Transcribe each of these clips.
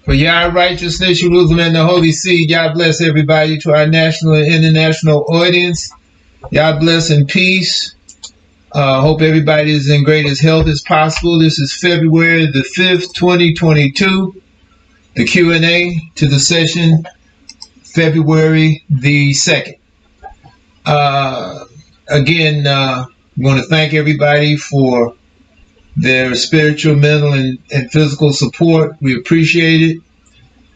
For Yah righteousness, Jerusalem, and the Holy Seed. Yah bless everybody, to our national and international audience. Yah bless and peace. Hope everybody is in greatest health as possible. This is February the 5th, 2022. The Q&A to the session, February the 2nd. Again, I want to thank everybody for their spiritual, mental, and physical support. We appreciate it.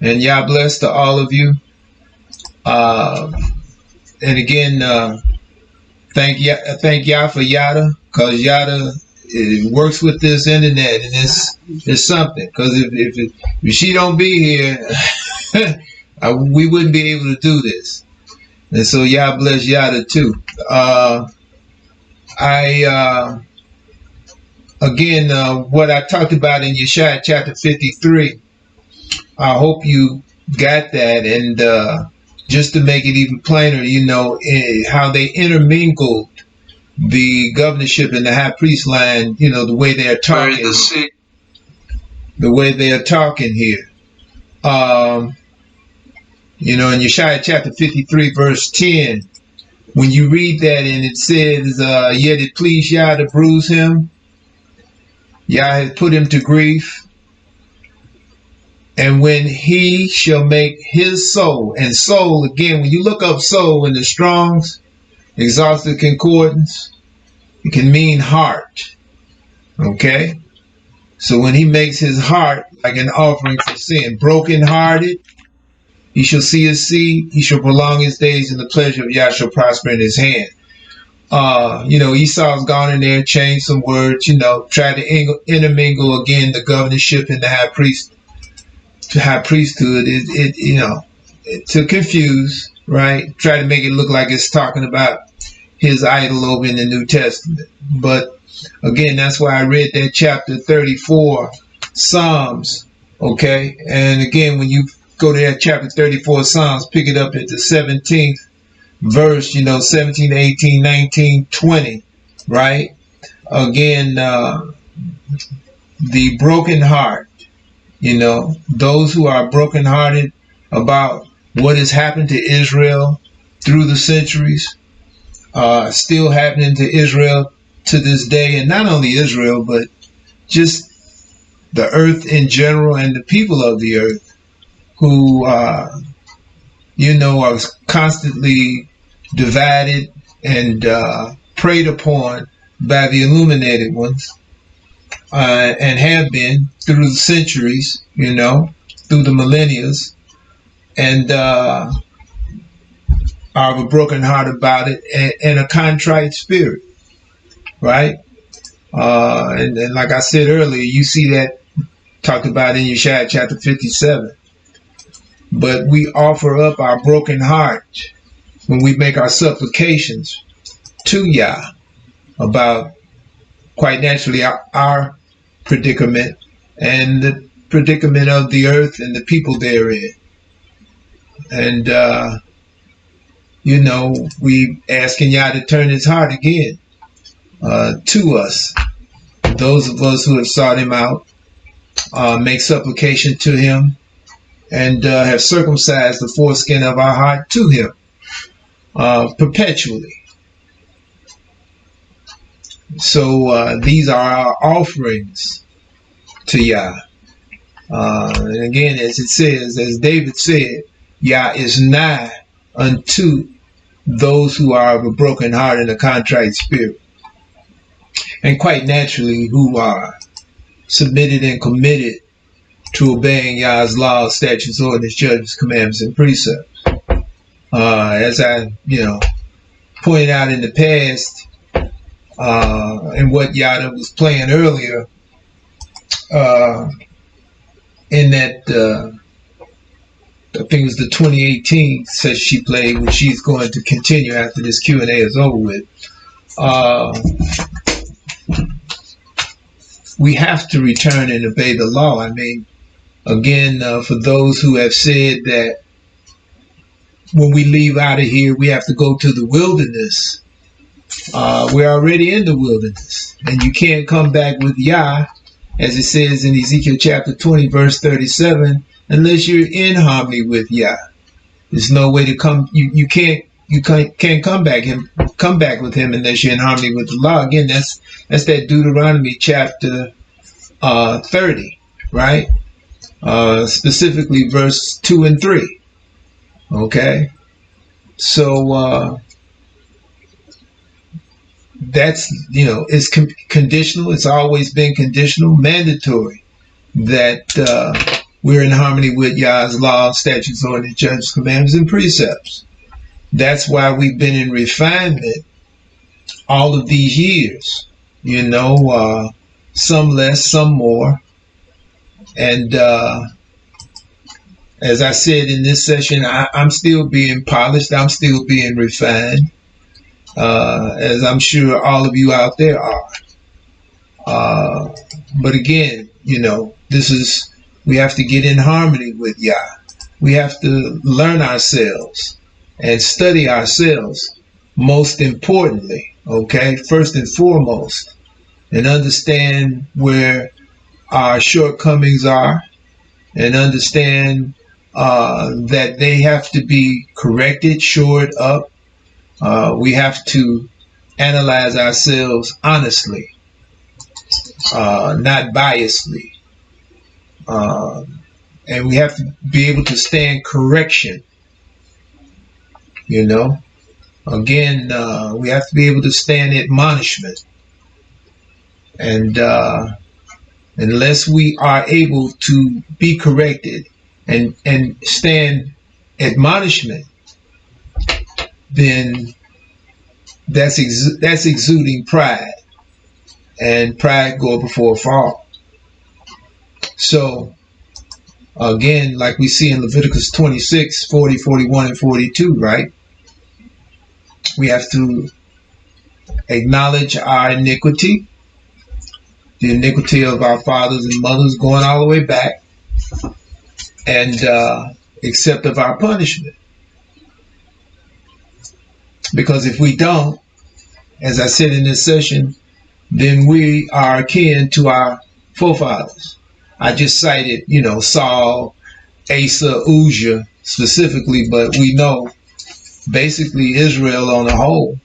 And Yah bless to all of you. And again, thank Yah for Yada, because Yada works with this internet, and it's something. Because if she don't be here, we wouldn't be able to do this. And so Yah bless Yada too. Again, what I talked about in YHWH chapter 53, I hope you got that. And just to make it even plainer, you know, how they intermingled the governorship and the high priest line, you know, the way they're talking, the way they are talking here. You know, in YHWH chapter 53, verse 10, when you read that and it says, yet it pleased Yah to bruise him, Yah has put him to grief. And when he shall make his soul, and soul, again, when you look up soul in the Strong's Exhaustive Concordance, it can mean heart. Okay? So when he makes his heart like an offering for sin, broken-hearted, he shall see his seed, he shall prolong his days, and the pleasure of Yah shall prosper in his hand. You know, Esau's gone in there and changed some words, you know, tried to intermingle again the governorship and the high priesthood. You know, to confuse, right? Try to make it look like it's talking about his idol over in the New Testament. But again, that's why I read that chapter 34, Psalms, okay? And again, when you go to that chapter 34 Psalms, pick it up at the 17th verse, you know, 17, 18, 19, 20, right? Again, the broken heart, you know, those who are brokenhearted about what has happened to Israel through the centuries, still happening to Israel to this day, and not only Israel, but just the earth in general and the people of the earth who, you know, are constantly divided and preyed upon by the illuminated ones, and have been through the centuries, you know, through the millennia, and are of a broken heart about it and a contrite spirit, right? And like I said earlier, you see that talked about in YHWH chapter 57. But we offer up our broken heart when we make our supplications to Yah about, quite naturally, our predicament and the predicament of the earth and the people therein. And, you know, we asking Yah to turn his heart again to us. Those of us who have sought him out, make supplication to him, and have circumcised the foreskin of our heart to him perpetually. So these are our offerings to Yah. And again, as it says, as David said, Yah is nigh unto those who are of a broken heart and a contrite spirit. And quite naturally, who are submitted and committed to obeying Yah's laws, statutes, ordinances, judgments, commandments, and precepts. As I, you know, pointed out in the past, and what Yada was playing earlier, in that, I think it was the 2018 session she played, which she's going to continue after this Q&A is over with. We have to return and obey the law. I mean, again, for those who have said that when we leave out of here, we have to go to the wilderness. We're already in the wilderness, and you can't come back with Yah as it says in Ezekiel chapter 20, verse 37, unless you're in harmony with Yah. There's no way to come. You can't come back with him unless you're in harmony with the law. Again, that's that Deuteronomy chapter 30, right? Specifically verse 2 and 3. Okay, so that's, it's conditional. It's always been conditional, mandatory that we're in harmony with Yah's laws, statutes, ordinances, judgments, commandments, and precepts. That's why we've been in refinement all of these years. Some less, some more. And as I said in this session, I'm still being polished. I'm still being refined, as I'm sure all of you out there are. But again, we have to get in harmony with Yah. We have to learn ourselves and study ourselves, most importantly, okay, first and foremost, and understand where our shortcomings are, and understand that they have to be corrected, shored up. We have to analyze ourselves honestly, not biasly. And we have to be able to stand correction. Again, we have to be able to stand admonishment. And unless we are able to be corrected and stand admonishment, then that's exuding pride, and pride go before a fall. So again, like we see in Leviticus 26, 40, 41, and 42, right? We have to acknowledge our iniquity, the iniquity of our fathers and mothers going all the way back, and accept of our punishment. Because if we don't, as I said in this session, then we are akin to our forefathers. I just cited, Saul, Esau, Uzzah specifically, but we know basically Israel on the whole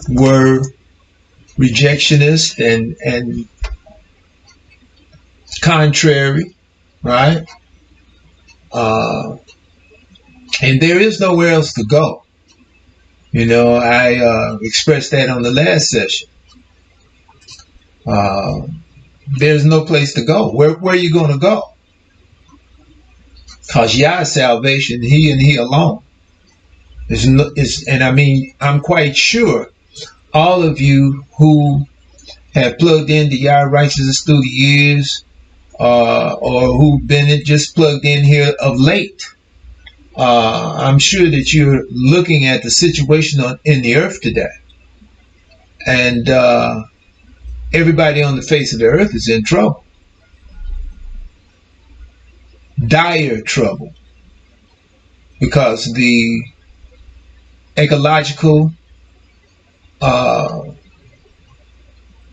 were rejectionist and contrary, right? And there is nowhere else to go. I expressed that on the last session. There's no place to go. Where are you going to go? Because Yah's salvation, He and He alone. I'm quite sure all of you who have plugged into Yah Righteousness through the years, or who've been just plugged in here of late, I'm sure that you're looking at the situation in the earth today. And everybody on the face of the earth is in trouble. Dire trouble. Because the ecological,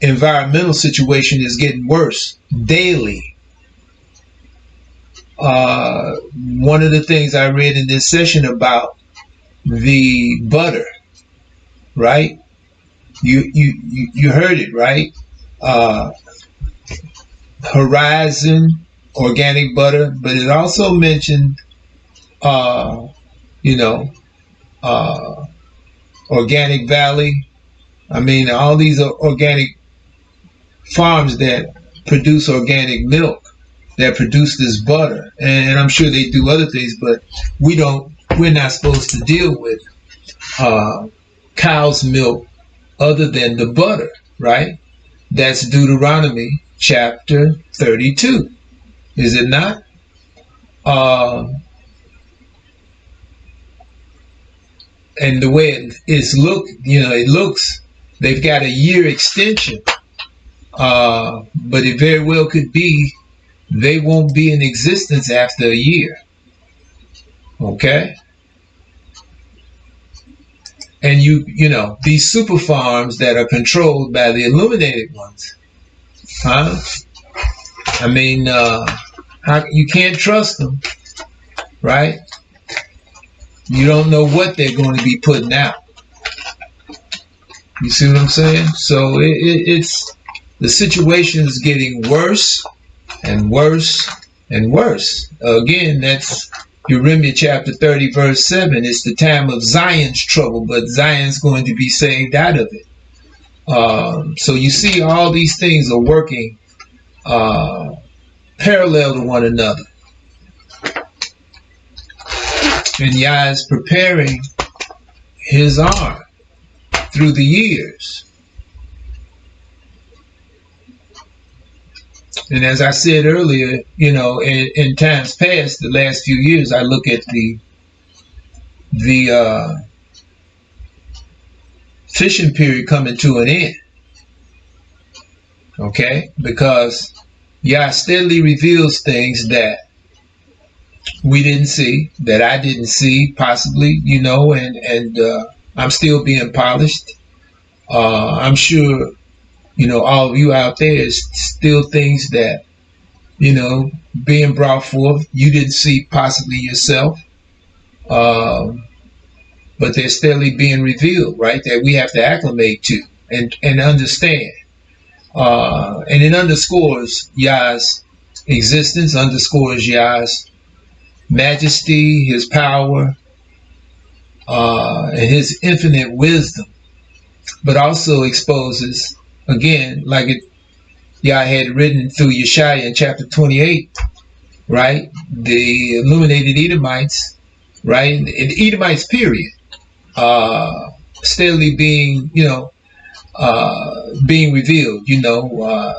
environmental situation is getting worse daily. One of the things I read in this session about the butter, right? You heard it, right? Horizon organic butter, but it also mentioned Organic Valley. All these organic farms that produce organic milk, that produce this butter, and I'm sure they do other things, but we're not supposed to deal with cow's milk other than the butter, right? That's Deuteronomy chapter 32, is it not? And the way it looks, they've got a year extension, but it very well could be they won't be in existence after a year. Okay? And these super farms that are controlled by the illuminated ones, Huh? I mean, you can't trust them, right? You don't know what they're going to be putting out. You see what I'm saying? So it's the situation is getting worse and worse and worse. Again, that's Jeremiah chapter 30, verse 7. It's the time of Zion's trouble, but Zion's going to be saved out of it. So you see, all these things are working parallel to one another. And Yah is preparing his arm through the years. And as I said earlier, you know, in times past, the last few years, I look at the fishing period coming to an end. Okay? Because Yah steadily reveals things that we didn't see, that I didn't see, possibly, you know, and I'm still being polished. I'm sure, you know, all of you out there is still things that, you know, being brought forth you didn't see possibly yourself, but they're steadily being revealed, right, that we have to acclimate to and understand. And it underscores Yah's existence, underscores Yah's majesty, his power, and his infinite wisdom, but also exposes, again, like Yah had written through Yeshaya in chapter 28, right? The illuminated Edomites, right? And the Edomites, period, steadily being, you know, being revealed. You know,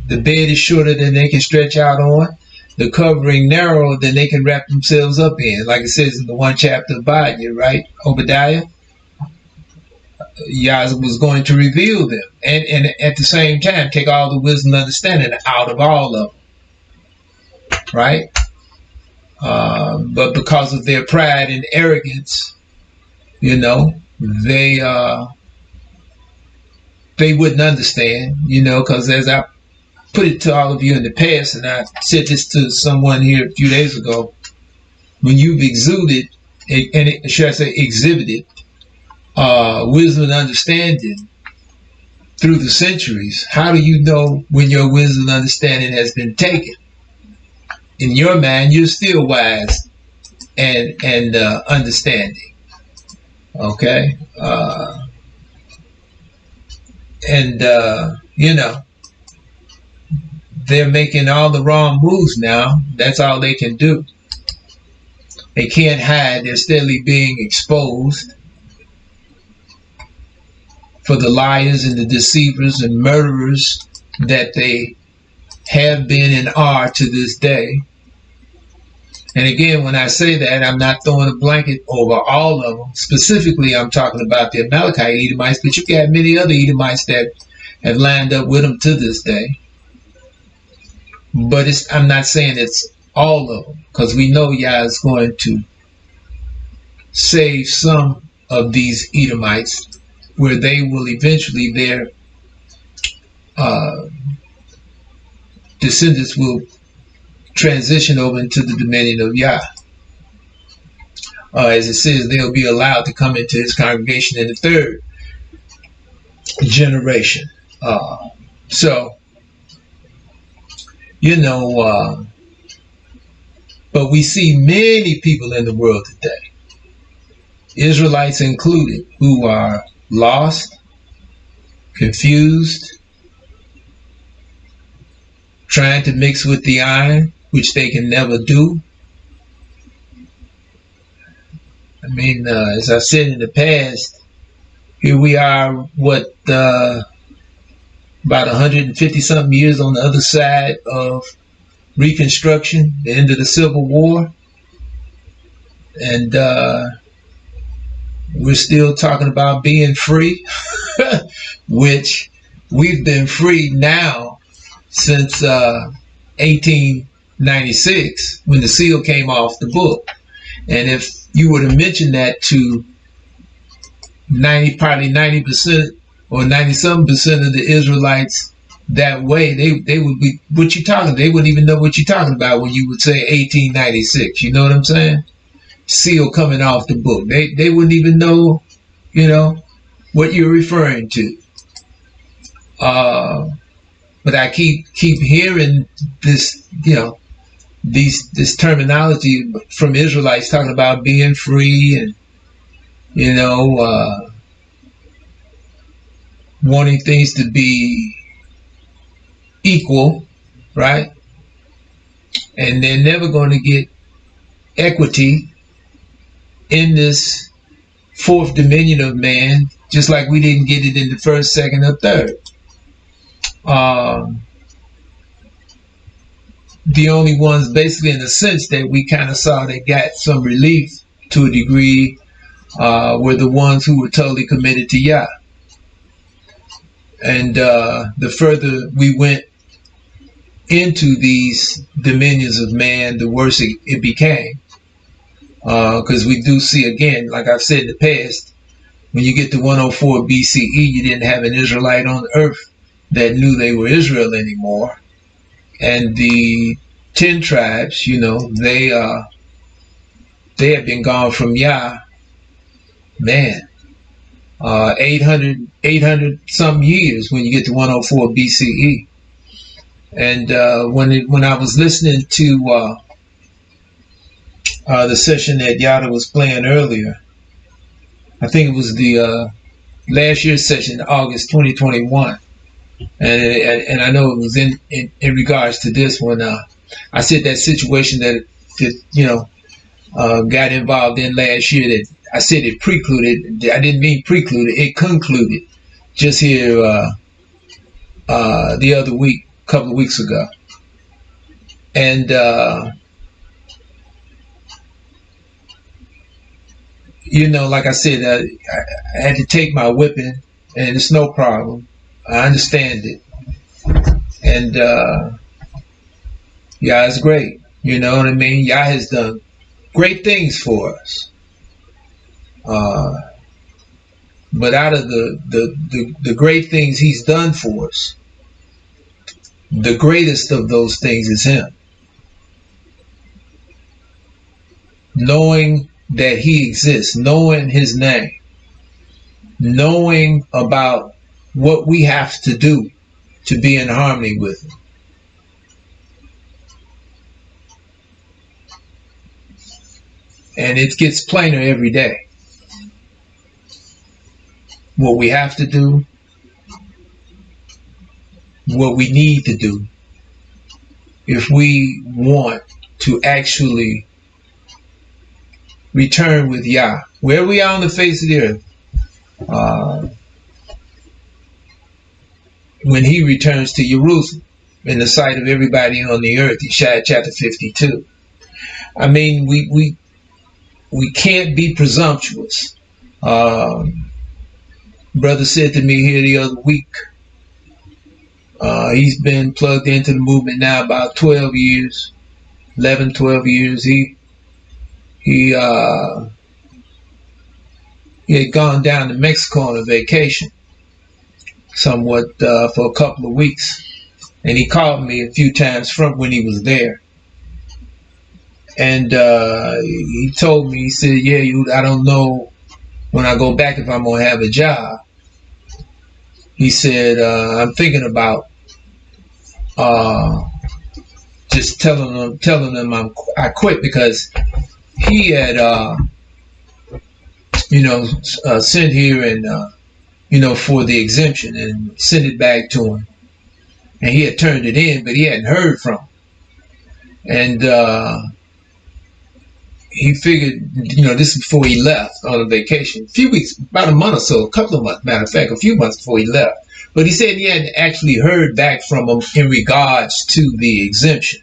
the bed is shorter than they can stretch out on, the covering narrower than they can wrap themselves up in, like it says in the one chapter of Obadiah, right? Obadiah. Yah was going to reveal them, and at the same time take all the wisdom and understanding out of all of them, right? But because of their pride and arrogance, you know, they wouldn't understand, you know, because as I put it to all of you in the past, and I said this to someone here a few days ago, when you've exuded, and should I say exhibited, wisdom and understanding through the centuries, how do you know when your wisdom and understanding has been taken? In your mind, you're still wise and understanding. Okay? You know, they're making all the wrong moves now. That's all they can do. They can't hide. They're steadily being exposed for the liars and the deceivers and murderers that they have been and are to this day. And again, when I say that, I'm not throwing a blanket over all of them. Specifically, I'm talking about the Amalekite Edomites, but you got many other Edomites that have lined up with them to this day. But I'm not saying it's all of them, because we know Yah is going to save some of these Edomites, where they will eventually, their descendants will transition over into the dominion of Yah. As it says, they'll be allowed to come into his congregation in the third generation. So, you know, but we see many people in the world today, Israelites included, who are lost, confused, trying to mix with the iron, which they can never do. I mean, as I said in the past, here we are, what, about 150 something years on the other side of Reconstruction, the end of the Civil War, and we're still talking about being free, which we've been free now since 1896, when the seal came off the book. And if you were to mention that to probably 90% or 90-something% of the Israelites that way, they would be what you talking. They wouldn't even know what you're talking about when you would say 1896. You know what I'm saying? Seal coming off the book. They wouldn't even know, you know, what you're referring to. But I keep hearing this, you know, this terminology from Israelites talking about being free and, you know, wanting things to be equal, right? And they're never going to get equity in this fourth dominion of man, just like we didn't get it in the first, second, or third. The only ones, basically, in the sense that we kind of saw that got some relief to a degree, were the ones who were totally committed to Yah. And the further we went into these dominions of man, the worse it became. Because we do see, again, like I've said in the past, when you get to 104 BCE, you didn't have an Israelite on earth that knew they were Israel anymore. And the 10 tribes, you know, they have been gone from Yah, man, 800 some years when you get to 104 BCE. And when I was listening to the session that Yada was playing earlier, I think it was the last year's session, August 2021. And I know it was in regards to this one. I said that situation that you know, got involved in last year, that I said it precluded. I didn't mean precluded. It concluded just here the other week, a couple of weeks ago. And you know, like I said, I had to take my whipping, and it's no problem. I understand it. And Yah is great. You know what I mean? Yah has done great things for us. But out of the great things he's done for us, the greatest of those things is him. Knowing that he exists, knowing his name, knowing about what we have to do to be in harmony with him. And it gets plainer every day. What we have to do, what we need to do, if we want to actually return with Yah, where we are on the face of the earth, when he returns to Jerusalem, in the sight of everybody on the earth, Yeshaya chapter 52. I mean, we can't be presumptuous. Brother said to me here the other week, he's been plugged into the movement now about 12 years, 11, 12 years. He had gone down to Mexico on a vacation, somewhat for a couple of weeks, and he called me a few times from when he was there. And he told me, he said, yeah, I don't know when I go back if I'm going to have a job. He said, I'm thinking about just telling them I quit, because he had, sent here and, for the exemption and sent it back to him. And he had turned it in, but he hadn't heard from him. And he figured, this is before he left on a vacation. A few weeks, about a month or so, a couple of months, matter of fact, a few months before he left. But he said he hadn't actually heard back from him in regards to the exemption.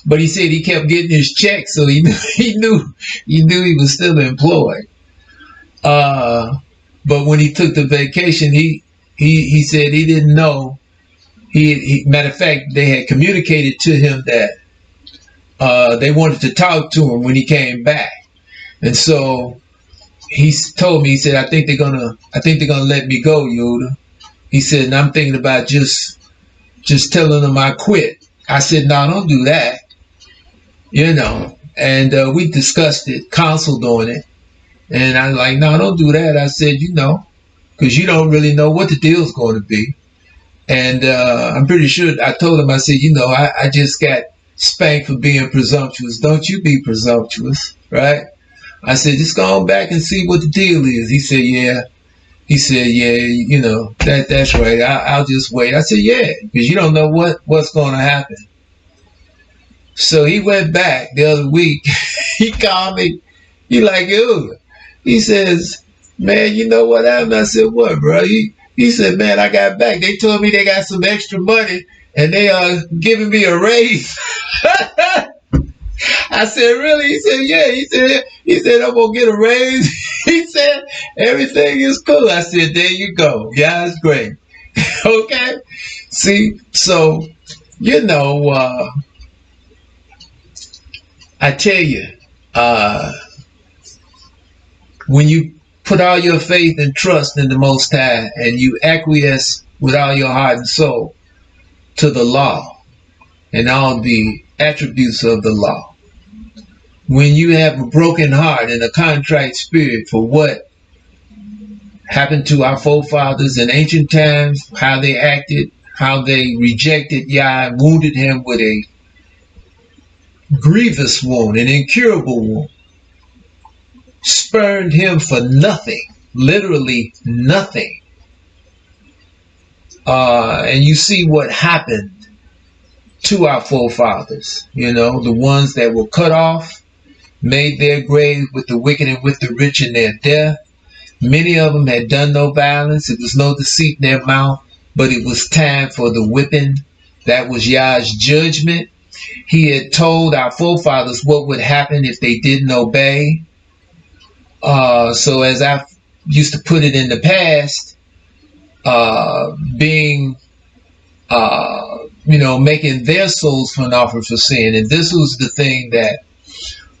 But he said he kept getting his check, so he knew he was still employed. But when he took the vacation, he said he didn't know. Matter of fact, they had communicated to him that they wanted to talk to him when he came back, and so he told me. He said, "I think they're gonna let me go, Yoda." He said, "And I'm thinking about just just telling them I quit. I said, no, don't do that. You know, and we discussed it, counseled on it. And I was like, no, don't do that. I said, you know, because you don't really know what the deal's going to be. And I'm pretty sure I told him, I said, you know, I just got spanked for being presumptuous. Don't you be presumptuous, right? I said, just go on back and see what the deal is. He said, yeah. He said, yeah, you know, that's right. I'll just wait. I said, yeah, because you don't know what's going to happen. So he went back the other week. He called me. He like, yo. He says, man, you know what happened? I said, what, bro? He said, man, I got back. They told me they got some extra money and they are giving me a raise. I said, really? He said, yeah. He said, I'm going to get a raise. He said, everything is cool. I said, there you go. Yeah, it's great. Okay. See, so, you know, I tell you, when you put all your faith and trust in the Most High and you acquiesce with all your heart and soul to the law and all the attributes of the law, when you have a broken heart and a contrite spirit for what happened to our forefathers in ancient times, how they acted, how they rejected Yah and wounded him with a grievous wound, an incurable wound, spurned him for nothing, literally nothing. And you see what happened to our forefathers, you know, the ones that were cut off, made their grave with the wicked and with the rich in their death. Many of them had done no violence. It was no deceit in their mouth, but it was time for the whipping. That was Yah's judgment. He had told our forefathers what would happen if they didn't obey. So as I used to put it in the past, making their souls an offering for sin. And this was the thing that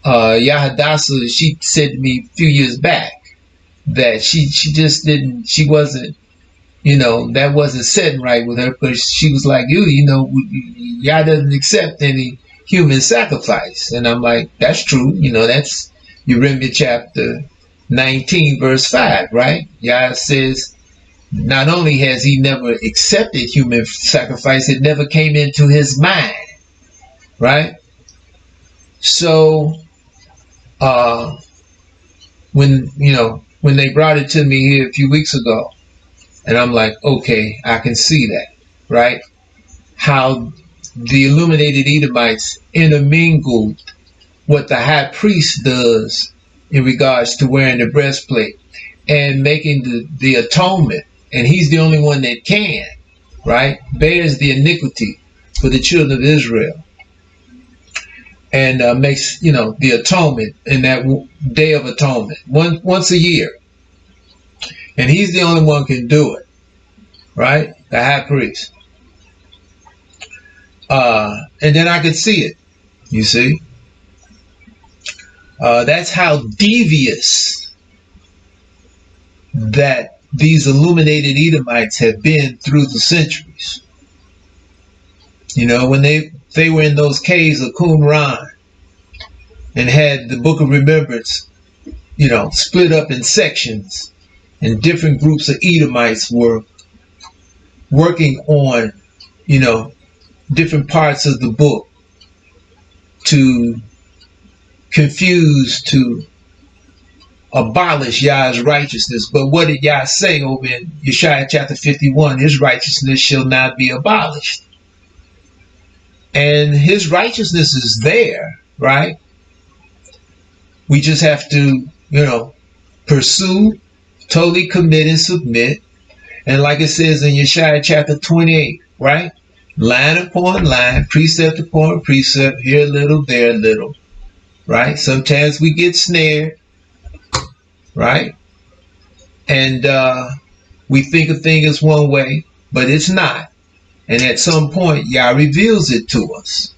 YHWH, she said to me a few years back, that she just didn't, she wasn't, you know, that wasn't setting right with her, but she was like, you know, Yah doesn't accept any human sacrifice. And I'm like, that's true. You know, that's Jeremiah chapter 19, verse 5, right? Yah says, not only has he never accepted human sacrifice, it never came into his mind, right? So, when they brought it to me here a few weeks ago, and I'm like, okay, I can see that, right? How the illuminated Edomites intermingled what the high priest does in regards to wearing the breastplate and making the atonement. And he's the only one that can, right? Bears the iniquity for the children of Israel. And makes, you know, the atonement in that day of atonement once a year. And he's the only one can do it, right? The high priest. And then I could see it, you see. That's how devious that these illuminated Edomites have been through the centuries. You know, when they were in those caves of Qumran and had the Book of Remembrance, you know, split up in sections, and different groups of Edomites were working on, you know, different parts of the book to confuse, to abolish Yah's righteousness. But what did Yah say over in YHWH chapter 51? His righteousness shall not be abolished. And his righteousness is there, right? We just have to, you know, pursue, totally commit and submit. And like it says in YHWH chapter 28, right? Line upon line, precept upon precept, here a little, there a little, right? Sometimes we get snared, right? And we think a thing is one way, but it's not. And at some point, Yah reveals it to us.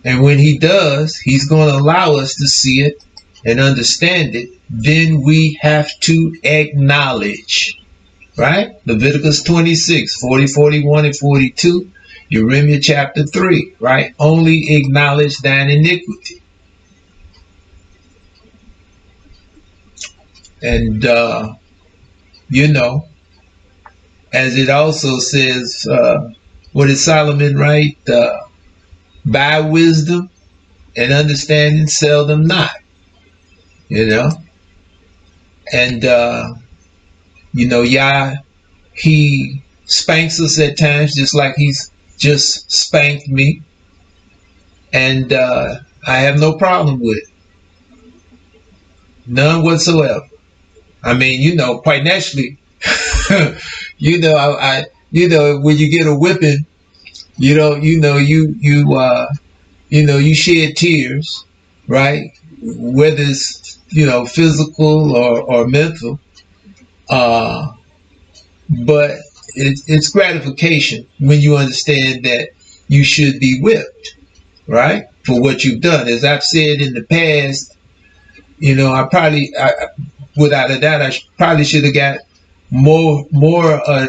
And when he does, he's going to allow us to see it and understand it. Then we have to acknowledge, right? Leviticus 26, 40, 41, and 42. Jeremiah chapter 3, right? Only acknowledge thine iniquity. And, you know, as it also says, what did Solomon write? Buy wisdom and understanding, sell them not. You know? And, you know, Yah, he spanks us at times just like he's just spanked me. And I have no problem with it. None whatsoever. I mean, you know, quite naturally, you know, I you know, when you get a whipping, you shed tears, right? Whether it's, you know, physical or mental. But it's gratification when you understand that you should be whipped, right? For what you've done. As I've said in the past, you know, without a doubt, I probably should have got more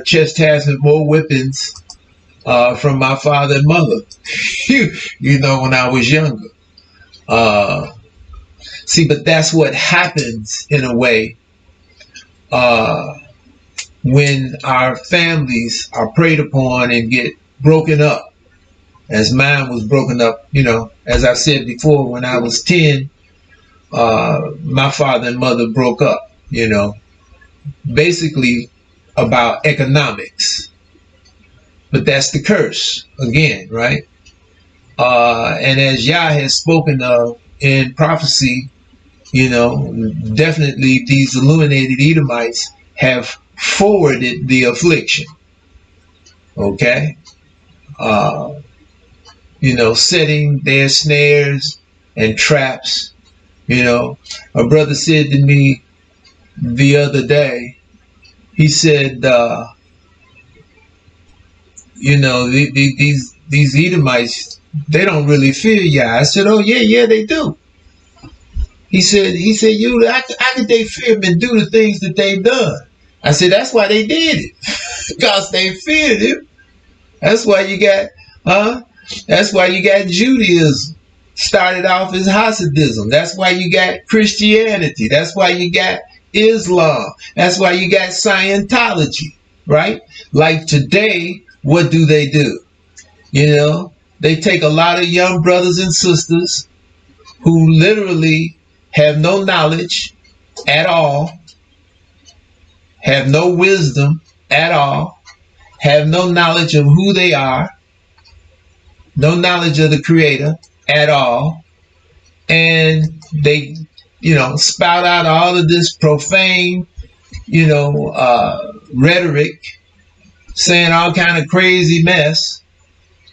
chastisement, more whippings from my father and mother, you know, when I was younger. See, but that's what happens in a way when our families are preyed upon and get broken up, as mine was broken up. You know, as I said before, when I was 10, my father and mother broke up, you know, basically about economics. But that's the curse again, right? And as Yah has spoken of in prophecy, you know, definitely these illuminated Edomites have forwarded the affliction. Okay? You know, setting their snares and traps. You know, a brother said to me the other day, he said, you know, these Edomites, they don't really fear Yah. I said, oh yeah, they do. He said, how could they fear him and do the things that they've done? I said, that's why they did it. Because they feared him. That's why you got, that's why you got Judaism. Started off as Hasidism. That's why you got Christianity. That's why you got Islam. That's why you got Scientology, right? Like today, what do? You know, they take a lot of young brothers and sisters who literally have no knowledge at all, have no wisdom at all, have no knowledge of who they are, no knowledge of the Creator at all, and they, you know, spout out all of this profane, you know, rhetoric, saying all kind of crazy mess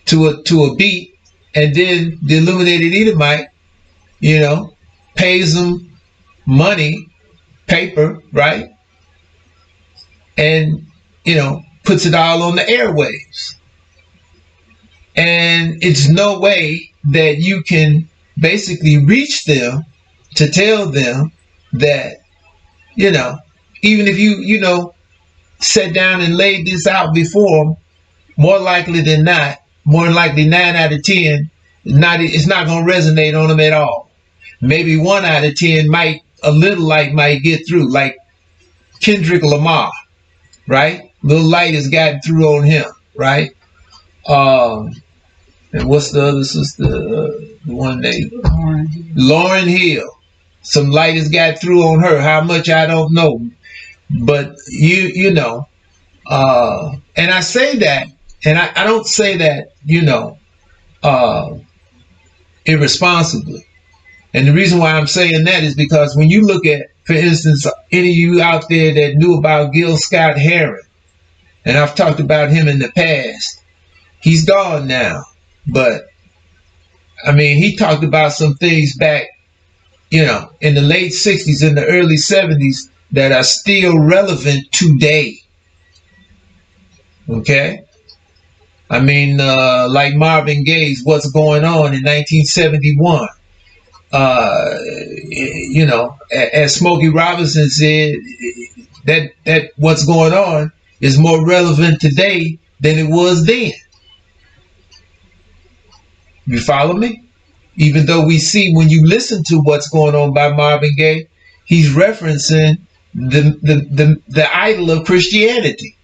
to a beat, and then the illuminated Edomite, you know, pays them money, paper, right, and, you know, puts it all on the airwaves. And it's no way that you can basically reach them to tell them that, you know, even if you know, sat down and laid this out before them, more likely 9 out of 10, it's not going to resonate on them at all. Maybe 1 out of 10 might get through, like Kendrick Lamar, right? Little light has gotten through on him, right? And what's the other sister? The one named Lauren Hill. Some light has got through on her. How much, I don't know. But you know, and I say that, and I don't say that, you know, irresponsibly. And the reason why I'm saying that is because when you look at, for instance, any of you out there that knew about Gil Scott-Heron, and I've talked about him in the past, he's gone now. But, I mean, he talked about some things back, you know, in the late 60s, in the early 70s, that are still relevant today. Okay? I mean, like Marvin Gaye's What's Going On in 1971. You know, as Smokey Robinson said, that What's Going On is more relevant today than it was then. You follow me? Even though we see, when you listen to what's going on by Marvin Gaye, he's referencing the idol of Christianity,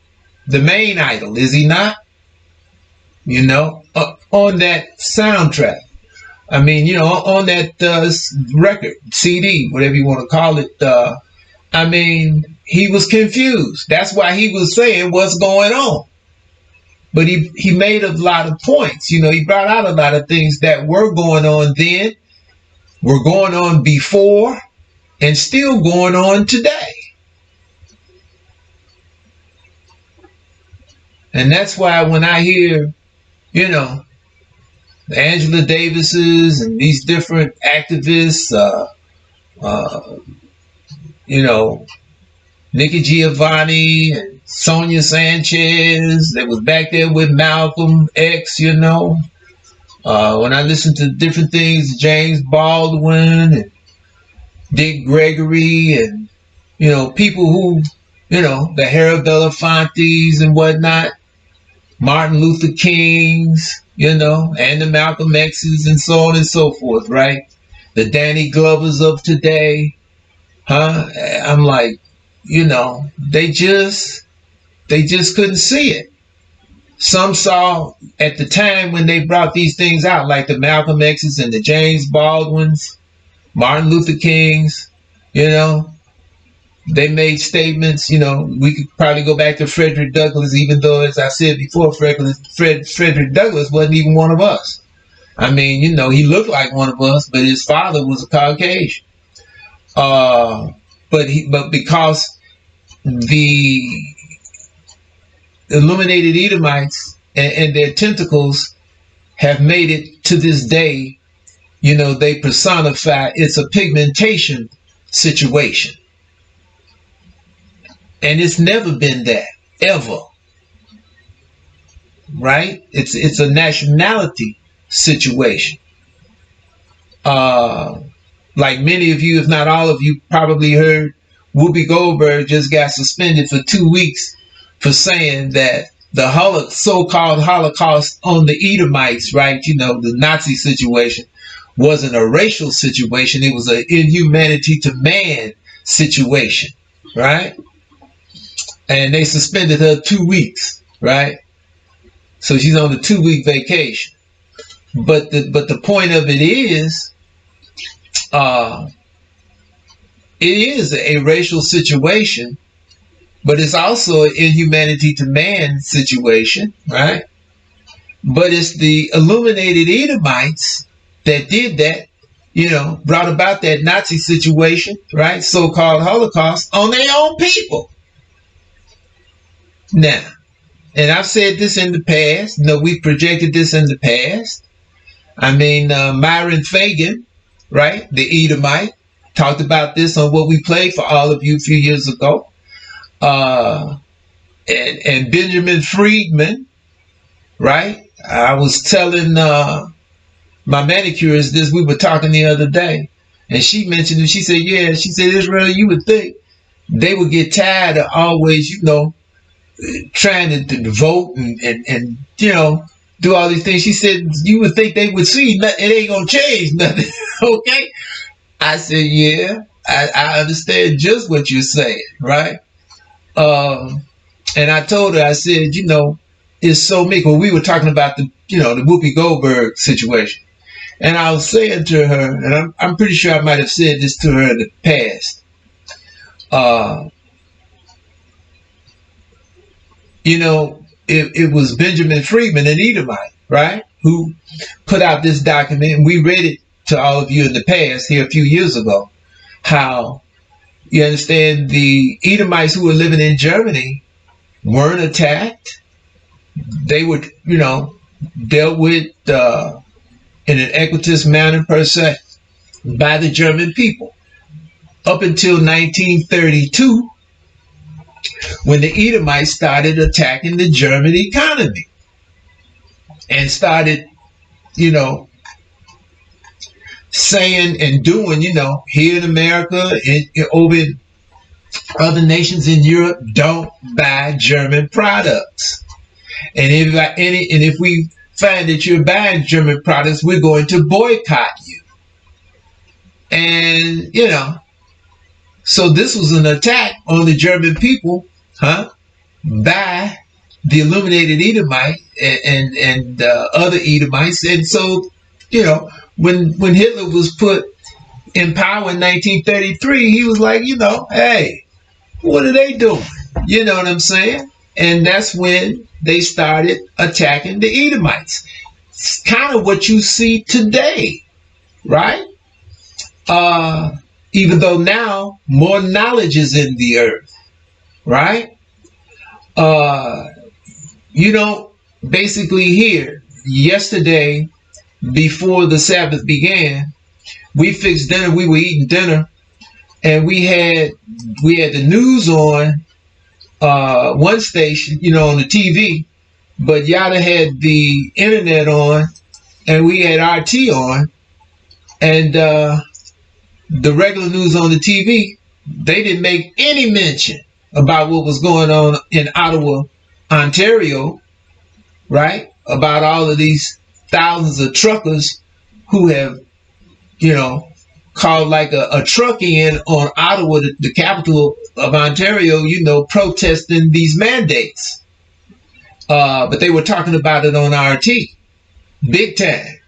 the main idol, is he not? You know, on that soundtrack. I mean, you know, on that record, CD, whatever you want to call it. I mean, he was confused. That's why he was saying what's going on. But he made a lot of points. You know, he brought out a lot of things that were going on then, were going on before, and still going on today. And that's why when I hear, you know, the Angela Davises and these different activists, you know, Nikki Giovanni and Sonia Sanchez that was back there with Malcolm X, you know. When I listen to different things, James Baldwin and Dick Gregory and, you know, people who, you know, the Harold Belafontes and whatnot, Martin Luther Kings, you know, and the Malcolm X's and so on and so forth, right? The Danny Glovers of today, huh? I'm like, you know, they just couldn't see it. Some saw at the time when they brought these things out, like the Malcolm X's and the James Baldwins, Martin Luther Kings, you know, they made statements. You know, we could probably go back to Frederick Douglass, even though, as I said before, Frederick Douglass wasn't even one of us. I mean, you know, he looked like one of us, but his father was a Caucasian. But because the illuminated Edomites and their tentacles have made it to this day, you know, they personify, it's a pigmentation situation. And it's never been that, ever. Right? It's a nationality situation. Like many of you, if not all of you, probably heard, Whoopi Goldberg just got suspended for 2 weeks for saying that the so-called Holocaust on the Edomites, right, you know, the Nazi situation, wasn't a racial situation. It was an inhumanity to man situation, right? And they suspended her 2 weeks, right? So she's on a 2-week vacation. But the point of it is a racial situation, but it's also an inhumanity to man situation, right? But it's the illuminated Edomites that did that, you know, brought about that Nazi situation, right? So-called Holocaust on their own people. Now, and I've said this in the past, you know, we projected this in the past. I mean, Myron Fagan, right, the Edomite, talked about this on what we played for all of you a few years ago. And Benjamin Friedman, right? I was telling my manicurist this, we were talking the other day, and she mentioned it. She said, yeah, she said, Israel, you would think they would get tired of always, you know, trying to vote and you know, do all these things. She said, you would think they would see it ain't gonna change nothing. Okay? I said, yeah, I understand just what you're saying, right? And I told her, I said, you know, it's so big. When we were talking about the, you know, the Whoopi Goldberg situation, and I was saying to her, and I'm pretty sure I might have said this to her in the past, you know, it was Benjamin Friedman, an Edomite, right, who put out this document, and we read it to all of you in the past here a few years ago, how, you understand, the Edomites who were living in Germany weren't attacked. They were, you know, dealt with in an equitous manner per se by the German people up until 1932, when the Edomites started attacking the German economy and started, you know, saying and doing, you know, here in America, over other nations in Europe don't buy German products. And if we find that you're buying German products, we're going to boycott you. And, you know, so this was an attack on the German people, by the illuminated Edomite and other Edomites. And so, you know, when Hitler was put in power in 1933, he was like, you know, hey, what are they doing? You know what I'm saying? And that's when they started attacking the Edomites. It's kind of what you see today, right? Even though now more knowledge is in the earth, right? You know, basically here, yesterday, before the Sabbath began, we fixed dinner, we were eating dinner, and we had the news on one station, you know, on the TV, but Yada had the internet on, and we had RT on, and the regular news on the TV, they didn't make any mention about what was going on in Ottawa, Ontario, right? About all of these thousands of truckers who have, you know, called like a truck in on Ottawa, the capital of Ontario, you know, protesting these mandates. But they were talking about it on RT, big time,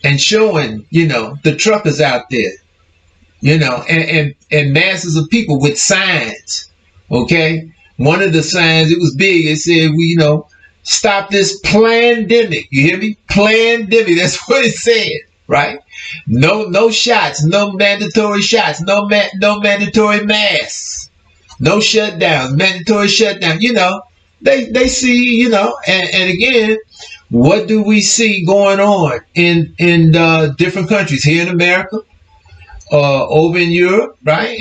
and showing, you know, the truckers out there, you know, and masses of people with signs, okay? One of the signs, it was big, it said, we, you know, stop this plandemic. You hear me? Plandemic, that's what it said, right? No shots, no mandatory shots, no mandatory masks, no shutdowns, mandatory shutdown. You know, they see, you know, and again, what do we see going on in different countries here in America, over in Europe, right?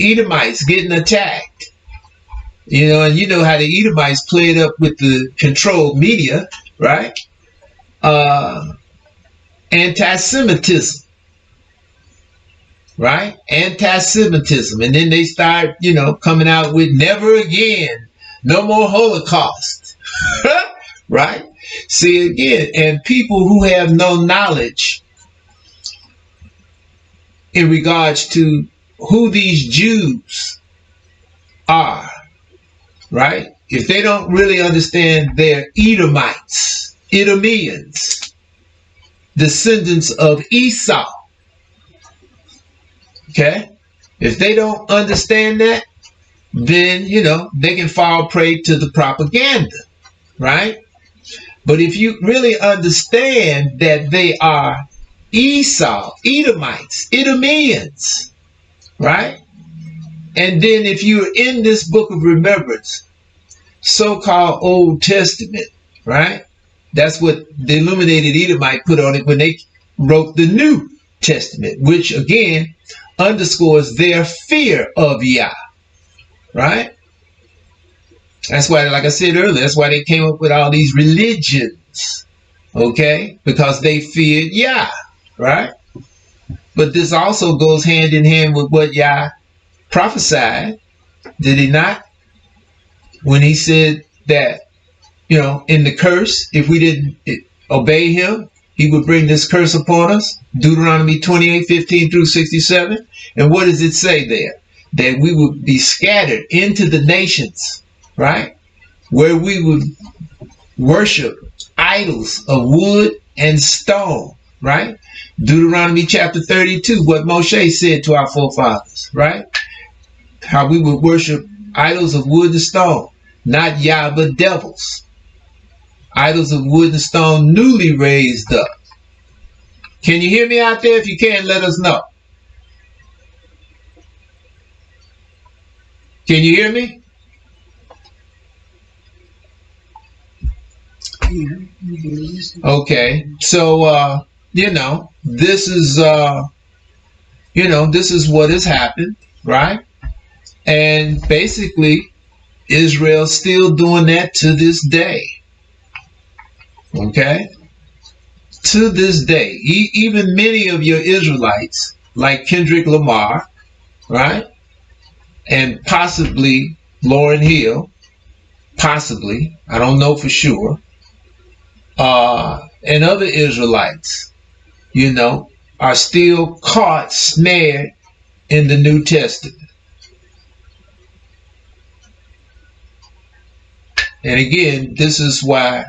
Edomites getting attacked, you know, and you know how the Edomites played up with the controlled media, right? Anti-Semitism, right? Anti-Semitism. And then they start, you know, coming out with never again, no more Holocaust, right? See, again, and people who have no knowledge in regards to who these Jews are, right? If they don't really understand they're Edomites, Edomians, descendants of Esau, okay? If they don't understand that, then, you know, they can fall prey to the propaganda, right? But if you really understand that they are Esau, Edomites, Idumeans, right? And then if you're in this book of remembrance, so-called Old Testament, right? That's what the illuminated Edomite put on it when they wrote the New Testament, which again underscores their fear of Yah, right? That's why, like I said earlier, that's why they came up with all these religions, okay? Because they feared Yah, right? But this also goes hand in hand with what Yah prophesied, did he not? When he said that, you know, in the curse, if we didn't obey him, he would bring this curse upon us. Deuteronomy 28:15-67. And what does it say there? That we would be scattered into the nations, right? Where we would worship idols of wood and stone, right? Deuteronomy chapter 32, what Moshe said to our forefathers, right? How we would worship idols of wood and stone, not Yah, but devils. Idols of wood and stone newly raised up. Can you hear me out there? If you can, let us know. Can you hear me? Okay. So, you know, this is, you know, this is what has happened, right? And basically, Israel's still doing that to this day. Okay? To this day. Even many of your Israelites, like Kendrick Lamar, right? and possibly Lauryn Hill, possibly, I don't know for sure, and other Israelites, you know, are still caught, snared in the New Testament. And again, this is why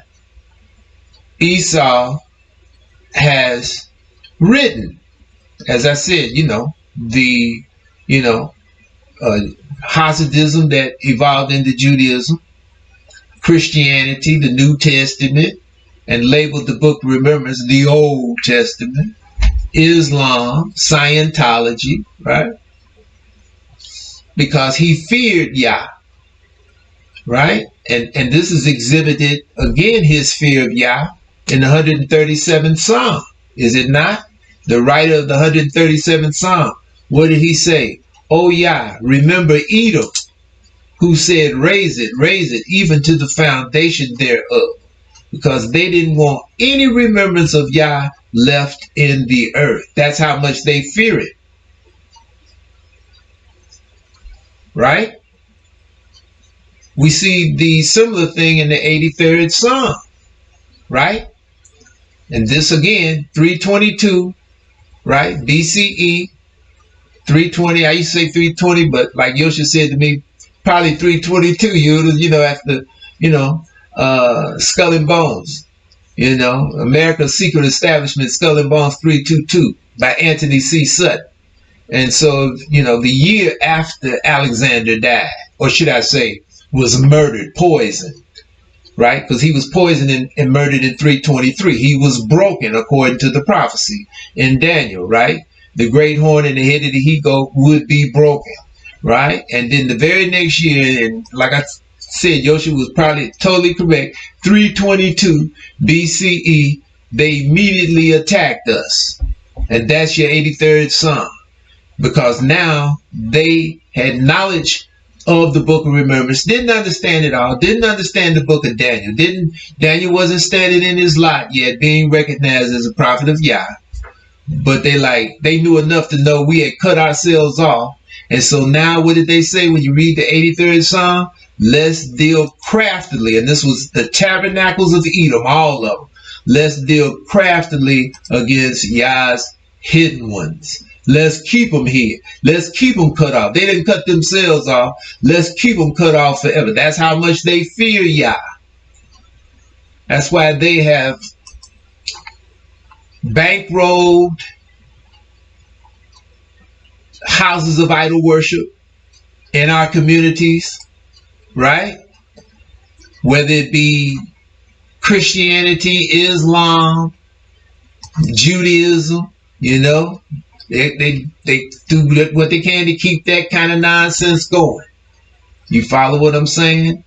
Esau has written, as I said, you know, the, you know, Hasidism that evolved into Judaism, Christianity, the New Testament, and labeled the Book of Remembrance the Old Testament, Islam, Scientology, right? Because he feared Yah, right? And this is exhibited, again, his fear of Yah in the 137th Psalm, is it not? The writer of the 137th Psalm, what did he say? Oh Yah, remember Edom, who said, raise it, even to the foundation thereof. Because they didn't want any remembrance of Yah left in the earth. That's how much they fear it. Right? We see the similar thing in the 83rd Psalm. Right? And this again, 322, right? BCE, 320. I used to say 320, but like Yosha said to me, probably 322, you know, after, you know, Skull and Bones, you know, America's Secret Establishment, Skull and Bones 322 by Anthony C. Sutton. And so, you know, the year after Alexander died, or should I say, was murdered, poisoned, right? Because he was poisoned and murdered in 323. He was broken according to the prophecy in Daniel, right? The great horn and the head of the he-goat would be broken, right? And then the very next year, and like I said, Yosha was probably totally correct, 322 BCE, they immediately attacked us. And that's your 83rd Psalm. Because now they had knowledge of the Book of Remembrance, didn't understand it all, didn't understand the book of Daniel. Daniel wasn't standing in his lot yet, being recognized as a prophet of Yah. But they knew enough to know we had cut ourselves off. And so now what did they say when you read the 83rd Psalm? Let's deal craftily. And this was the tabernacles of Edom, all of them. Let's deal craftily against Yah's hidden ones. Let's keep them here. Let's keep them cut off. They didn't cut themselves off. Let's keep them cut off forever. That's how much they fear Yah. That's why they have bankrolled houses of idol worship in our communities, right? Whether it be Christianity, Islam, Judaism, you know, they do what they can to keep that kind of nonsense going. You follow what I'm saying?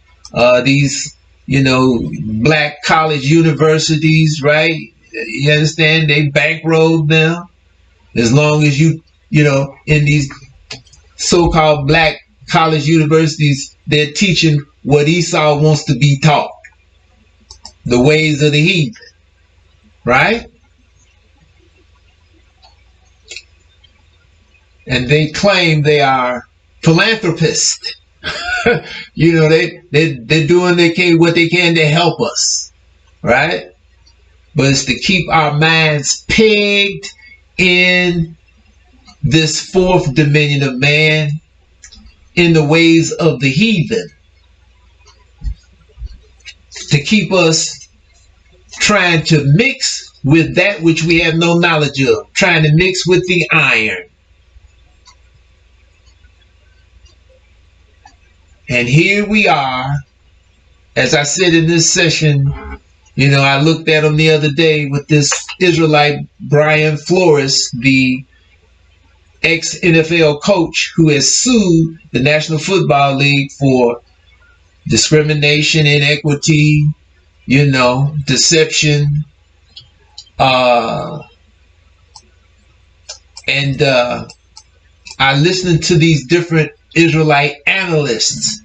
These, you know, black college universities, right? You understand? They bankrolled them. As long as you know, in these so-called black college universities, they're teaching what Esau wants to be taught. The ways of the heathen, right? And they claim they are philanthropists. You know, they're doing what they can to help us, right? But it's to keep our minds pegged in this fourth dominion of man, in the ways of the heathen, to keep us trying to mix with that which we have no knowledge of, trying to mix with the iron. And here we are, as I said in this session, you know, I looked at him the other day with this Israelite Brian Flores, the ex-NFL coach who has sued the National Football League for discrimination, inequity, you know, deception. And I listened to these different Israelite analysts,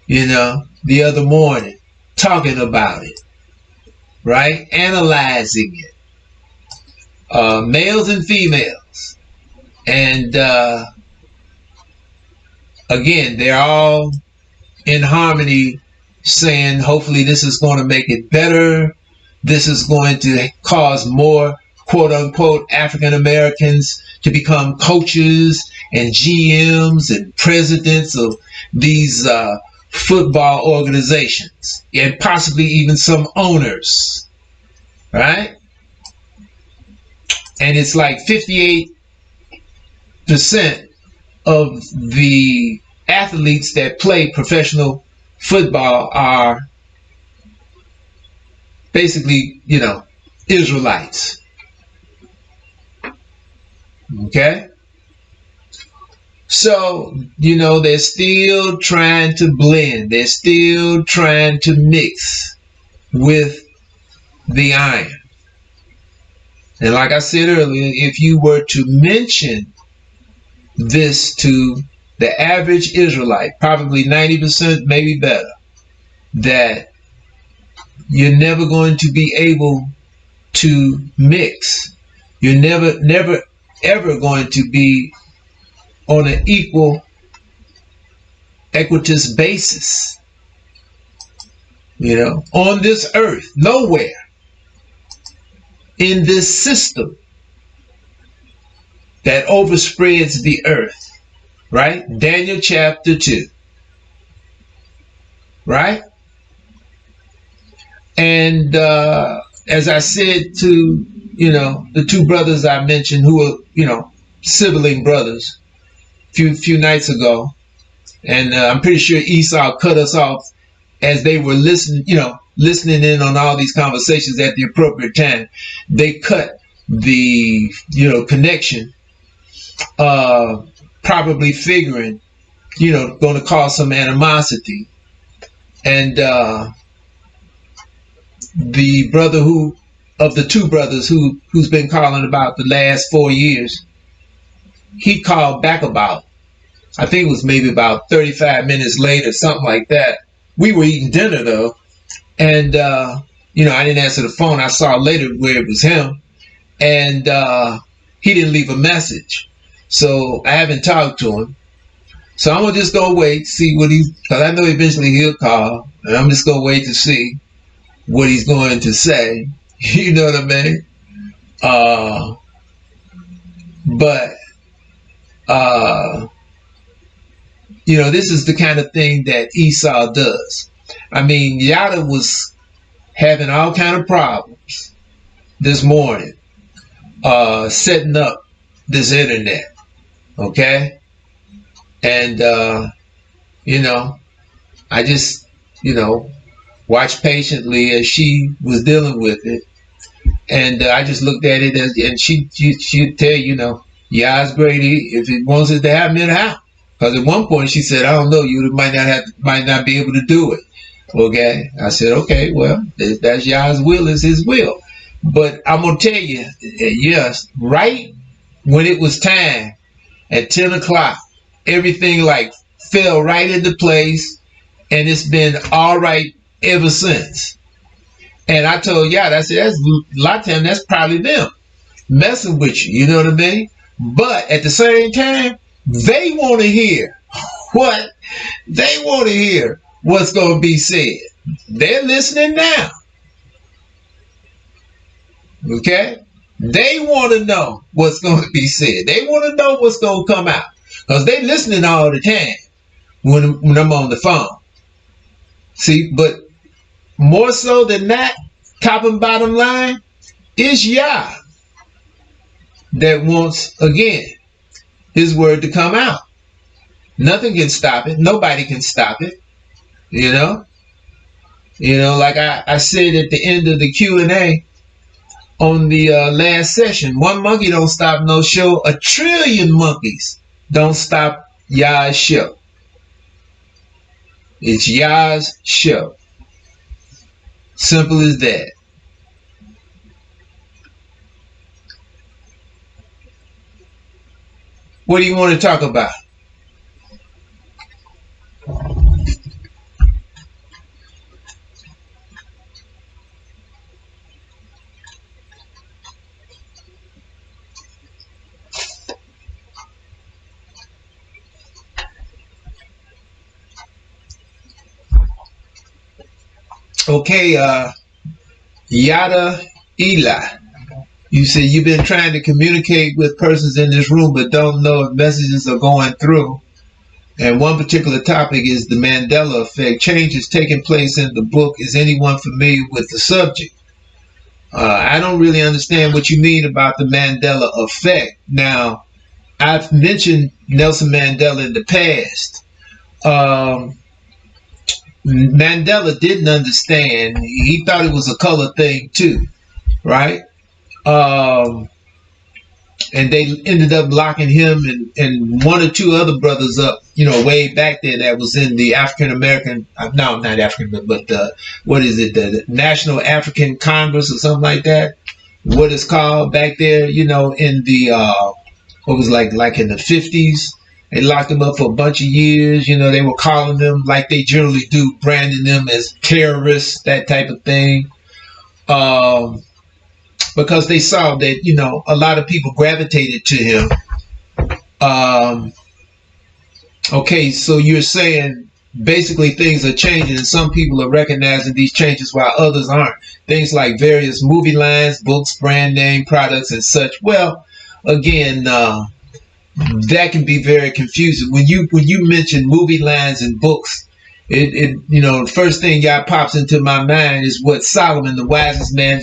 you know, the other morning, talking about it, right? Analyzing it. Males and females. And again, they're all in harmony, saying hopefully this is going to make it better. This is going to cause more quote unquote African Americans to become coaches and GMs and presidents of these football organizations, and possibly even some owners, right? And it's like 58% of the athletes that play professional football are basically, Israelites. Okay? So, they're still trying to blend. They're still trying to mix with the iron. And like I said earlier, if you were to mention this to the average Israelite, probably 90%, maybe better, that you're never going to be able to mix. You're never, ever going to be on an equitous basis, on this earth, nowhere in this system that overspreads the earth, right? Daniel chapter 2, right? And as I said to, the two brothers I mentioned who are, sibling brothers few nights ago, and I'm pretty sure Esau cut us off as they were listening in on all these conversations at the appropriate time. They cut the, connection, probably figuring, going to cause some animosity. And the brother of the two brothers who's been calling about the last 4 years, he called back about, I think it was maybe about 35 minutes later, something like that. We were eating dinner though, and I didn't answer the phone. I saw later where it was him, and he didn't leave a message, so I haven't talked to him. So I'm gonna just go wait, see what because I know eventually he'll call, and I'm just gonna wait to see what he's going to say. You know what I mean? But this is the kind of thing that Esau does. I mean, Yada was having all kind of problems this morning, setting up this internet, okay? And, I just, watched patiently as she was dealing with it. And I just looked at it and she'd tell Yah's great. If it wants it to happen, it'll happen. Because at one point she said, I don't know, you might not be able to do it. Okay. I said, okay, well, that's Yah's will, is his will. But I'm going to tell you, yes, right when it was time at 10 o'clock, everything fell right into place, and it's been all right ever since. And I told Yah, I said, that's a lot of time, that's probably them messing with you, you know what I mean? But at the same time, they want to hear what they want to hear, what's going to be said. They're listening now. Okay? They want to know what's going to be said. They want to know what's going to come out, because they're listening all the time when I'm on the phone. See, but more so than that, top and bottom line, is Yah that wants, again, his word to come out. Nothing can stop it. Nobody can stop it. Like I said at the end of the Q&A on the last session, one monkey don't stop no show. 1 trillion monkeys don't stop Yah's show. It's Yah's show. Simple as that. What do you want to talk about? Okay, Yada Eli. You said you've been trying to communicate with persons in this room, but don't know if messages are going through. And one particular topic is the Mandela effect. Change is taking place in the book. Is anyone familiar with the subject? I don't really understand what you mean about the Mandela effect. Now, I've mentioned Nelson Mandela in the past. Mandela didn't understand. He thought it was a color thing too, right? And they ended up locking him and one or two other brothers up, way back there that was in the African American, no, not African, but what is it, the National African Congress or something like that? What it's called back there, in the, what was like in the 50s. They locked them up for a bunch of years. They were calling them like they generally do, branding them as terrorists, that type of thing. Because they saw that, a lot of people gravitated to him. Okay, so you're saying basically things are changing and some people are recognizing these changes while others aren't. Things like various movie lines, books, brand name products and such. Well, again, that can be very confusing. When you mention movie lines and books, the first thing that pops into my mind is what Solomon, the wisest man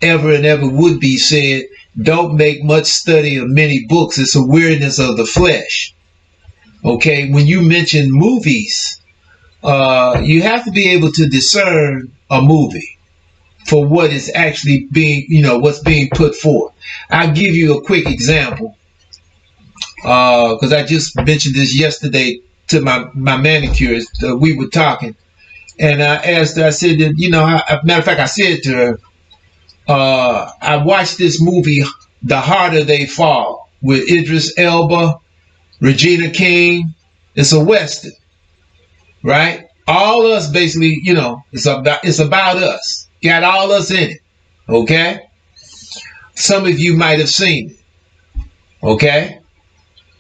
ever and ever would be, said: don't make much study of many books. It's a weariness of the flesh. Okay, when you mention movies, you have to be able to discern a movie for what is actually being, what's being put forth. I'll give you a quick example, because I just mentioned this yesterday to my manicurist. We were talking, and I asked her, I said that, matter of fact, I said to her, I watched this movie, The Harder They Fall, with Idris Elba, Regina King. It's a Western, right? All us basically, it's about us. Got all us in it, okay? Some of you might have seen it, okay?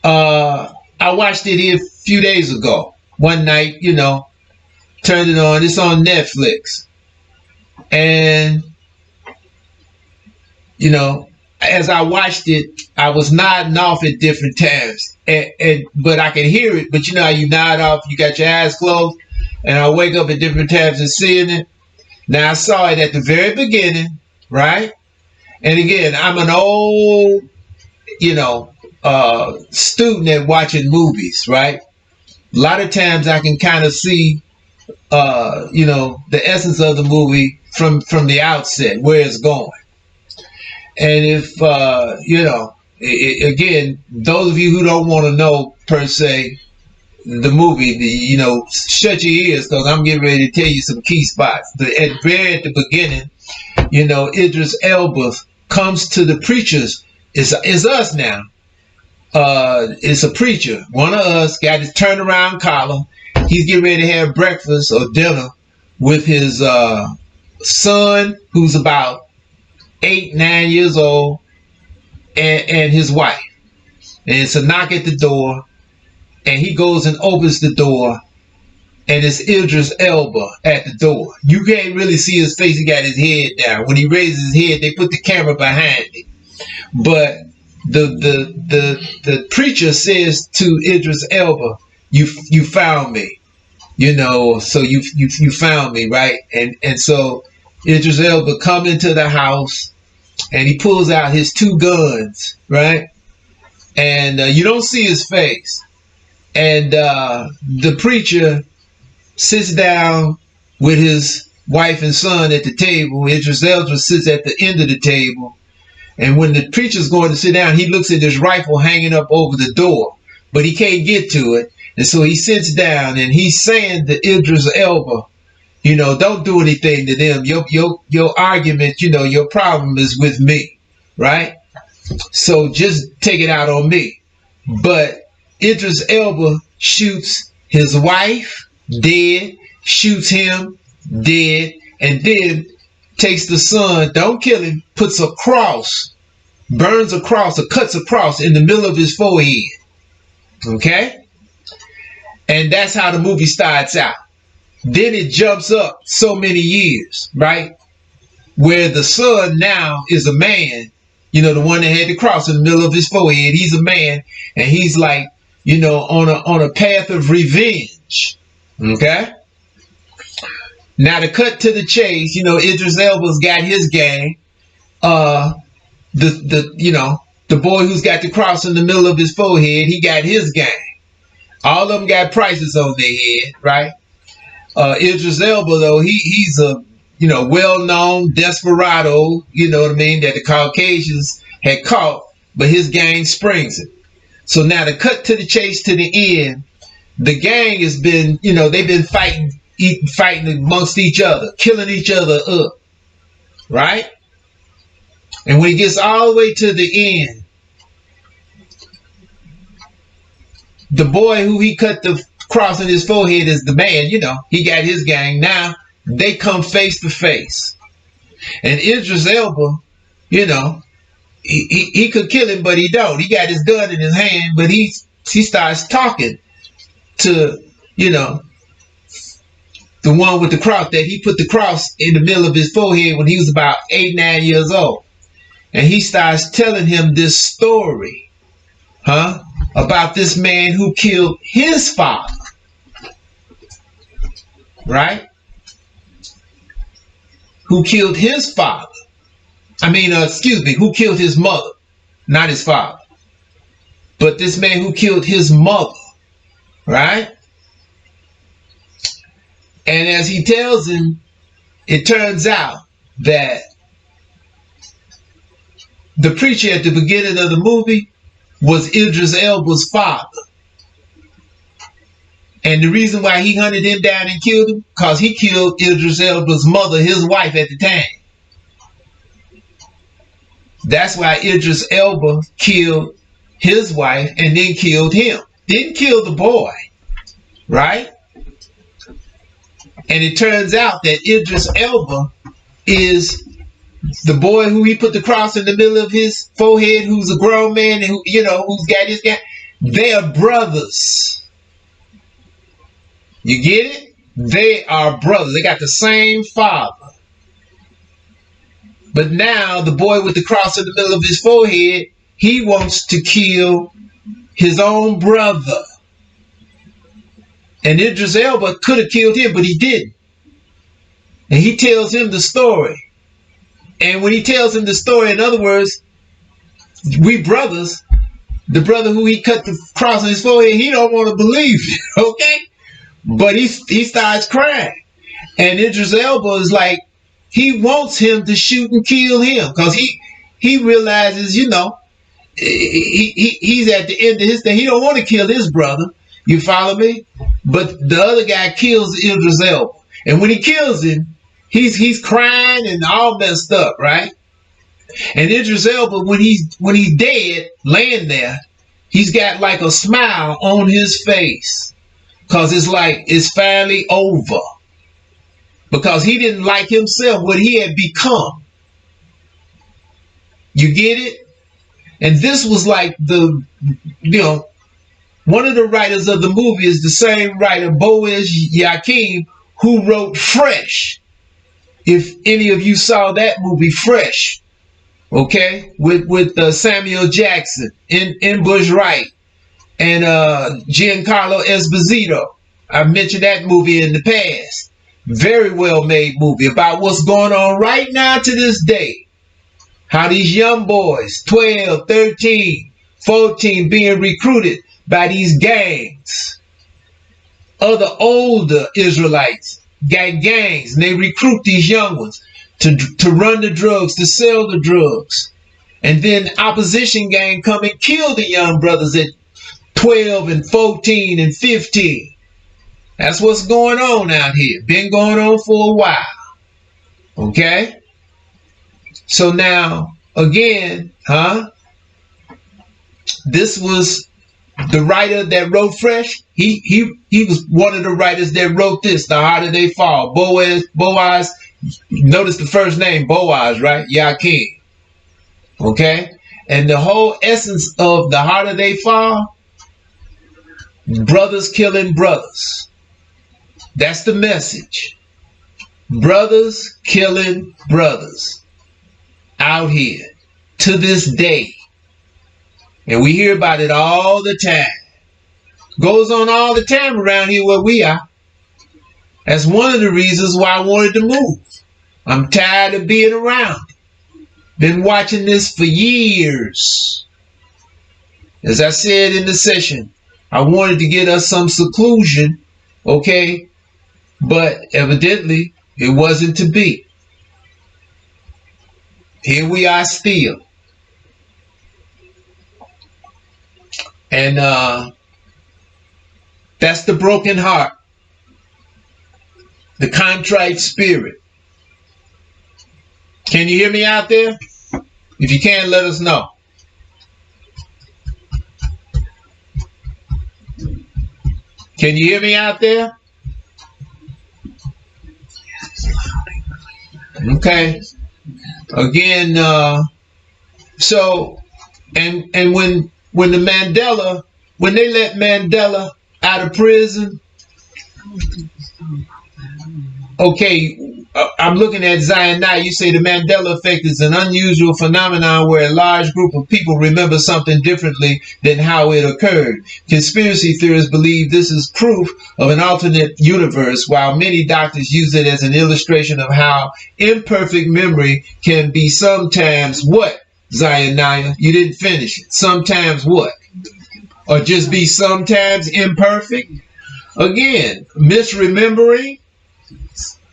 I watched it here a few days ago. One night, turned it on. It's on Netflix. And as I watched it, I was nodding off at different times, but I could hear it. But how you nod off, you got your eyes closed, and I wake up at different times and seeing it. Now I saw it at the very beginning, right? And again, I'm an old, student at watching movies, right? A lot of times I can kind of see, the essence of the movie from the outset, where it's going. And if, again, those of you who don't want to know, per se, the movie, shut your ears, because I'm getting ready to tell you some key spots. At the beginning, Idris Elba comes to the preachers. It's us now. It's a preacher. One of us got his turnaround collar. He's getting ready to have breakfast or dinner with his son, who's about 8, 9 years old, and his wife. And it's a knock at the door, and he goes and opens the door, and it's Idris Elba at the door. You can't really see his face. He got his head down. When he raises his head, they put the camera behind it. But the preacher says to Idris Elba, you found me, so you found me, right? And so Idris Elba come into the house, and he pulls out his 2 guns, right? And you don't see his face. And the preacher sits down with his wife and son at the table. Idris Elba sits at the end of the table. And when the preacher's going to sit down, he looks at his rifle hanging up over the door, but he can't get to it. And so he sits down, and he's saying to Idris Elba, don't do anything to them. Your argument, your problem is with me, right? So just take it out on me. But Idris Elba shoots his wife dead, shoots him dead, and then takes the son, don't kill him, puts a cross, burns a cross, or cuts a cross in the middle of his forehead. Okay? And that's how the movie starts out. Then it jumps up so many years, right? Where the son now is a man, the one that had the cross in the middle of his forehead. He's a man, and he's like, on a path of revenge. Okay? Now to cut to the chase, Idris Elba's got his gang. The boy who's got the cross in the middle of his forehead, he got his gang. All of them got prices on their head, right? Idris Elba, though, he's a well-known desperado, that the Caucasians had caught, but his gang springs it. So now to cut to the chase to the end, the gang has been, they've been fighting amongst each other, killing each other up, right? And when he gets all the way to the end, the boy who he cut the cross in his forehead is the man, he got his gang. Now they come face to face. And Idris Elba, he could kill him, but he don't. He got his gun in his hand, but he starts talking to, the one with the cross, that he put the cross in the middle of his forehead when he was about 8, 9 years old. And he starts telling him this story, about this man who killed his father. Right? Who killed his father. Who killed his mother. Not his father. But this man who killed his mother. Right? And as he tells him, it turns out that the preacher at the beginning of the movie was Idris Elba's father. And the reason why he hunted him down and killed him, because he killed Idris Elba's mother, his wife at the time. That's why Idris Elba killed his wife and then killed him. Didn't kill the boy, right? And it turns out that Idris Elba is the boy who he put the cross in the middle of his forehead, who's a grown man and who's got his guy. They are brothers. You get it? They are brothers. They got the same father. But now the boy with the cross in the middle of his forehead, he wants to kill his own brother. And Idris Elba could have killed him, but he didn't. And he tells him the story. And when he tells him the story, in other words, we brothers, the brother who he cut the cross on his forehead, he don't want to believe it, okay? But he starts crying. And Idris Elba is like, he wants him to shoot and kill him because he realizes, he's at the end of his thing. He don't want to kill his brother. You follow me? But the other guy kills Idris Elba. And when he kills him, he's crying and all messed up, right? And Idris Elba, when he's dead, laying there, he's got like a smile on his face. Because it's like it's finally over. Because he didn't like himself, what he had become. You get it? And this was like one of the writers of the movie is the same writer, YHWH, who wrote Fresh. If any of you saw that movie, Fresh, okay, with Samuel Jackson, in Bush Wright, and Giancarlo Esposito. I mentioned that movie in the past. Very well made movie about what's going on right now to this day. How these young boys, 12, 13, 14, being recruited by these gangs. Other older Israelites got gangs, and they recruit these young ones to run the drugs, to sell the drugs. And then opposition gang come and kill the young brothers at 12 and 14 and 15. That's what's going on out here. Been going on for a while. Okay? So now, again, this was the writer that wrote Fresh. He was one of the writers that wrote this, The Harder They Fall. Boaz, notice the first name, Boaz, right? YHWH. Okay? And the whole essence of The Harder They Fall, brothers killing brothers. That's the message. Brothers killing brothers out here to this day. And we hear about it all the time. Goes on all the time around here where we are. That's one of the reasons why I wanted to move. I'm tired of being around. Been watching this for years. As I said in the session, I wanted to get us some seclusion, okay? But evidently, it wasn't to be. Here we are still. And that's the broken heart. The contrite spirit. Can you hear me out there? If you can, let us know. Can you hear me out there? Okay. Again, so and when they let Mandela out of prison, okay, I'm looking at Zion now. You say the Mandela effect is an unusual phenomenon where a large group of people remember something differently than how it occurred. Conspiracy theorists believe this is proof of an alternate universe, while many doctors use it as an illustration of how imperfect memory can be sometimes what, Zion Naya? You didn't finish it. Sometimes what? Or just be sometimes imperfect? Again, misremembering.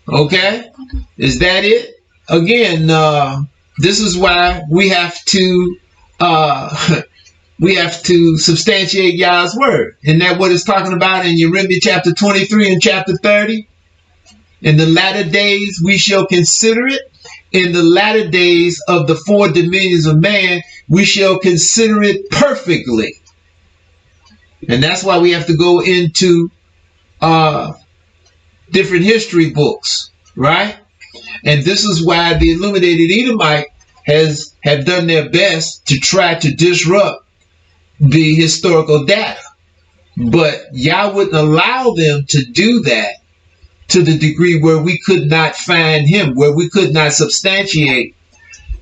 Okay, is that it? Again, this is why we have to substantiate Yah's word. Isn't that what it's talking about in Jeremiah chapter 23 and chapter 30? In the latter days we shall consider it. In the latter days of the 4 dominions of man, we shall consider it perfectly. And that's why we have to go into different history books, right? And this is why the Illuminated Edomite have done their best to try to disrupt the historical data. But Yah wouldn't allow them to do that to the degree where we could not find him, where we could not substantiate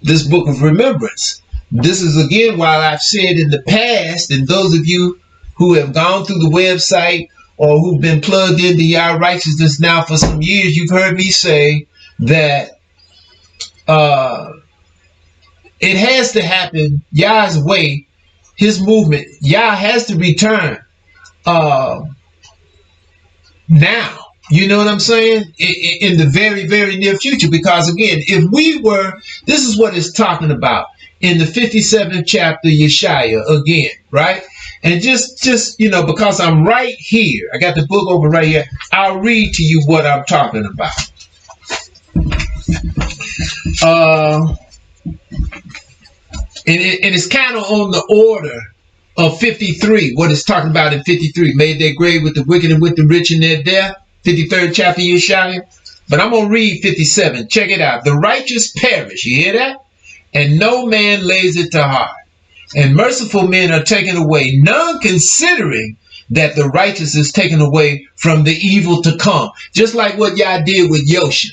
this book of remembrance. This is again why I've said in the past, and those of you who have gone through the website or who've been plugged into Yah Righteousness now for some years, you've heard me say that it has to happen Yah's way, his movement. Yah has to return now. You know what I'm saying? In the very, very near future. Because again, if we were, this is what it's talking about in the 57th chapter, Yeshaya again, right? And just, you know, because I'm right here, I got the book over right here, I'll read to you what I'm talking about. And it's kind of on the order of 53, what it's talking about in 53. Made their grave with the wicked and with the rich in their death. 53rd chapter, Yeshaya. But I'm going to read 57. Check it out. The righteous perish. You hear that? And no man lays it to heart. And merciful men are taken away, none considering that the righteous is taken away from the evil to come. Just like what Yah did with Yosha.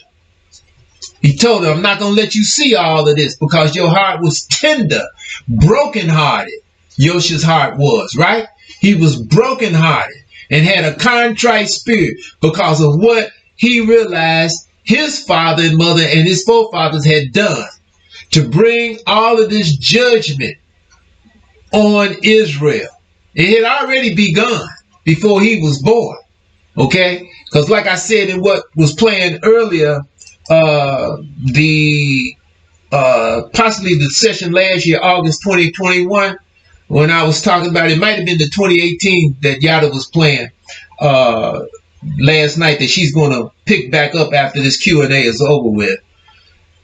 He told him, I'm not going to let you see all of this because your heart was tender, brokenhearted. Yosha's heart was, right? He was brokenhearted and had a contrite spirit because of what he realized his father and mother and his forefathers had done to bring all of this judgment on Israel. It had already begun before he was born. Okay? Because like I said in what was playing earlier, possibly the session last year, August 2021, when I was talking about, it might have been the 2018 that Yada was playing last night that she's going to pick back up after this Q&A is over with.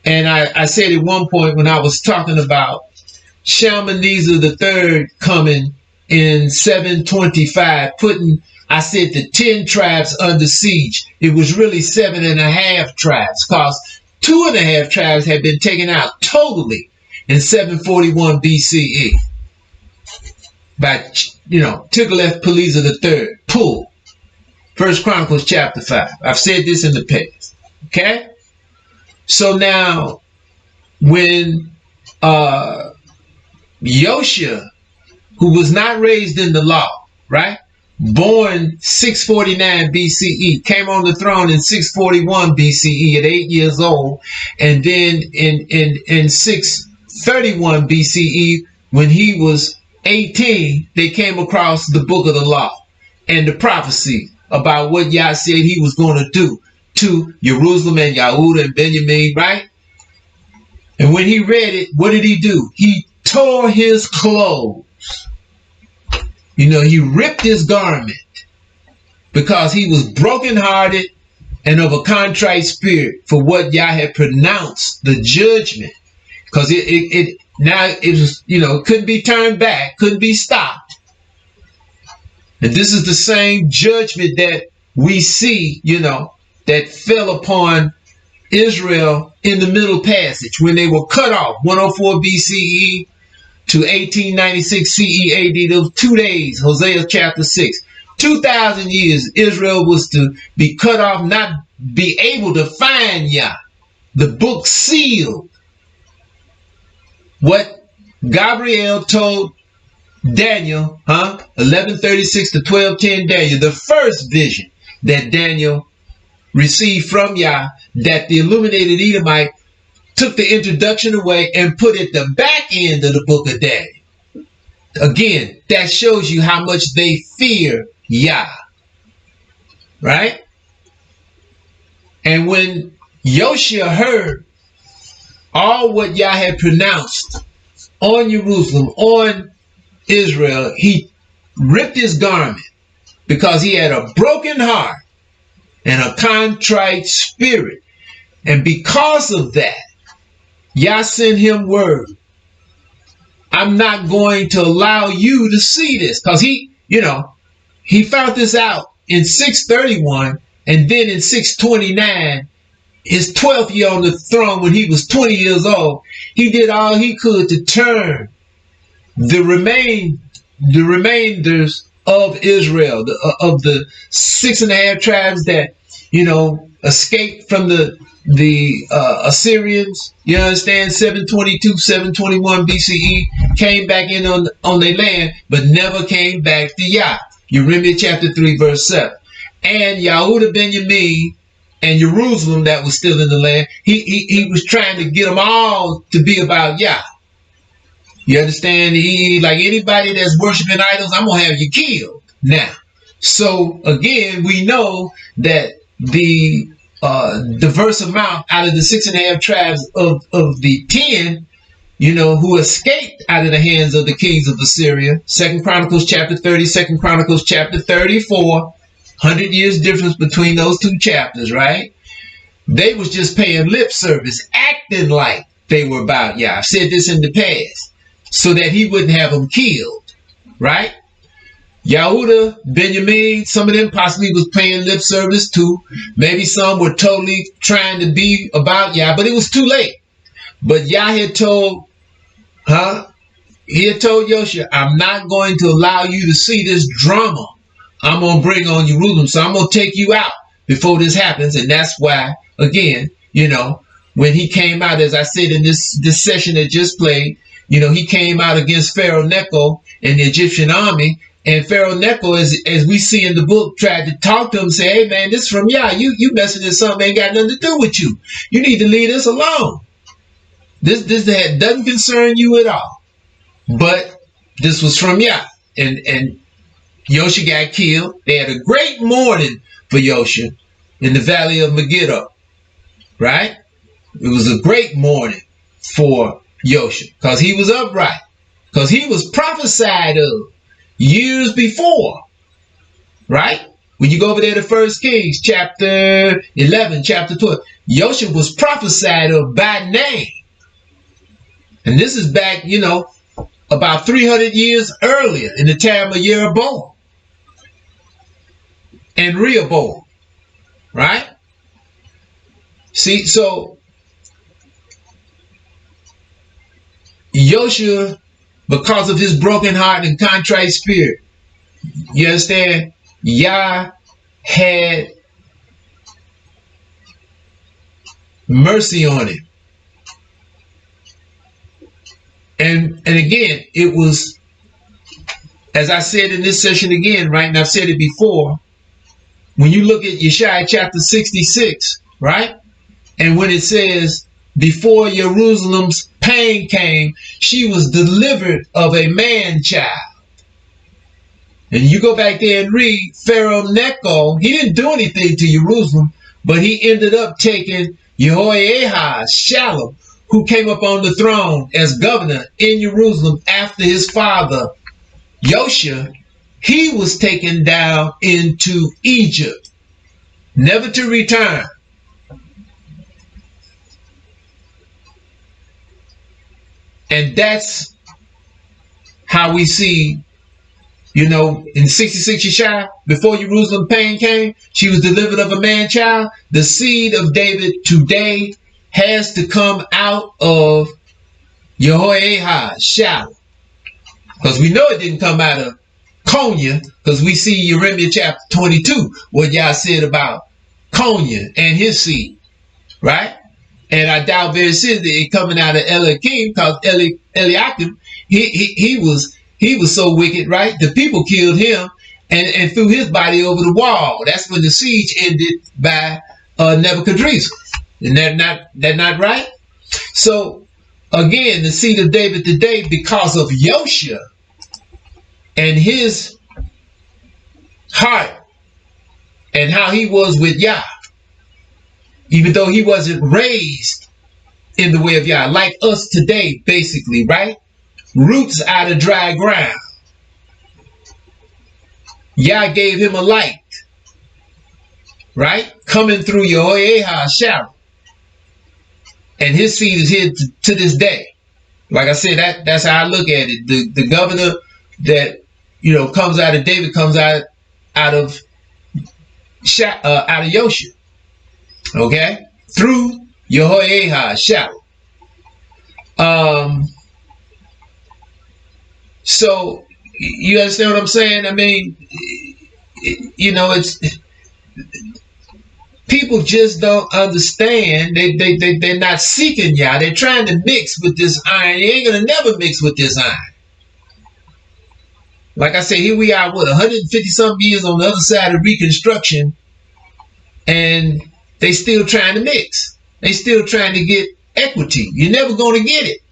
And I said at one point when I was talking about Shalmaneser III coming in 725, putting, I said, the 10 tribes under siege. It was really 7.5 tribes, because 2.5 tribes had been taken out totally in 741 BCE by, Tiglath-Pileser III, Pul. First Chronicles chapter 5. I've said this in the past. Okay? So now, when Yoshia, who was not raised in the law, right? Born 649 BCE, came on the throne in 641 BCE at 8 years old, and then in 631 BCE, when he was 18, they came across the book of the law and the prophecy about what Yah said he was going to do to Jerusalem and Yehudah and Benjamin, right? And when he read it, what did he do? He tore his clothes. You know, he ripped his garment because he was brokenhearted and of a contrite spirit for what Yah had pronounced the judgment. Because it was, you know, couldn't be turned back, couldn't be stopped. And this is the same judgment that we see, you know, that fell upon Israel in the Middle Passage when they were cut off, 104 BCE to 1896 CE AD. Those 2 days, Hosea chapter 6. 2,000 years Israel was to be cut off, not be able to find Yah. The book sealed. What Gabriel told Daniel, 1136 to 1210 Daniel, the first vision that Daniel received from Yah, that the illuminated Edomite took the introduction away and put at the back end of the book of Daniel. Again, that shows you how much they fear Yah. Right? And when Yoshia heard all what Yah had pronounced on Jerusalem, on Israel, he ripped his garment because he had a broken heart and a contrite spirit. And because of that, Yah sent him word. I'm not going to allow you to see this. Because he, you know, he found this out in 631, and then in 629, his 12th year on the throne when he was 20 years old, he did all he could to turn the remainders of Israel, of the 6.5 tribes that, you know, escaped from the Assyrians, you understand, 722, 721 BCE, came back in on their land, but never came back to Yah. Jeremiah chapter 3, verse 7. And Yehudah, Benjamin, and Jerusalem that was still in the land, he was trying to get them all to be about Yah. You understand? He, like anybody that's worshiping idols, I'm going to have you killed now. So again, we know that the diverse amount out of the 6.5 tribes of the 10, you know, who escaped out of the hands of the kings of Assyria. 2 Chronicles chapter 30, 2 Chronicles chapter 34, 100 years difference between those two chapters, right? They was just paying lip service, acting like they were about Yah. I've said this in the past, so that he wouldn't have them killed, right? Yehudah, Benjamin, some of them possibly was paying lip service too. Maybe some were totally trying to be about Yah, but it was too late. But Yah had told, he had told Yoshia, I'm not going to allow you to see this drama I'm going to bring on Jerusalem. So I'm going to take you out before this happens. And that's why, again, you know, when he came out, as I said in this session that just played, you know, he came out against Pharaoh Necho and the Egyptian army. And Pharaoh Necho, as we see in the book, tried to talk to him, say, hey, man, this is from Yah. You messing with something ain't got nothing to do with you. You need to leave this alone. This doesn't concern you at all. But this was from Yah. And Yoshia got killed. They had a great mourning for Yoshia in the valley of Megiddo. Right? It was a great mourning for Yoshia because he was upright. Because he was prophesied of years before, right? When you go over there to 1 Kings, chapter 11, chapter 12, Yoshia was prophesied of by name. And this is back, you know, about 300 years earlier in the time of Jeroboam and Rehoboam, right? See, so Yoshia, because of his broken heart and contrite spirit, you understand? Yah had mercy on him. And again, it was, as I said in this session again, right, and I've said it before, when you look at Yeshaya chapter 66, right, and when it says, before Jerusalem's pain came, she was delivered of a man child. And you go back there and read, Pharaoh Necho, he didn't do anything to Jerusalem, but he ended up taking YHWH Shalom, who came up on the throne as governor in Jerusalem after his father, Yoshia. He was taken down into Egypt, never to return. And that's how we see, you know, in 66 Yeshaya, before Jerusalem pain came, she was delivered of a man child. The seed of David today has to come out of YHWH Shalom. Because we know it didn't come out of Konya, because we see Jeremiah chapter 22, what Yah said about Konya and his seed, right? And I doubt very seriously it coming out of Eliakim, because Eliakim, he was so wicked, right? The people killed him and threw his body over the wall. That's when the siege ended by Nebuchadnezzar. Isn't that not right? So again, the seed of David today, because of Yoshia and his heart and how he was with Yah, even though he wasn't raised in the way of Yah, like us today, basically, right? Roots out of dry ground. Yah gave him a light, right? Coming through YHWH Shalom. And his seed is here to this day. Like I said, that's how I look at it. The governor that, you know, comes out of David comes out of Yoshia. Okay? Through YHWH Shalom. So you understand what I'm saying? I mean, you know, it's people just don't understand. They're not seeking Yah. They're trying to mix with this iron. You ain't gonna never mix with this iron. Like I said, here we are, what, 150 something years on the other side of Reconstruction, and they still trying to mix. They still trying to get equity. You're never gonna get it.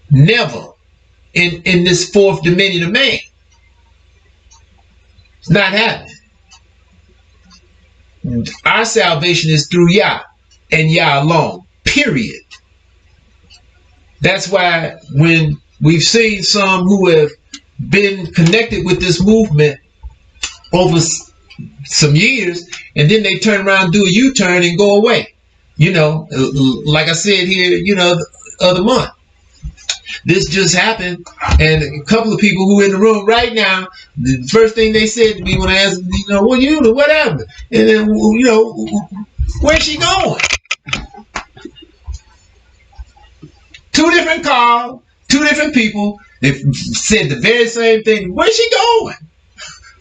Never. In this fourth dominion of man. It's not happening. Our salvation is through Yah and Yah alone. Period. That's why when we've seen some who have been connected with this movement over some years, and then they turn around, do a U-turn, and go away. You know, like I said here, you know, the other month. This just happened, and a couple of people who are in the room right now, the first thing they said to me when I asked them, you know, what you do, whatever, and then, you know, where's she going? Two different calls, two different people, they said the very same thing. Where's she going?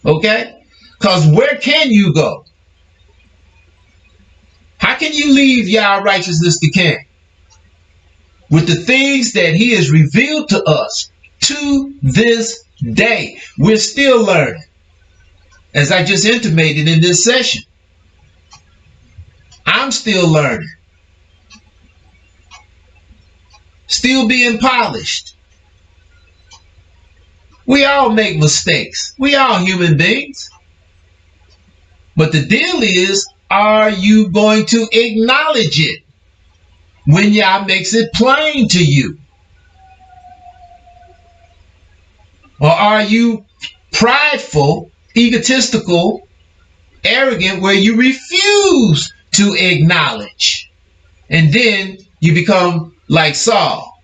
Okay? Because where can you go? How can you leave Yah righteousness to King? With the things that he has revealed to us to this day. We're still learning. As I just intimated in this session. I'm still learning. Still being polished. We all make mistakes. We all human beings. But the deal is, are you going to acknowledge it? When Yah makes it plain to you? Or are you prideful, egotistical, arrogant, where you refuse to acknowledge? And then you become like Saul,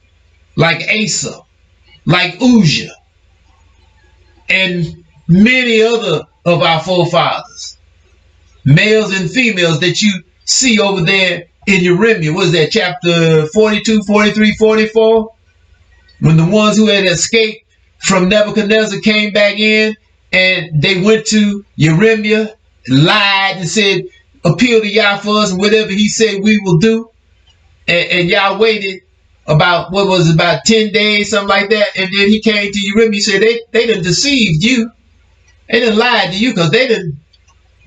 like Esau, like Uzzah, and many other of our forefathers, males and females that you see over there in Jeremiah. What is that, chapter 42, 43, 44? When the ones who had escaped from Nebuchadnezzar came back in, and they went to Jeremiah lied and said, appeal to Yah for us and whatever he said we will do. And y'all waited about, about 10 days, something like that. And then he came to you, he said they done deceived you. They done lied to you because they done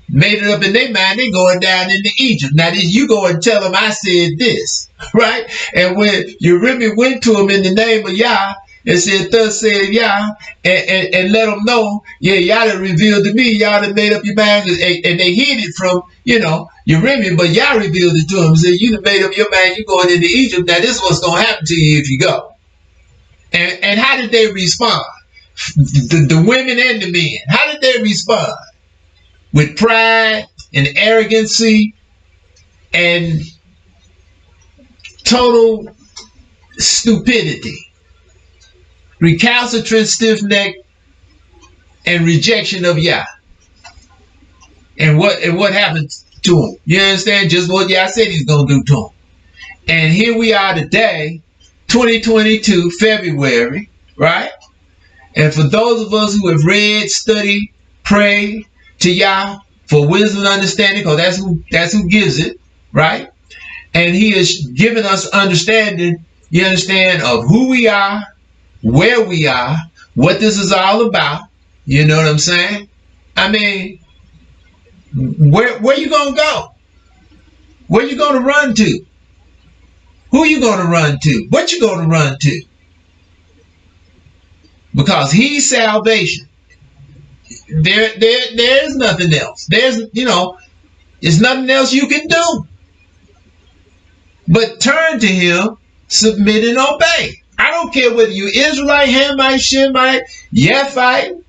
made it up in their mind. They going down into Egypt. Now you go and tell them I said this, right? And when Yeremi went to him in the name of Yah and said, thus said Yah, and let them know, yeah, Yah done revealed to me, Yah done made up your mind, and they hid it from, Yeremi, but Yah revealed it to him and said, you done made up your mind, you going into Egypt. Now this is what's going to happen to you if you go. And how did they respond? The women and the men, how did they respond? With pride and arrogancy and total stupidity, recalcitrant, stiff-necked, and rejection of Yah. And what happened to him? You understand? Just what Yah said he's going to do to him. And here we are today, 2022, February, right? And for those of us who have read, studied, prayed to Yah for wisdom and understanding, because that's who gives it, right? And he has given us understanding, you understand, of who we are, where we are, what this is all about. You know what I'm saying? I mean, where you gonna go? Where you gonna run to? Who you gonna run to? What you gonna run to? Because he's salvation. There's nothing else. There's nothing else you can do but turn to him, submit and obey. I don't care whether you Israelite, Hamite, Shemite, Yephite,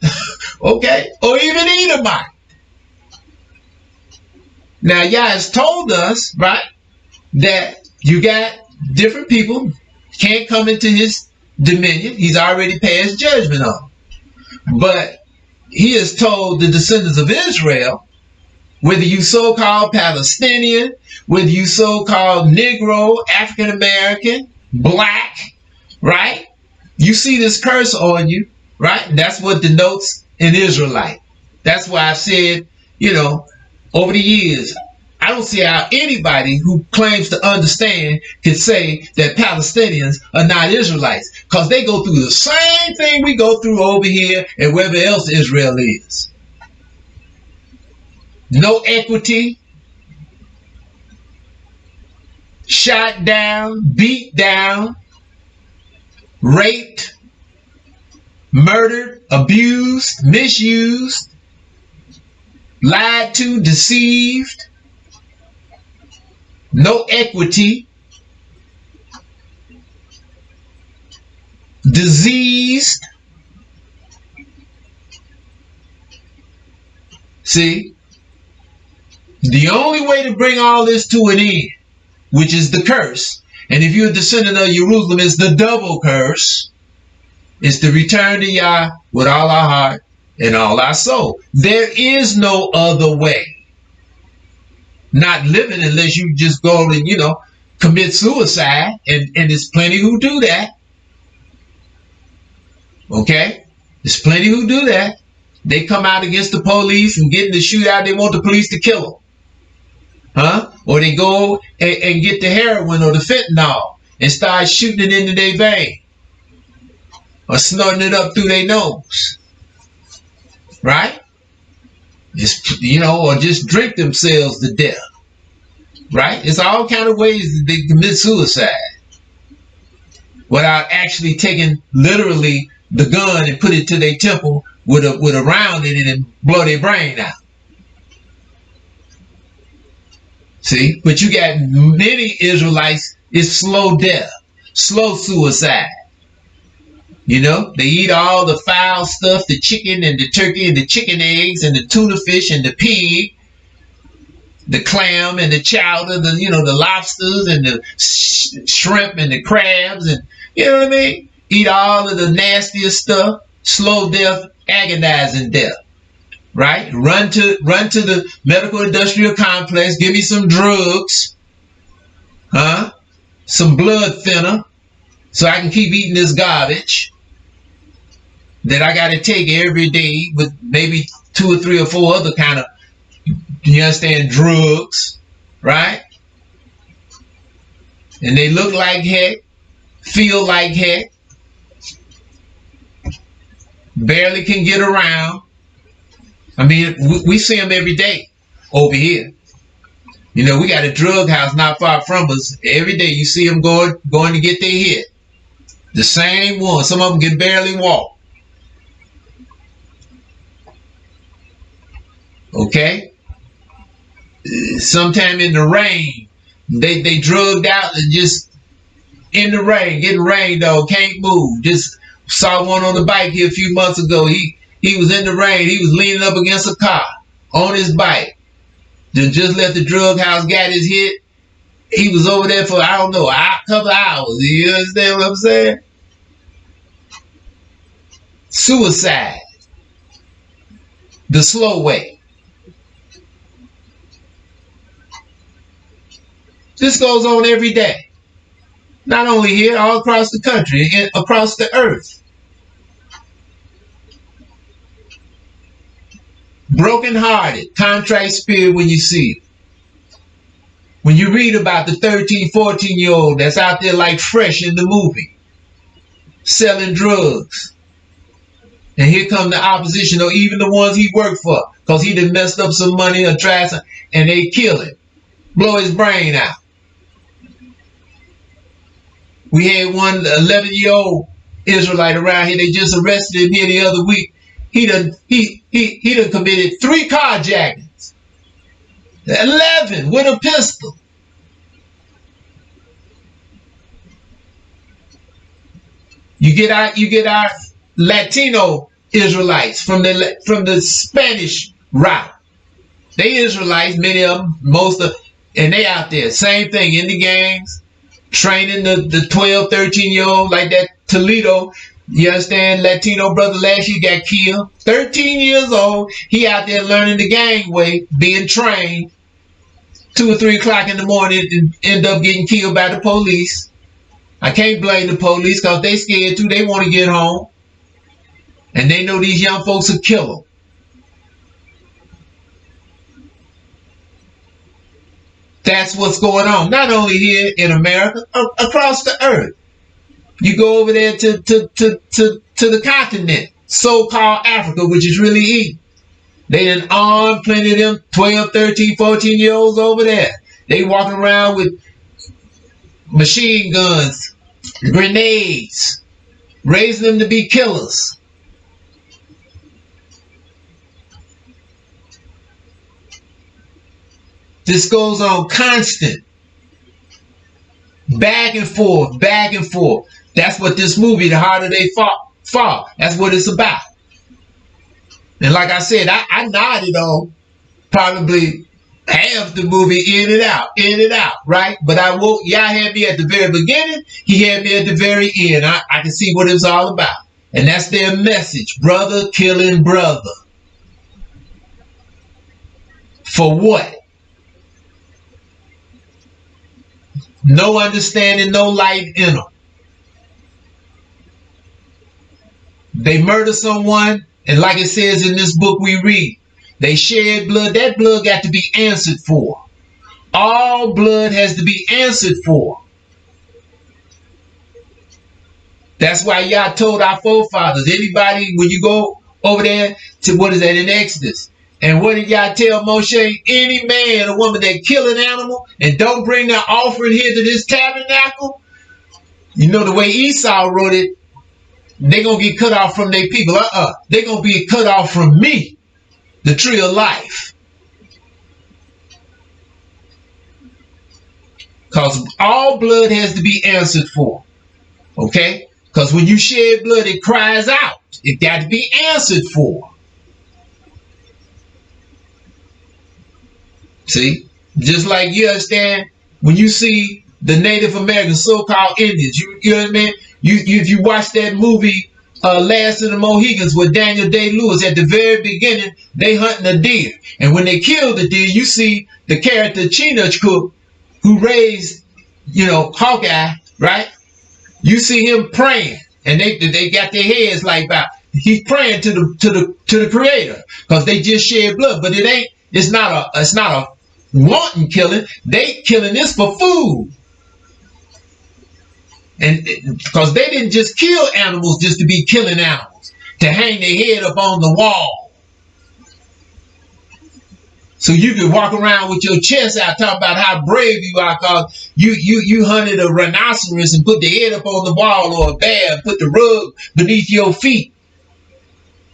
okay, or even Edomite. Now, Yah has told us, right, that you got different people can't come into his dominion. He's already passed judgment on them. But he has told the descendants of Israel, whether you so-called Palestinian, whether you so-called Negro, African-American, black, right? You see this curse on you, right? That's what denotes an Israelite. That's why I've said, over the years, I don't see how anybody who claims to understand can say that Palestinians are not Israelites, because they go through the same thing we go through over here and wherever else Israel is. No equity, shot down, beat down, raped, murdered, abused, misused, lied to, deceived. No equity, diseased. See, the only way to bring all this to an end, which is the curse, and if you're a descendant of Jerusalem, it's the double curse, is to return to Yah with all our heart and all our soul. There is no other way. Not living unless you just go and, commit suicide. And there's plenty who do that. Okay? There's plenty who do that. They come out against the police and get in the shootout. They want the police to kill them. Huh? Or they go and get the heroin or the fentanyl and start shooting it into their vein. Or snorting it up through their nose. Right? Just, or just drink themselves to death. Right? It's all kind of ways that they commit suicide without actually taking literally the gun and put it to their temple with a round in it and blow their brain out. See? But you got many Israelites, it's slow death, slow suicide. They eat all the foul stuff, the chicken and the turkey and the chicken eggs and the tuna fish and the pig, the clam and the chowder, the lobsters and the shrimp and the crabs, and you know what I mean? Eat all of the nastiest stuff, slow death, agonizing death. Right? Run to the medical industrial complex, give me some drugs, some blood thinner, so I can keep eating this garbage that I got to take every day with maybe 2 or 3 or 4 other kind of you understand, drugs, right? And they look like heck, feel like heck, barely can get around. I mean, we see them every day over here. You know, we got a drug house not far from us. Every day you see them going to get their hit. The same one. Some of them can barely walk. Okay? Sometime in the rain, they drugged out and just in the rain, getting rained on, can't move. Just saw one on the bike here a few months ago. He was in the rain. He was leaning up against a car on his bike. Just left the drug house, got his hit. He was over there for, I don't know, a couple of hours. You understand what I'm saying? Suicide. The slow way. This goes on every day. Not only here, all across the country and across the earth. Broken-hearted, contrite spirit when you see it. When you read about the 13, 14-year-old that's out there like Fresh in the movie, selling drugs. And here come the opposition, or even the ones he worked for, because he done messed up some money or tried something, and they kill him. Blow his brain out. We had one 11-year-old Israelite around here. They just arrested him here the other week. He done committed 3 carjackings. 11 with a pistol. You get our Latino Israelites from the Spanish route. They Israelites, many of them, most of, and they out there. Same thing in the gangs, training the 12, 13-year-old like that Toledo. You understand? Latino brother last year got killed. 13 years old. He out there learning the gangway, being trained. 2 or 3 o'clock in the morning and end up getting killed by the police. I can't blame the police because they scared too. They want to get home. And they know these young folks will kill them. That's what's going on. Not only here in America, across the earth. You go over there to the continent, so-called Africa, which is really easy. They done armed plenty of them 12, 13, 14-year-olds over there. They walking around with machine guns, grenades, raising them to be killers. This goes on constant. Back and forth, back and forth. That's what this movie, The Harder They Fall, that's what it's about. And like I said, I nodded on probably half the movie in and out, right? But y'all had me at the very beginning, he had me at the very end. I can see what it's all about. And that's their message, brother killing brother. For what? No understanding, no light in them. They murder someone, and like it says in this book we read, they shed blood. That blood got to be answered for. All blood has to be answered for. That's why y'all told our forefathers, anybody, when you go over there to, what is that, in Exodus, and what did y'all tell Moshe? Any man or woman that kill an animal and don't bring their offering here to this tabernacle, you know the way Esau wrote it, they're going to get cut off from their people. They're going to be cut off from me, the tree of life. Because all blood has to be answered for. Okay? Because when you shed blood, it cries out. It got to be answered for. See? Just like you understand, when you see the Native American so-called Indians, you know what I mean? If you watch that movie, Last of the Mohicans, with Daniel Day-Lewis, at the very beginning, they hunting a deer. And when they kill the deer, you see the character Chinook, who raised, Hawkeye, right? You see him praying, and they got their heads like that. He's praying to the Creator, because they just shed blood. But it It's not a wanton killing. They killing this for food. And because they didn't just kill animals just to be killing animals, to hang their head up on the wall. So you could walk around with your chest out talking about how brave you are because you hunted a rhinoceros and put the head up on the wall, or a bear and put the rug beneath your feet.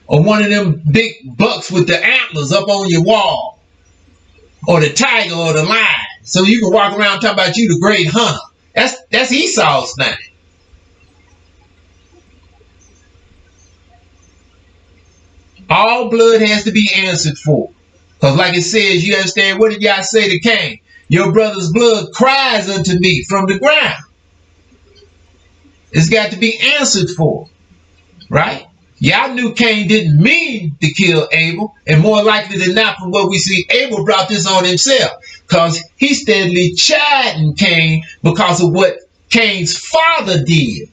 Or one of them big bucks with the antlers up on your wall. Or the tiger or the lion. So you can walk around talking about you the great hunter. That's Esau's thing. All blood has to be answered for. Because like it says, you understand, what did y'all say to Cain? Your brother's blood cries unto me from the ground. It's got to be answered for. Right? Y'all knew Cain didn't mean to kill Abel. And more likely than not, from what we see, Abel brought this on himself. Because he steadily chiding Cain because of what Cain's father did.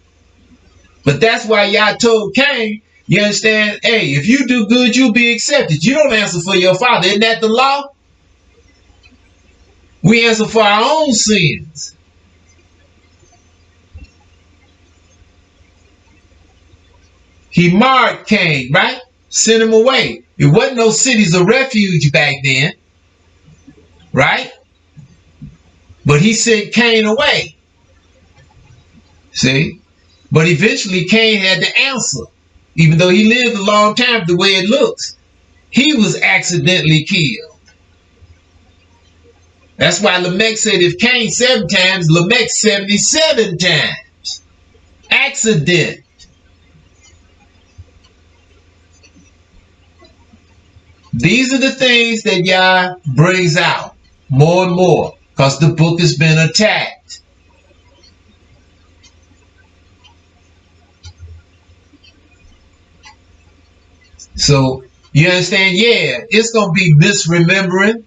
But that's why y'all told Cain, you understand, hey, if you do good, you'll be accepted. You don't answer for your father. Isn't that the law? We answer for our own sins. He marred Cain, right? Sent him away. It wasn't no cities of refuge back then, right? But he sent Cain away. See? But eventually Cain had to answer. Even though he lived a long time the way it looks, he was accidentally killed. That's why Lamech said if Cain 7 times, Lamech 77 times. Accident. These are the things that Yah brings out more and more because the book has been attacked. So, you understand? Yeah, it's going to be misremembering.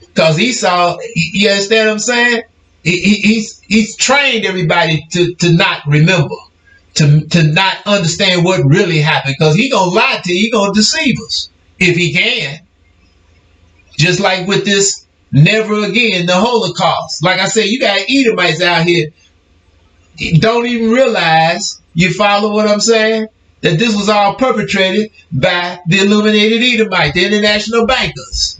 Because Esau, you understand what I'm saying? He's trained everybody to not remember. To not understand what really happened. Because he's going to lie to you. He's going to deceive us. If he can. Just like with this never again, the Holocaust. Like I said, you got Edomites out here. Don't even realize, you follow what I'm saying? That this was all perpetrated by the illuminated Edomites, the international bankers.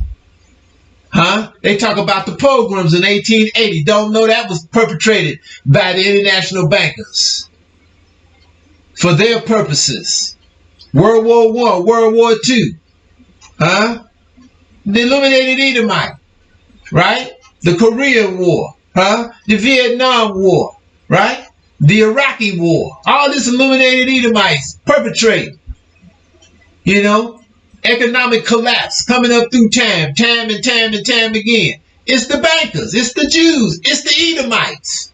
Huh? They talk about the pogroms in 1880. Don't know that was perpetrated by the international bankers. For their purposes. World War I, World War II. Huh? The illuminated Edomite. Right? The Korean War. Huh? The Vietnam War. Right? The Iraqi War. All this illuminated Edomites perpetrate. You know? Economic collapse coming up through time and time again. It's the bankers. It's the Jews. It's the Edomites.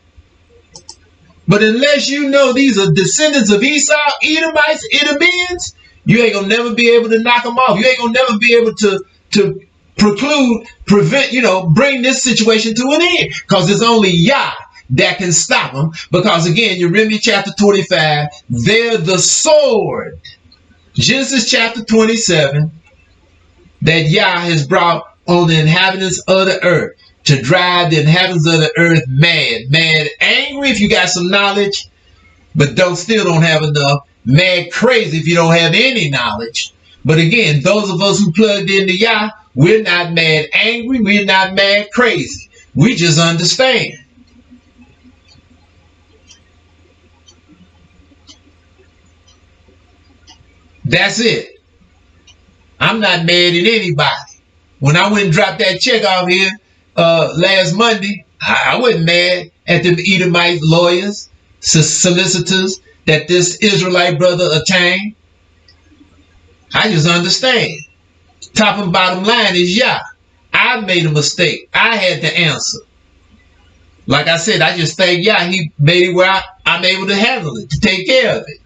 But unless you know these are descendants of Esau, Edomites, Edomians, you ain't going to never be able to knock them off. You ain't going to never be able to prevent, bring this situation to an end. Because it's only Yah that can stop them. Because again, Jeremiah chapter 25, they're the sword. Genesis chapter 27, that Yah has brought on the inhabitants of the earth to drive the inhabitants of the earth mad, angry if you got some knowledge, but still don't have enough, mad crazy if you don't have any knowledge. But again, those of us who plugged into Yah, we're not mad angry, we're not mad crazy. We just understand. That's it. I'm not mad at anybody. When I went and dropped that check off here last Monday, I wasn't mad at the Edomite lawyers, solicitors that this Israelite brother attained. I just understand. Top and bottom line is Yah. I made a mistake. I had to answer. Like I said, I just thank Yah. He made it where I'm able to handle it, to take care of it.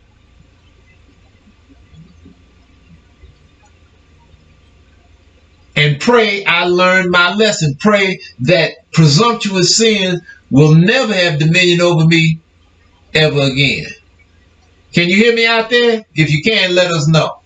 And pray I learned my lesson. Pray that presumptuous sins will never have dominion over me ever again. Can you hear me out there? If you can, let us know.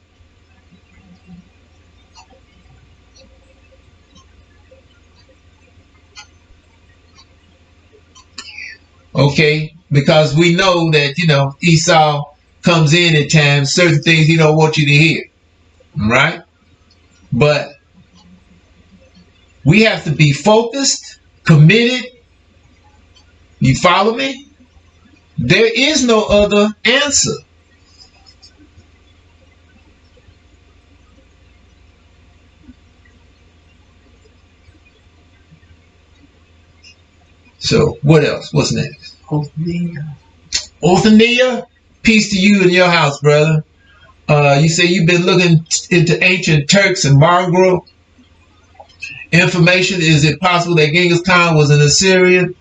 Okay, because we know that, Esau comes in at times, certain things he don't want you to hear, right? But we have to be focused, committed. You follow me? There is no other answer. So, what else? What's next? Othniel, peace to you and your house, brother. You say you've been looking into ancient Turks and Mongol information. Is it possible that Genghis Khan was an Assyrian?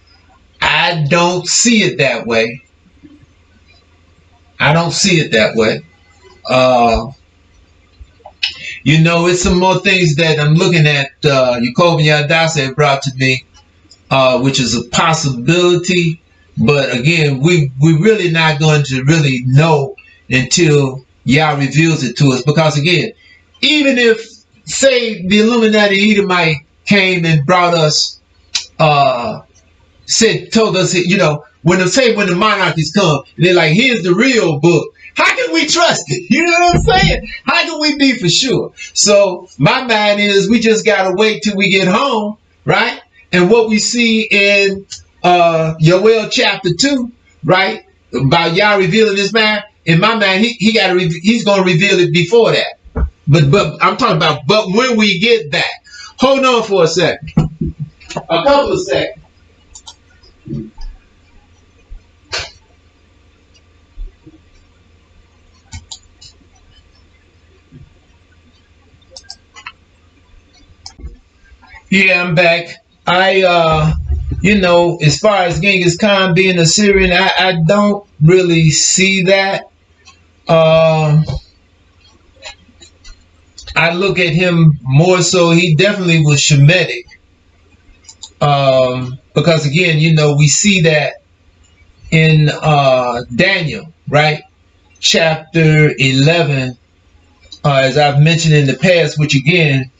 I don't see it that way. I don't see it that way. It's some more things that I'm looking at. Yaakov and Yadasa brought to me, which is a possibility. But again, we really not going to really know until Yah reveals it to us. Because again, even if, say, the Illuminati Edomite came and brought us, told us, when the monarchies come, they're like, here's the real book. How can we trust it? You know what I'm saying? How can we be for sure? So my mind is we just got to wait till we get home, right? And what we see in Yoel chapter 2, right, about Yah revealing this man, in my mind, he's going to reveal it before that. But I'm talking about, but when we get back, hold on for a second, a couple of seconds. Yeah, I'm back. As far as Genghis Khan being Assyrian, I don't really see that. I look at him more so, he definitely was Shemitic. Because again, we see that in Daniel, right? Chapter 11, as I've mentioned in the past, which again,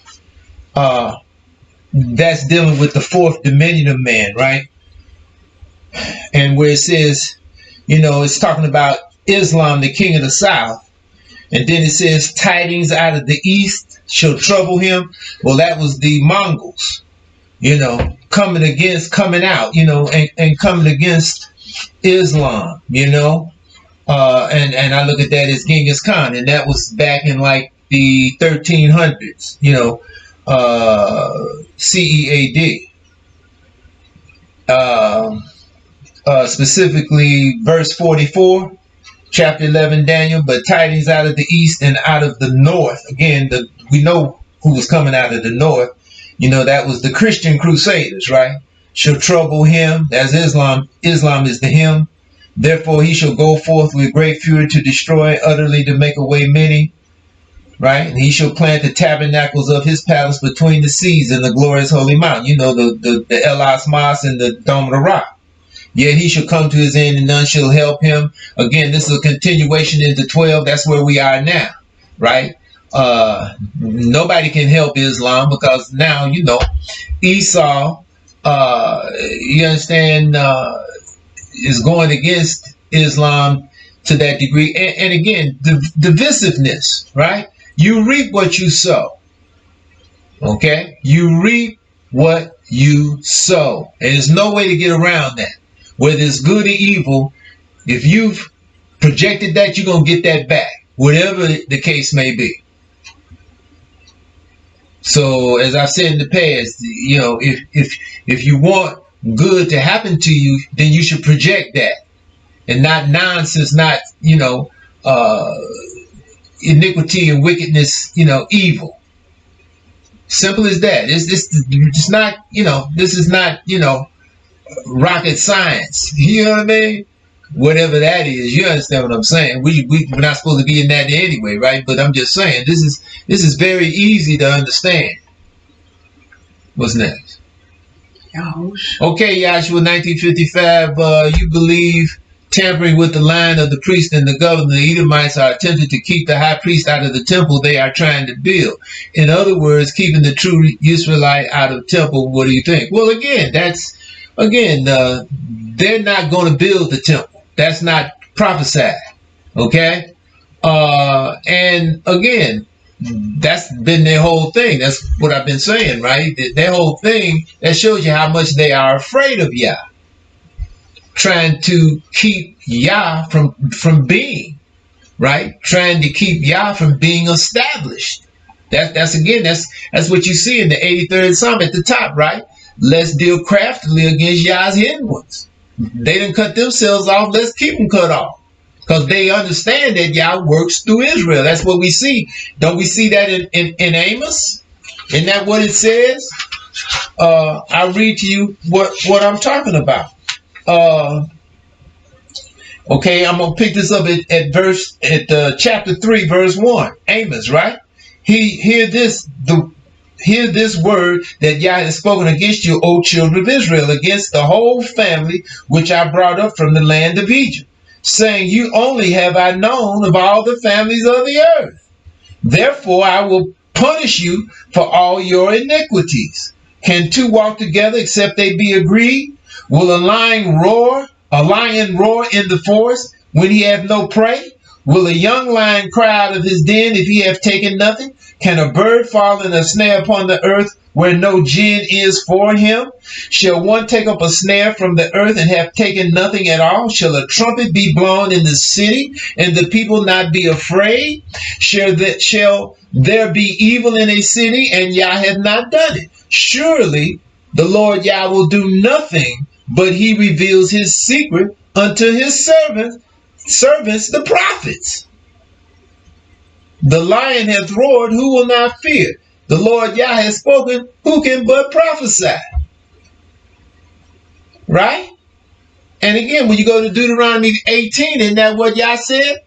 that's dealing with the fourth dominion of man, right? And where it says, it's talking about Islam, the king of the south. And then it says, tidings out of the east shall trouble him. Well, that was the Mongols, coming out, and coming against Islam, and I look at that as Genghis Khan. And that was back in like the 1300s, CEAD. Specifically verse 44, chapter 11 Daniel, but tidings out of the east and out of the north. Again, we know who was coming out of the north. That was the Christian Crusaders, right? Shall trouble him, as Islam is the him. Therefore he shall go forth with great fury to destroy, utterly to make away many. Right? And he shall plant the tabernacles of his palace between the seas and the glorious holy mountain. The El Asmas and the Dome of the Rock. Yet he shall come to his end and none shall help him. Again, this is a continuation into 12. That's where we are now. Right? Nobody can help Islam because now, Esau, you understand, is going against Islam to that degree. And again, divisiveness, right? You reap what you sow. Okay? You reap what you sow. And there's no way to get around that. Whether it's good or evil, if you've projected that, you're going to get that back. Whatever the case may be. So, as I've said in the past, if you want good to happen to you, then you should project that. And not nonsense, not, iniquity and wickedness, evil. Simple as that. It's not, this is not, rocket science. You know what I mean? Whatever that is, you understand what I'm saying? We're not supposed to be in that anyway, right? But I'm just saying, this is very easy to understand. What's next? Okay, YHWH 1955, you believe tampering with the line of the priest and the governor, the Edomites are attempting to keep the high priest out of the temple they are trying to build. In other words, keeping the true Israelite out of the temple. What do you think? Well, again, that's Again, they're not going to build the temple. That's not prophesied. Okay? And again, that's been their whole thing. That's what I've been saying, right? Their whole thing, that shows you how much they are afraid of Yah. Trying to keep Yah from being, right? Trying to keep Yah from being established. That's what you see in the 83rd Psalm at the top, right? Let's deal craftily against Yah's hidden ones. They didn't cut themselves off. Let's keep them cut off. Because they understand that Yah works through Israel. That's what we see. Don't we see that in Amos? Isn't that what it says? I'll read to you what I'm talking about. Okay, I'm going to pick this up at chapter 3, verse 1. Amos, right? Hear this word that Yah has spoken against you, O children of Israel, against the whole family which I brought up from the land of Egypt, saying, you only have I known of all the families of the earth. Therefore I will punish you for all your iniquities. Can two walk together except they be agreed? Will a lion roar in the forest when he hath no prey? Will a young lion cry out of his den if he have taken nothing? Can a bird fall in a snare upon the earth where no gin is for him? Shall one take up a snare from the earth and have taken nothing at all? Shall a trumpet be blown in the city and the people not be afraid? Shall there be evil in a city and Yah hath not done it? Surely the Lord Yah will do nothing, but he reveals his secret unto his servants, the prophets. The lion hath roared, who will not fear? The Lord Yah has spoken, who can but prophesy? Right? And again, when you go to Deuteronomy 18, isn't that what Yah said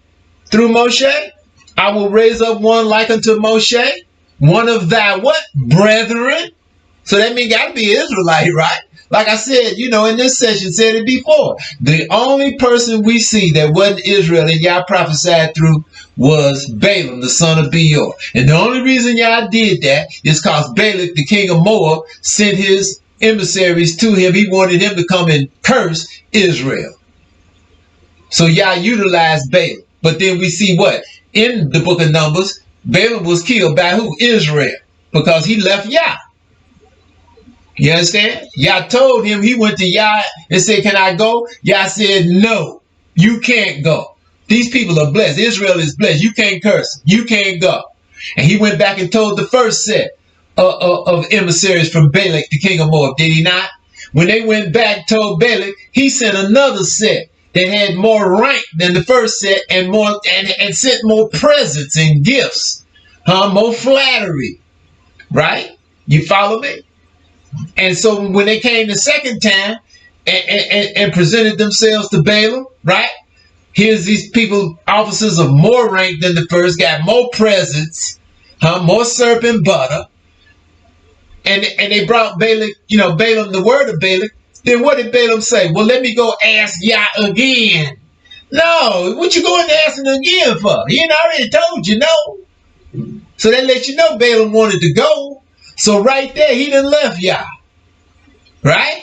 through Moshe? I will raise up one like unto Moshe, one of thy what? Brethren. So that means got to be Israelite, right? Like I said, in this session, said it before. The only person we see that wasn't Israel and Yah prophesied through was Balaam, the son of Beor. And the only reason Yah did that is because Balak, the king of Moab, sent his emissaries to him. He wanted him to come and curse Israel. So Yah utilized Balaam. But then we see what? In the book of Numbers, Balaam was killed by who? Israel. Because he left Yah. You understand? Yah told him, he went to Yah and said, can I go? Yah said, no, you can't go. These people are blessed. Israel is blessed. You can't curse. You can't go. And he went back and told the first set of emissaries from Balak, the king of Moab. Did he not? When they went back, told Balak, he sent another set that had more rank than the first set and more and sent more presents and gifts. More flattery. Right? You follow me? And so when they came the second time and presented themselves to Balaam, right? Here's these people, officers of more rank than the first, got more presents, more serpent butter. And they brought Balaam the word of Balak. Then what did Balaam say? Well, let me go ask Yah again. No, what you going to ask him again for? He ain't already told you no. So that lets you know Balaam wanted to go. So right there, he done left Yah. Right?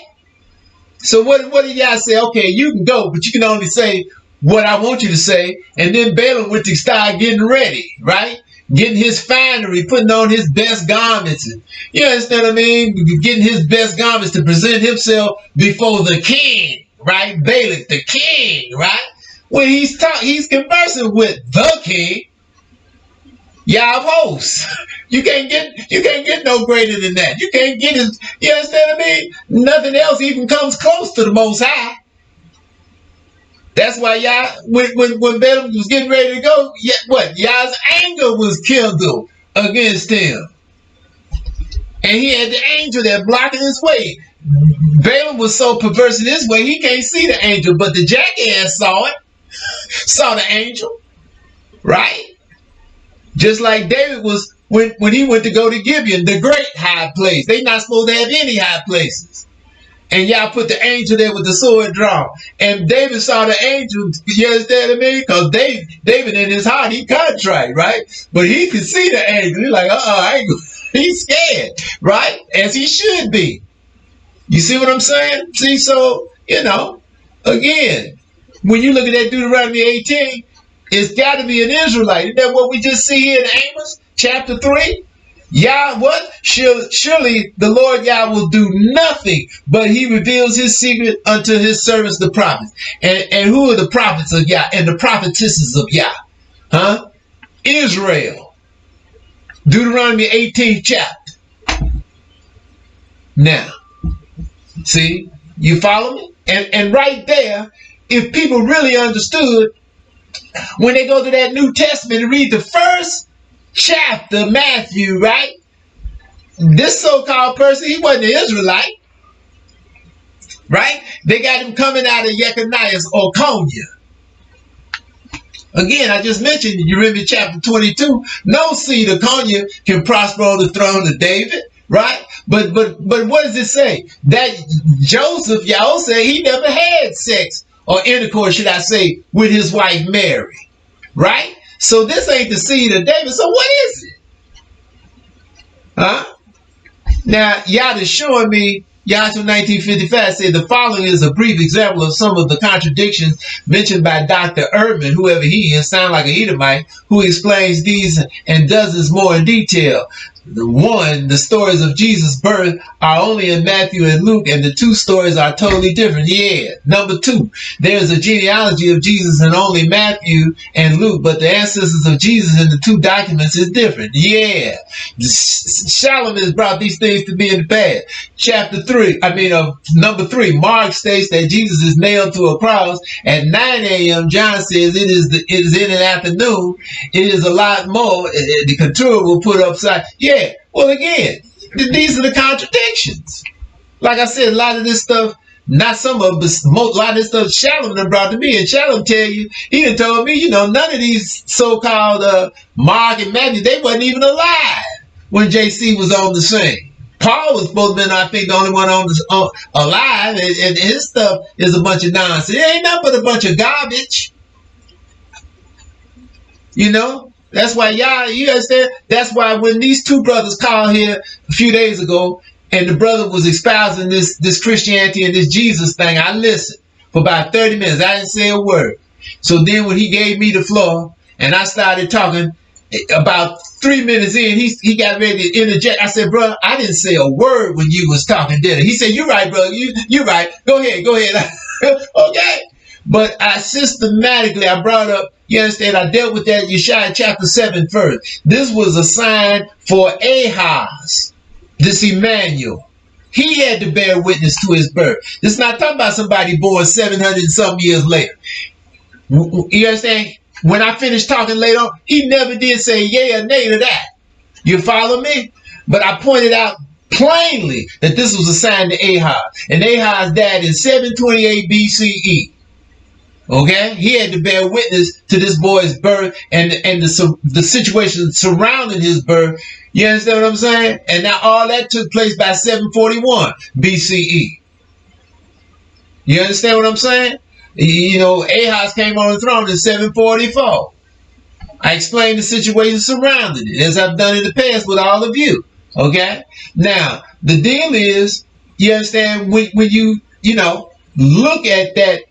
So what did Yah say? Okay, you can go, but you can only say what I want you to say. And then Balaam went to start getting ready, right? Getting his finery, putting on his best garments. And, you understand what I mean? Getting his best garments to present himself before the king, right? Balak, the king, right? When he's conversing with the king, Yah of hosts. You can't get no greater than that. You can't get his, you understand what I mean? Nothing else even comes close to the Most High. That's why Yah, when Balaam was getting ready to go, Yah's anger was kindled against him. And he had the angel there blocking his way. Balaam was so perverse in his way, he can't see the angel, but the jackass saw it. Saw the angel. Right? Just like David was when he went to go to Gibeon, the great high place. They not supposed to have any high places. And Yah put the angel there with the sword drawn. And David saw the angel, you understand what I mean? Because David in his heart, he contrite, right? But he could see the angel. He's like, he's scared, right? As he should be. You see what I'm saying? See, so, again, when you look at that Deuteronomy 18, it's got to be an Israelite. Isn't that what we just see here in Amos chapter 3? Yah, what? Surely the Lord Yah will do nothing, but he reveals his secret unto his servants, the prophets. And who are the prophets of Yah and the prophetesses of Yah? Huh? Israel. Deuteronomy 18th chapter. Now, see, you follow me? And right there, if people really understood, when they go to that New Testament and read the first chapter, Matthew, right? This so-called person, he wasn't an Israelite, right? They got him coming out of Yechoniah's or Konya. Again, I just mentioned in Jeremiah chapter 22, no seed of Konya can prosper on the throne of David, right? But what does it say? That Joseph, y'all say he never had sex or intercourse, should I say, with his wife Mary, right? So this ain't the seed of David. So what is it? Huh? Now, Yah is showing me, Yahshua 1955 said the following is a brief example of some of the contradictions mentioned by Dr. Erdman, whoever he is, sound like an Edomite, who explains these and dozens more in detail. One, the stories of Jesus' birth are only in Matthew and Luke, and the two stories are totally different. Yeah. Number two, there's a genealogy of Jesus in only Matthew and Luke, but the ancestors of Jesus in the two documents is different. Yeah. Shalom has brought these things to be in the past. Number three, Mark states that Jesus is nailed to a cross at 9 a.m. John says it is in an afternoon. It is a lot more. The Keturah will put upside. Yeah. Well, again, these are the contradictions. Like I said, a lot of this stuff, not some of it, but a lot of this stuff Shalom done brought to me. And Shalom tell you, he done told me, none of these so-called Mark and Matthew, they wasn't even alive when JC was on the scene. Paul was supposed to be, I think, the only one alive, and his stuff is a bunch of nonsense. It ain't nothing but a bunch of garbage. That's why you understand? That's why when these two brothers called here a few days ago, and the brother was espousing this Christianity and this Jesus thing, I listened for about 30 minutes. I didn't say a word. So then when he gave me the floor, and I started talking, about 3 minutes in, he got ready to interject. I said, bro, I didn't say a word when you was talking, did I? He said, you're right, brother. You're right. Go ahead. Okay. But I brought up, you understand, I dealt with that Yeshaya chapter 7 first. This was a sign for Ahaz, this Emmanuel. He had to bear witness to his birth. This is not talking about somebody born 700 and some years later. You understand? When I finished talking later on, he never did say yea or nay to that. You follow me? But I pointed out plainly that this was a sign to Ahaz. And Ahaz died in 728 BCE. Okay, he had to bear witness to this boy's birth and the situation surrounding his birth. You understand what I'm saying? And now all that took place by 741 BCE. You understand what I'm saying? Ahaz came on the throne in 744. I explained the situation surrounding it, as I've done in the past with all of you. Okay, now the deal is, you understand, when you look at that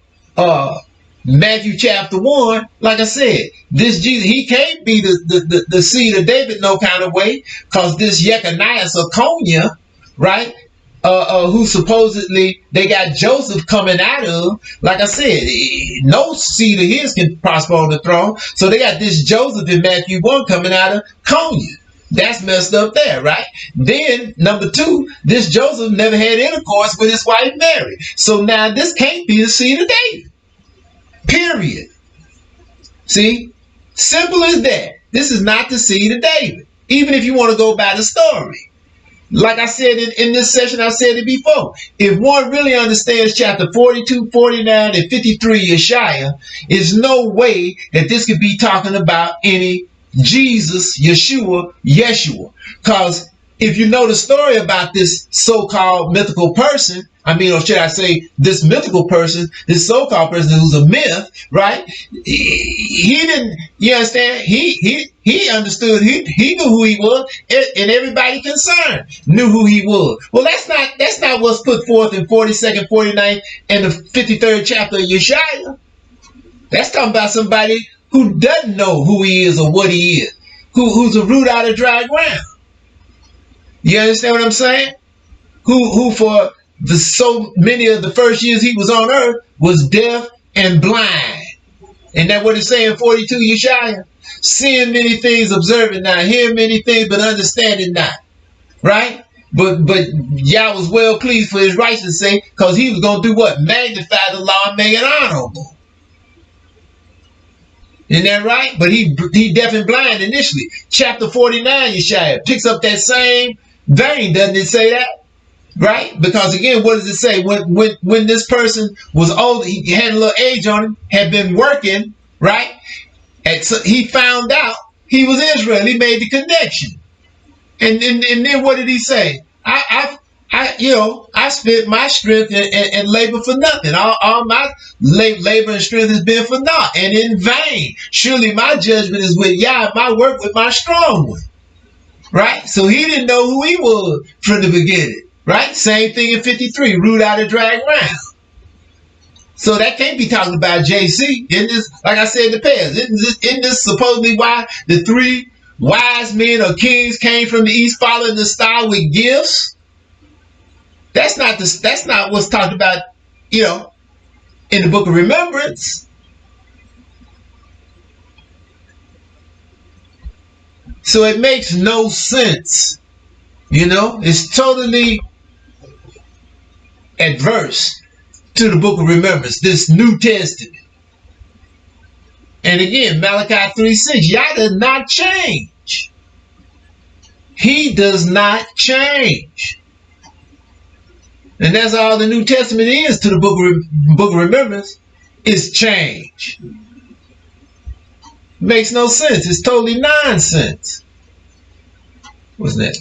Matthew chapter 1, like I said, this Jesus, he can't be the seed of David no kind of way, because this Yechoniah or Konya, right, who supposedly they got Joseph coming out of, like I said, no seed of his can prosper on the throne. So they got this Joseph in Matthew 1 coming out of Konya. That's messed up there, right? Then, number two, this Joseph never had intercourse with his wife Mary. So now this can't be the seed of David. Period. See? Simple as that. This is not the seed of David. Even if you want to go by the story. Like I said in this session, I said it before. If one really understands chapter 42, 49, and 53 Yeshaya, there's no way that this could be talking about any Jesus, Yeshua. Because if you know the story about this so-called mythical person, I mean, or should I say, this mythical person, this so-called person who's a myth, right? He didn't, you understand? He understood, he knew who he was, and everybody concerned knew who he was. Well, that's not what's put forth in 42nd, 49th, and the 53rd chapter of Yeshaya. That's talking about somebody who doesn't know who he is or what he is, who's a root out of dry ground. You understand what I'm saying? Who for the so many of the first years he was on earth was deaf and blind. And that what it's saying, 42 Yeshaya? Seeing many things, observing not, hearing many things, but understanding not. Right? But Yah was well pleased for his righteousness' sake, because he was going to do what? Magnify the law and make it honorable. Isn't that right? But he deaf and blind initially. Chapter 49 Yeshaya picks up that same vein, doesn't it say that? Right? Because again, what does it say? When this person was old, he had a little age on him, had been working, right? And so he found out he was Israel. He made the connection. And then what did he say? I spent my strength and labor for nothing. All my labor and strength has been for naught and in vain. Surely my judgment is with Yah, my work with my strong one. Right? So he didn't know who he was from the beginning. Right? Same thing in 53, root out of dry ground. So that can't be talking about JC. Isn't this, like I said in the past, isn't this supposedly why the 3 wise men or kings came from the east following the star with gifts? That's not what's talked about, in the book of remembrance. So it makes no sense. It's totally adverse to the book of remembrance, this New Testament. And again, Malachi 3:6, Yah does not change. He does not change. And that's all the New Testament is to the book of remembrance, is change. Makes no sense. It's totally nonsense. What's that?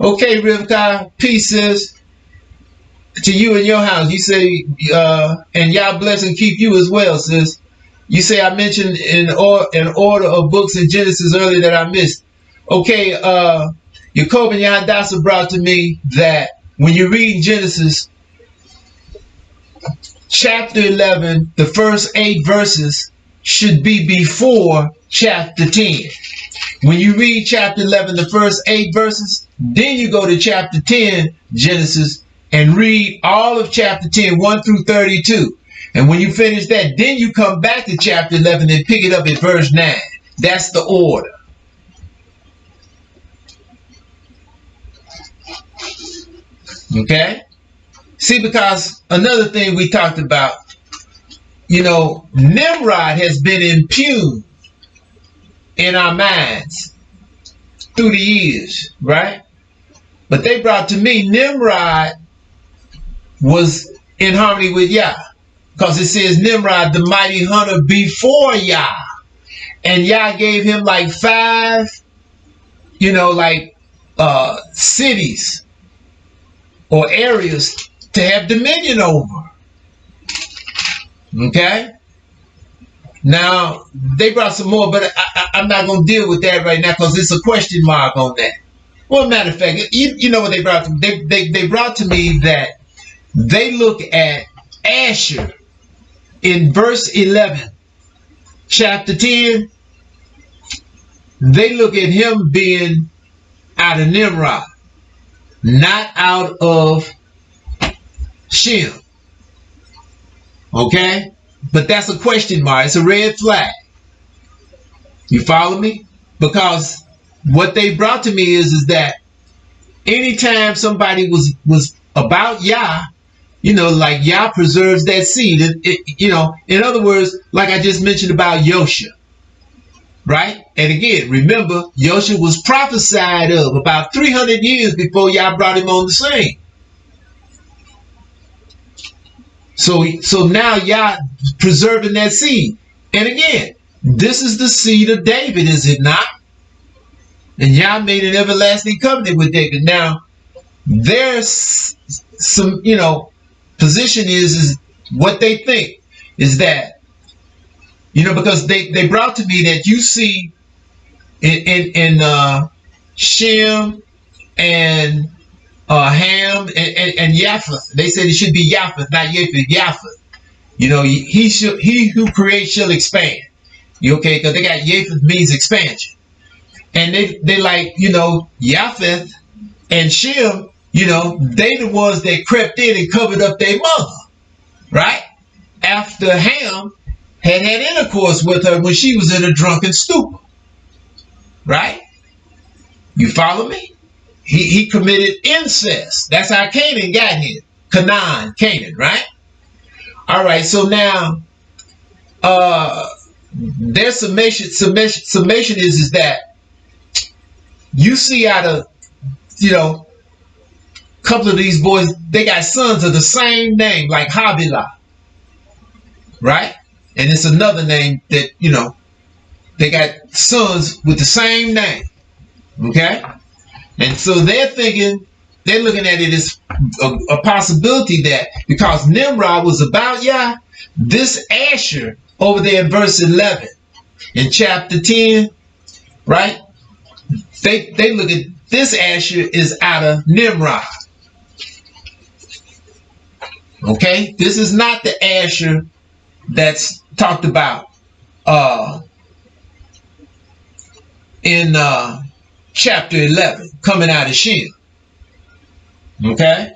Okay, Rivka, peace, sis. To you and your house. You say, and Yah bless and keep you as well, sis. You say I mentioned an order of books in Genesis earlier that I missed. Okay, Jacob and Yahadasa brought to me that when you read Genesis chapter 11, the first 8 verses should be before chapter 10. When you read chapter 11, the first 8 verses, then you go to chapter 10, Genesis, and read all of chapter 10, 1 through 32. And when you finish that, then you come back to chapter 11 and pick it up at verse 9. That's the order. Okay? See, because another thing we talked about, Nimrod has been impugned in our minds through the years, right? But they brought to me Nimrod was in harmony with Yah, because it says Nimrod, the mighty hunter before Yah, and Yah gave him like 5, cities or areas to have dominion over. Okay? Now, they brought some more, but I'm not going to deal with that right now because it's a question mark on that. Well, matter of fact, you know what they brought to me? They brought to me that they look at Asher in verse 11, chapter 10. They look at him being out of Nimrod, not out of Shem. Okay? But that's a question mark. It's a red flag. You follow me? Because what they brought to me is that anytime somebody was about Yah, like Yah preserves that seed. In other words, like I just mentioned about Yosha. Right? And again, remember, Yosha was prophesied of about 300 years before Yah brought him on the scene. So now Yah preserving that seed. And again, this is the seed of David, is it not? And Yah made an everlasting covenant with David. Now, their some, position is what they think is that, because they brought to me that you see in Shem and Ham and Japheth. They said it should be Japheth, not Japheth. Japheth. He who creates shall expand. Okay? Because they got Japheth means expansion. And they like, Japheth and Shem, they the ones that crept in and covered up their mother. Right? After Ham had intercourse with her when she was in a drunken stupor. Right? You follow me? He committed incest. That's how Canaan got here. Canaan, right? All right, so now their summation is that you see out of, a couple of these boys, they got sons of the same name, like Havilah, right? And it's another name that, they got sons with the same name, okay? And so they're looking at it as a possibility that because Nimrod was about Yah, this Asher over there in verse 11 in chapter 10, right? They look at this Asher is out of Nimrod. Okay? This is not the Asher that's talked about in chapter 11, coming out of Shem. Okay?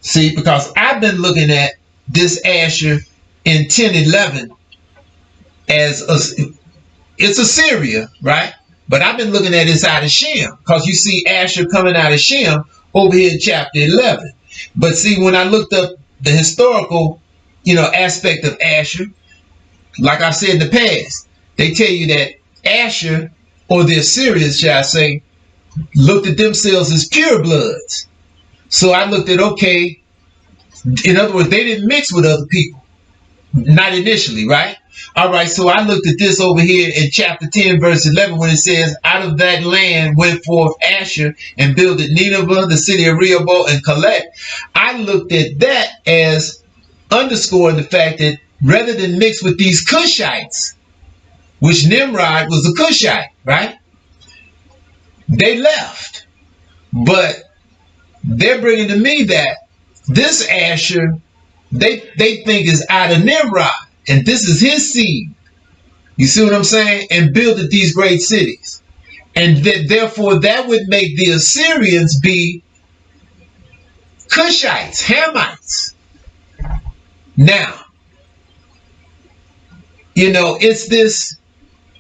See, because I've been looking at this Asher in 10:11 as it's Assyria, right? But I've been looking at this out of Shem, because you see Asher coming out of Shem over here in chapter 11. But see, when I looked up the historical, aspect of Asher, like I said in the past, they tell you that Asher, or the Assyrians, shall I say, looked at themselves as purebloods. So I looked at, okay, in other words, they didn't mix with other people. Not initially, right? All right, so I looked at this over here in chapter 10, verse 11, when it says, out of that land went forth Asher and builded Nineveh, the city of Rehoboth, and Calais. I looked at that as underscoring the fact that rather than mix with these Cushites, which Nimrod was a Cushite, right? They left. But they're bringing to me that this Asher, they think is out of Nimrod. And this is his seed. You see what I'm saying? And builded these great cities. And therefore that would make the Assyrians be Cushites, Hamites. Now, it's this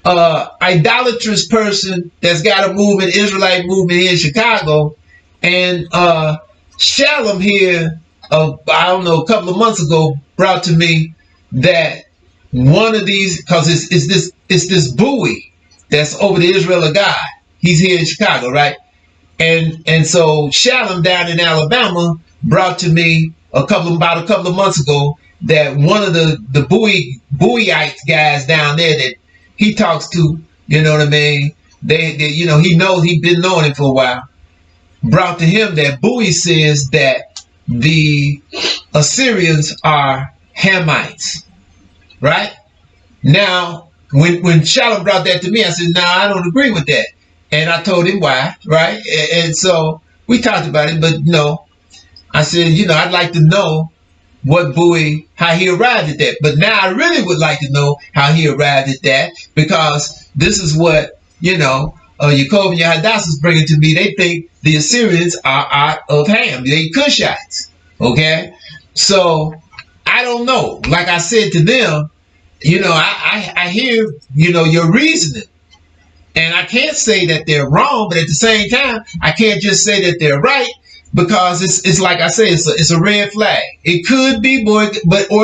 idolatrous person that's got a movement, Israelite movement here in Chicago. And Shalom here, I don't know, a couple of months ago, brought to me that one of these, because it's this Bowie that's over the Israel of God. He's here in Chicago, right? And so Shalom down in Alabama brought to me about a couple of months ago that one of the Bowieites guys down there that he talks to, you know what I mean? He's been knowing him for a while. Brought to him that Bowie says that the Assyrians are Hamites, right? Now, when Shalom brought that to me, I said, no, I don't agree with that. And I told him why, right? And so we talked about it, but no, I said, I'd like to know what Bowie, how he arrived at that. But now I really would like to know how he arrived at that, because this is what, Yaakov and YHWH is bringing to me. They think the Assyrians are out of Ham. They Cushites, okay? So I don't know. Like I said to them, I hear, your reasoning. And I can't say that they're wrong, but at the same time, I can't just say that they're right, because it's like I say, it's a red flag. It could be, or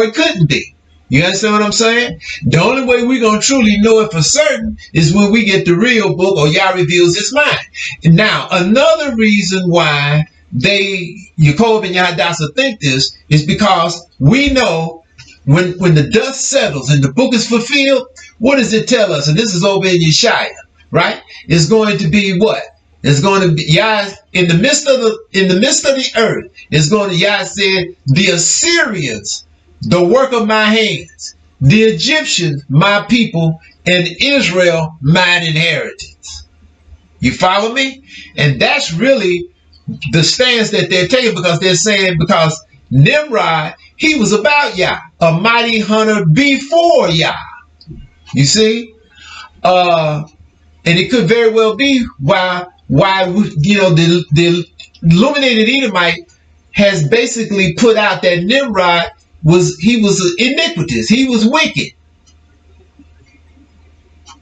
it couldn't be. You understand what I'm saying? The only way we're going to truly know it for certain is when we get the real book, or Yah reveals his mind. And now, another reason why Yaakov and YHWH think this is because we know when the dust settles and the book is fulfilled, what does it tell us? And this is over in Yeshaya, right? It's going to be what? It's going to be Yah in the midst of the earth. It's going to Yah said, the Assyrians, the work of my hands, the Egyptians, my people, and Israel, mine inheritance. You follow me? And that's really the stance that they're taking, because they're saying, because Nimrod, he was about Yah, a mighty hunter before Yah. You see? And it could very well be why the illuminated Edomite has basically put out that Nimrod was iniquitous. He was wicked.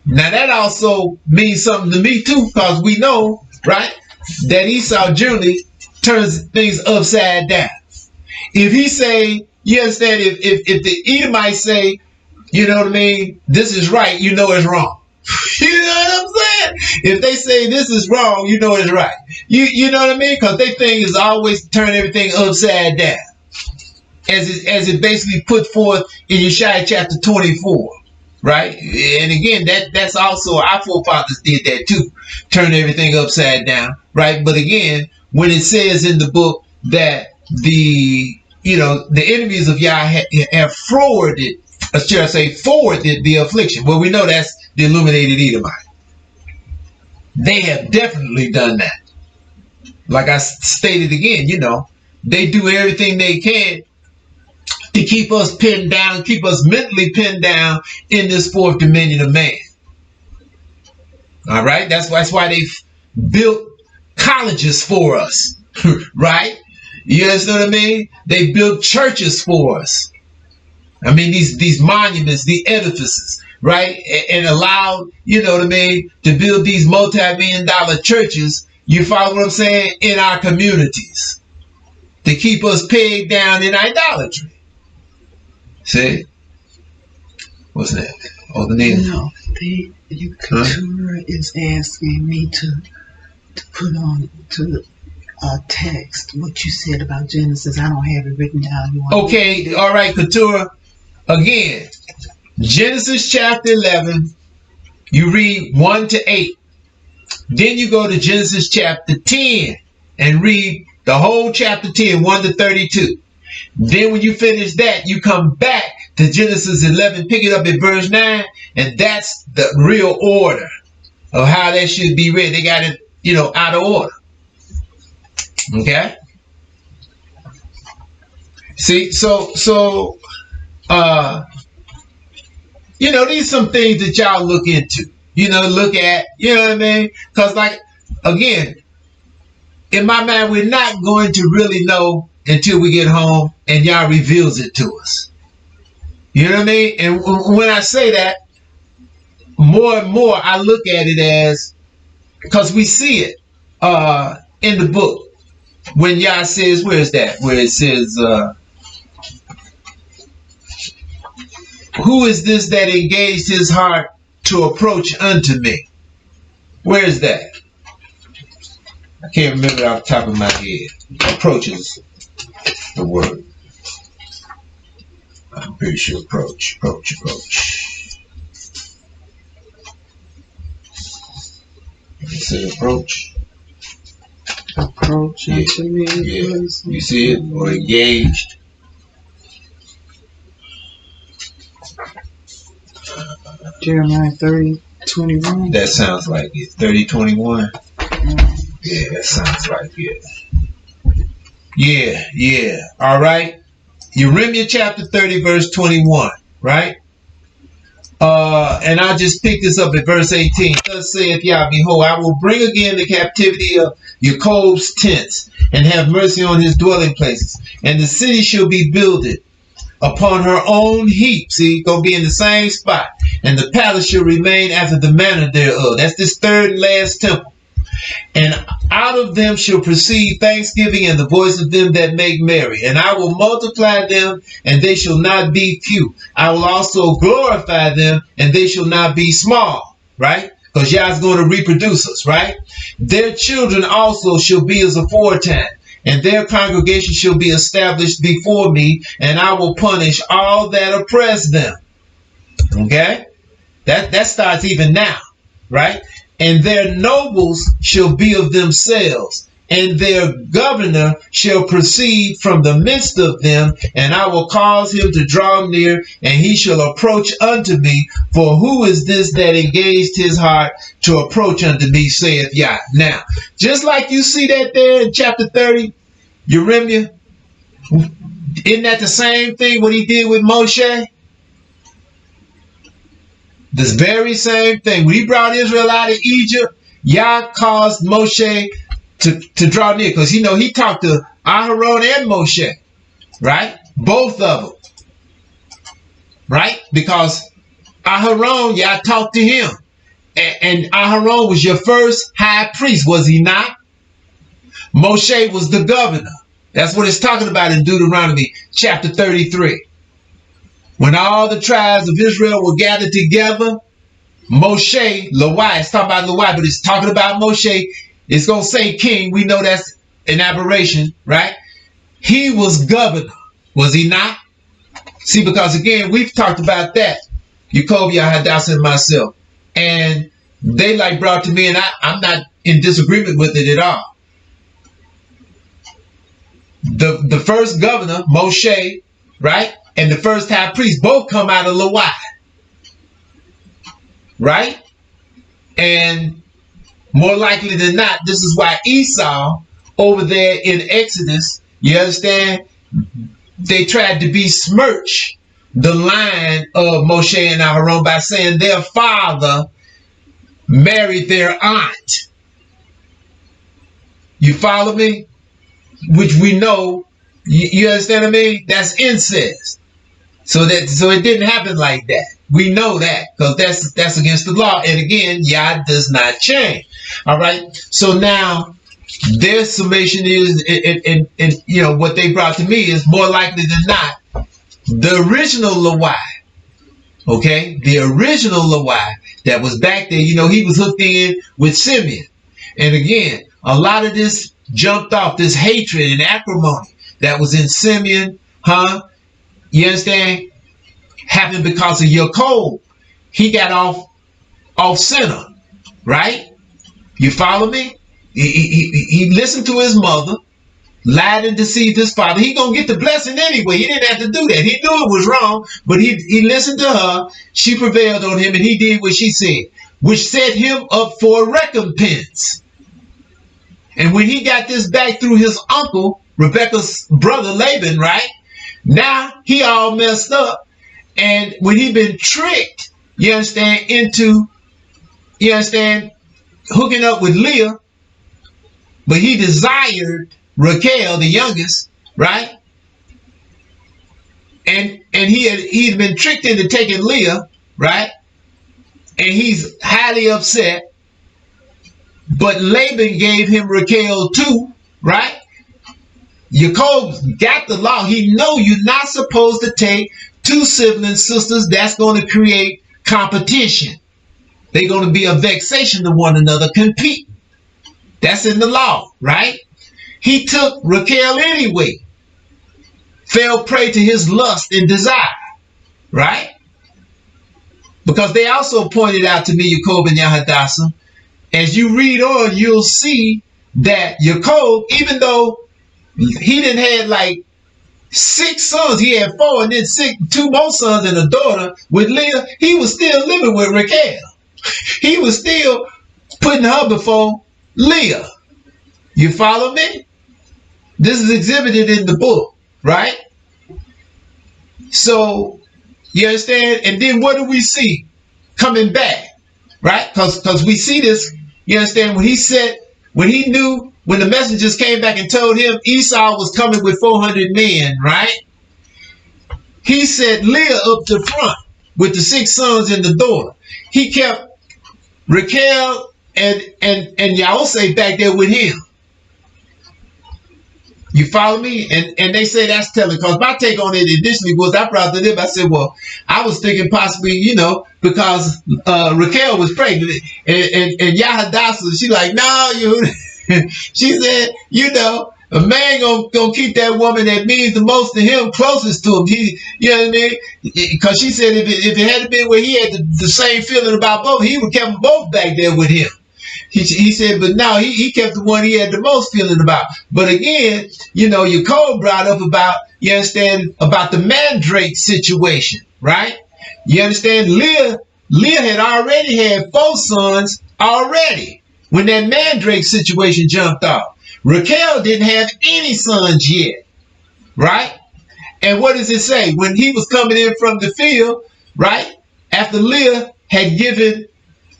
Now that also means something to me too, because we know, right, that Esau generally turns things upside down. If he say, you understand, if the Edomites say, you know what I mean, this is right, you know it's wrong. You know what I'm saying? If they say this is wrong, you know it's right. You know what I mean? Because their thing is always to turn everything upside down. As it basically put forth in Yeshaya chapter 24. Right? And again, that's also our forefathers did that too. Turn everything upside down. Right? But again, when it says in the book that the enemies of Yah have forwarded the affliction. Well, we know that's the illuminated Edomite. They have definitely done that. Like I stated again, they do everything they can to keep us pinned down, keep us mentally pinned down in this fourth dominion of man. All right? That's why they've built colleges for us. Right? You understand what I mean? They built churches for us. I mean, these monuments, the edifices, right? And allowed, to build these multi-million-dollar churches, you follow what I'm saying, in our communities to keep us pegged down in idolatry. See? What's that? Oh, the name? No, Couture is asking me to put on to text what you said about Genesis. I don't have it written down. Okay, all right, Couture. Again, Genesis chapter 11, you read 1 to 8. Then you go to Genesis chapter 10 and read the whole chapter 10, 1 to 32. Then when you finish that, you come back to Genesis 11, pick it up at verse 9, and that's the real order of how that should be read. They got it, out of order. Okay? See, so these are some things that y'all look into. Look at, you know what I mean? Because, like, again, in my mind, we're not going to really know until we get home and y'all reveals it to us. You know what I mean? And when I say that, more and more I look at it as, because we see it in the book. When Yah says, where is that? Where it says, who is this that engaged his heart to approach unto me? Where is that? I can't remember off the top of my head. Approach is the word. I'm pretty sure approach. It say approach. Approach unto me. Yeah. You see it? Or engaged. Jeremiah 30:21. That sounds like it. 30:21. Yeah, that sounds like it. Yeah. All right. Jeremiah chapter 30, verse 21. Right? And I just picked this up at verse 18. Thus saith Yah, behold, I will bring again the captivity of Jacob's tents, and have mercy on his dwelling places. And the city shall be builded upon her own heap. See, gonna be in the same spot. And the palace shall remain after the manner thereof. That's this third and last temple. And out of them shall proceed thanksgiving and the voice of them that make merry. And I will multiply them, and they shall not be few. I will also glorify them, and they shall not be small. Right? Because Yah's going to reproduce us. Right? Their children also shall be as aforetime, and their congregation shall be established before me, and I will punish all that oppress them. Okay? That starts even now. Right? and their nobles shall be of themselves, and their governor shall proceed from the midst of them, and I will cause him to draw near, and he shall approach unto me. For who is this that engaged his heart to approach unto me, saith Yah. Now, just like you see that there in chapter 30, Yeremiah, isn't that the same thing what he did with Moshe? This very same thing. When he brought Israel out of Egypt, Yah caused Moshe to draw near, because he talked to Aharon and Moshe, right? Both of them, right? Because Aharon, Yah talked to him, and Aharon was your first high priest, was he not? Moshe was the governor. That's what it's talking about in Deuteronomy chapter 33. When all the tribes of Israel were gathered together, Moshe, Lawai, it's talking about Lawai, but it's talking about Moshe. It's going to say king. We know that's an aberration, right? He was governor, was he not? See, because again, we've talked about that. YHWH Hadassah and myself. And they brought to me, and I'm not in disagreement with it at all. The first governor, Moshe, right? And the first high priest both come out of Lawai, right? And more likely than not, this is why Esau over there in Exodus, you understand, they tried to besmirch the line of Moshe and Aharon by saying their father married their aunt. You follow me? Which we know, you understand what I mean? That's incest. So it didn't happen like that. We know that, because that's against the law. And again, Yah does not change. All right. So now their summation is, and what they brought to me is more likely than not the original Lawai. Okay, the original Lawai that was back there. He was hooked in with Simeon, and again, a lot of this jumped off, this hatred and acrimony that was in Simeon, you understand, happened because of Yaakov. He got off center, right? You follow me? He listened to his mother, lied and deceived his father. He gonna get the blessing anyway. He didn't have to do that. He knew it was wrong, but he listened to her. She prevailed on him, and he did what she said, which set him up for recompense. And when he got this back through his uncle, Rebecca's brother Laban, right? Now he all messed up. And when he been tricked, you understand, into, hooking up with Leah, but he desired Raquel, the youngest, right? And he'd been tricked into taking Leah, right? And he's highly upset. But Laban gave him Raquel too, right? Yaakov got the law. He know you're not supposed to take two sibling sisters. That's going to create competition. They're going to be a vexation to one another, compete. That's in the law, right? He took Raquel anyway. Fell prey to his lust and desire, right? Because they also pointed out to me, Yaakov and Hadassah, as you read on, you'll see that Yaakov, even though he didn't have 6 sons, he had 4, and then 2 more sons and a daughter with Leah, he was still living with Raquel. He was still putting her before Leah. You follow me? This is exhibited in the book, right? So, you understand? And then what do we see coming back? Right? Because we see this, you understand, when he knew, when the messengers came back and told him Esau was coming with 400 men, right? He set Leah up to front with the 6 sons and the daughter. He kept Raquel and Yaoseh back there with him. You follow me? And they say that's telling, because my take on it initially was, I brought it up, I said, well, I was thinking possibly, because Raquel was pregnant, and Hadassah, she like, no, she said, a man gonna keep that woman that means the most to him closest to him. You know what I mean? Because she said if it had been where he had the same feeling about both, he would kept them both back there with him. He said, but no, he kept the one he had the most feeling about. But again, Yaakov brought up about, you understand, about the mandrake situation, right? You understand, Leah had already had 4 sons already when that mandrake situation jumped off. Raquel didn't have any sons yet, right? And what does it say? When he was coming in from the field, right? After Leah had given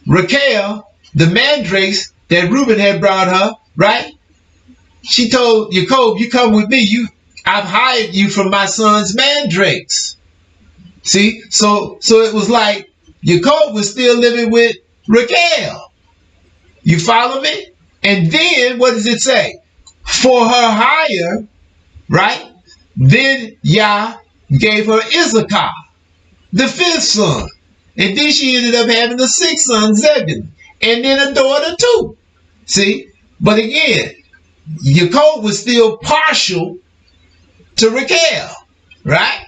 Raquel the mandrakes that Reuben had brought her, right? She told Yaakov, you come with me. I've hired you from my son's mandrakes. See? So it was like Yaakov was still living with Raquel. You follow me? And then what does it say? For her hire, right? Then Yah gave her Issachar, the 5th son. And then she ended up having a 6th son, Zebulun. And then a daughter too. See? But again, Yaakov was still partial to Raquel. Right?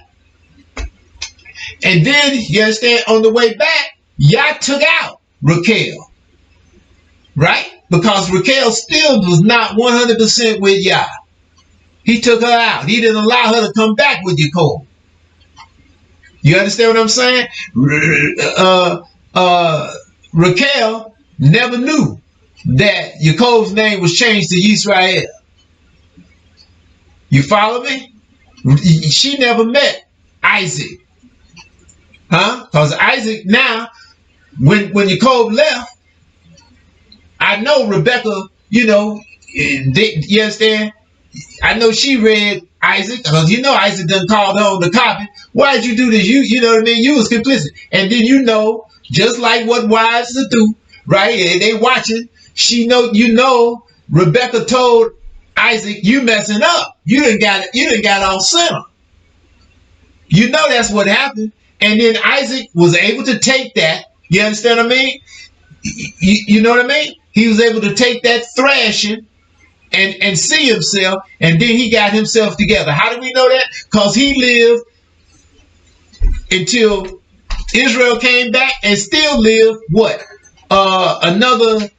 And then, you understand, on the way back, Yah took out Raquel. Right? Because Raquel still was not 100% with Yah. He took her out. He didn't allow her to come back with Yaakov. You understand what I'm saying? Raquel never knew that Yaakov's name was changed to Yisrael. You follow me? She never met Isaac. Huh? Because Isaac now, when Yaakov left, I know Rebecca, you understand? I know she read Isaac, because Isaac done called her on the carpet. Why'd you do this? You know what I mean? You was complicit. And then just like what wives do, right? They watching. Rebecca told Isaac, you messing up. You done got off center. That's what happened. And then Isaac was able to take that. You understand what I mean? You know what I mean? He was able to take that thrashing and see himself, and then he got himself together. How do we know that? Because he lived until Israel came back and still lived what? What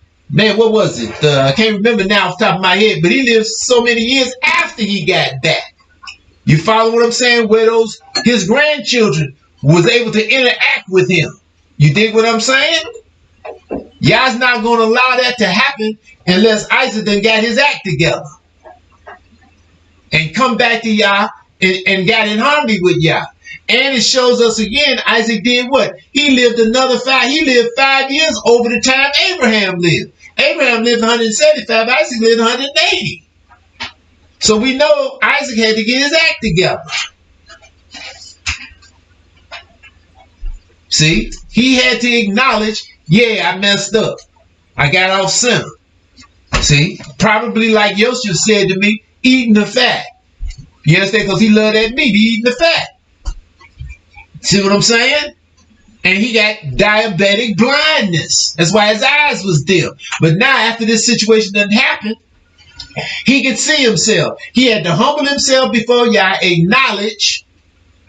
was it? I can't remember now off the top of my head, but he lived so many years after he got back. You follow what I'm saying? Where his grandchildren was able to interact with him. You dig what I'm saying? Yah's not going to allow that to happen unless Isaac then got his act together and come back to Yah and got in harmony with Yah. And it shows us again, Isaac did what? He lived another 5. He lived 5 years over the time Abraham lived. Abraham lived 175. Isaac lived 180. So we know Isaac had to get his act together. See? He had to acknowledge, I messed up. I got off center. See? Probably like Yosef said to me, eating the fat. You understand? Because he loved that meat, eating the fat. See what I'm saying? And he got diabetic blindness. That's why his eyes was dim. But now after this situation done happened, he could see himself. He had to humble himself before Yah, acknowledge,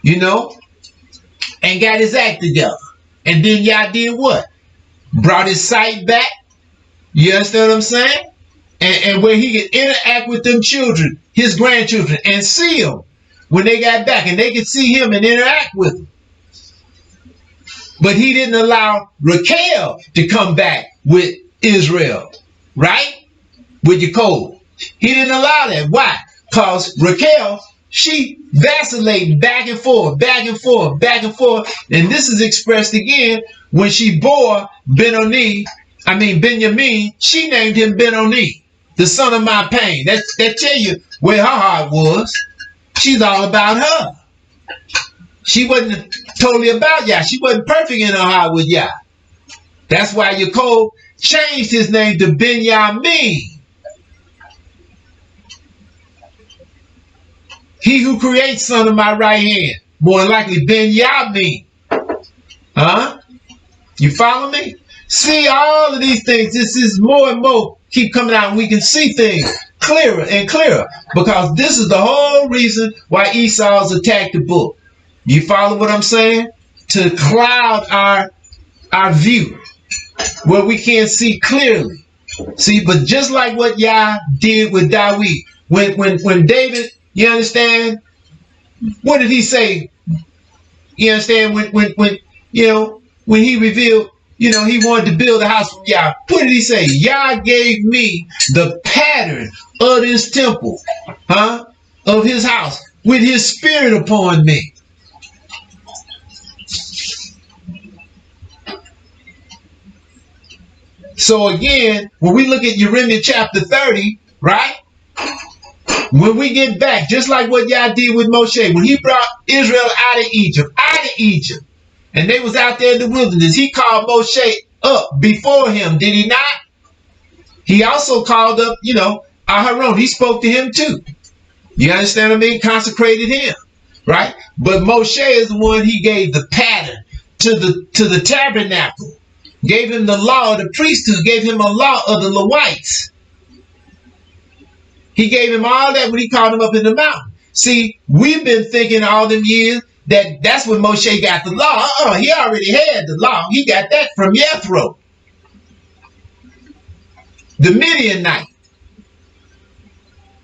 and got his act together. And then Yah did what? Brought his sight back. You understand what I'm saying? And where he could interact with them children, his grandchildren, and see them when they got back. And they could see him and interact with them. But he didn't allow Raquel to come back with Israel, right? With Yaakov. He didn't allow that. Why? Because Raquel, she vacillated back and forth, back and forth, back and forth. And this is expressed again when she bore Benjamin, she named him Benoni, the son of my pain. That tell you where her heart was. She's all about her. She wasn't totally about Yah. She wasn't perfect in her heart with Yah. That's why Yaakov changed his name to Benjamin. He who creates son of my right hand. More likely Benjamin. Huh? You follow me? See all of these things. This is more and more keep coming out and we can see things clearer and clearer. Because this is the whole reason why Esau's attacked the book. You follow what I'm saying? To cloud our view. Where we can't see clearly. See, but just like what Yah did with David, when David, you understand, what did he say? You understand, when he revealed, he wanted to build a house from Yah. What did he say? Yah gave me the pattern of this temple, of his house, with his spirit upon me. So again, when we look at Jeremiah chapter 30, right? When we get back, just like what Yah did with Moshe, when he brought Israel out of Egypt, and they was out there in the wilderness, he called Moshe up before him, did he not? He also called up, Aharon. He spoke to him too. You understand what I mean? Consecrated him, right? But Moshe is the one he gave the pattern to the tabernacle. Gave him the law of the priesthood, gave him a law of the Levites. He gave him all that when he called him up in the mountain. See, we've been thinking all them years that's when Moshe got the law. He already had the law. He got that from Jethro, the Midianite.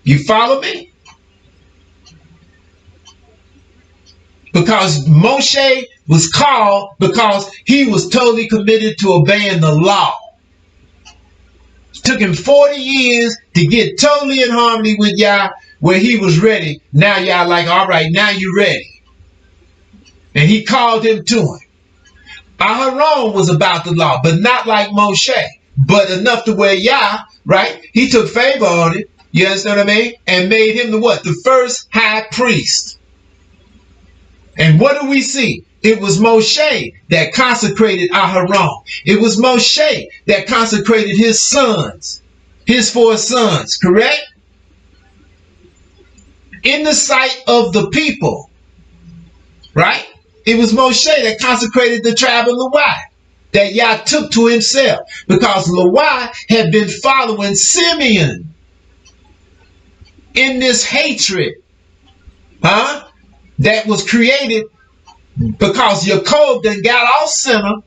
You follow me? Because Moshe was called because he was totally committed to obeying the law. It took him 40 years to get totally in harmony with Yah, where he was ready. Now Yah like, all right, now you're ready. And he called him to him. Aharon was about the law, but not like Moshe, but enough to where Yah, right? He took favor on it, you understand what I mean? And made him the first high priest. And what do we see? It was Moshe that consecrated Aharon. It was Moshe that consecrated his sons, his 4 sons, correct? In the sight of the people, right? It was Moshe that consecrated the tribe of Levi, that Yah took to himself, because Levi had been following Simeon in this hatred, that was created because Jacob then got off center.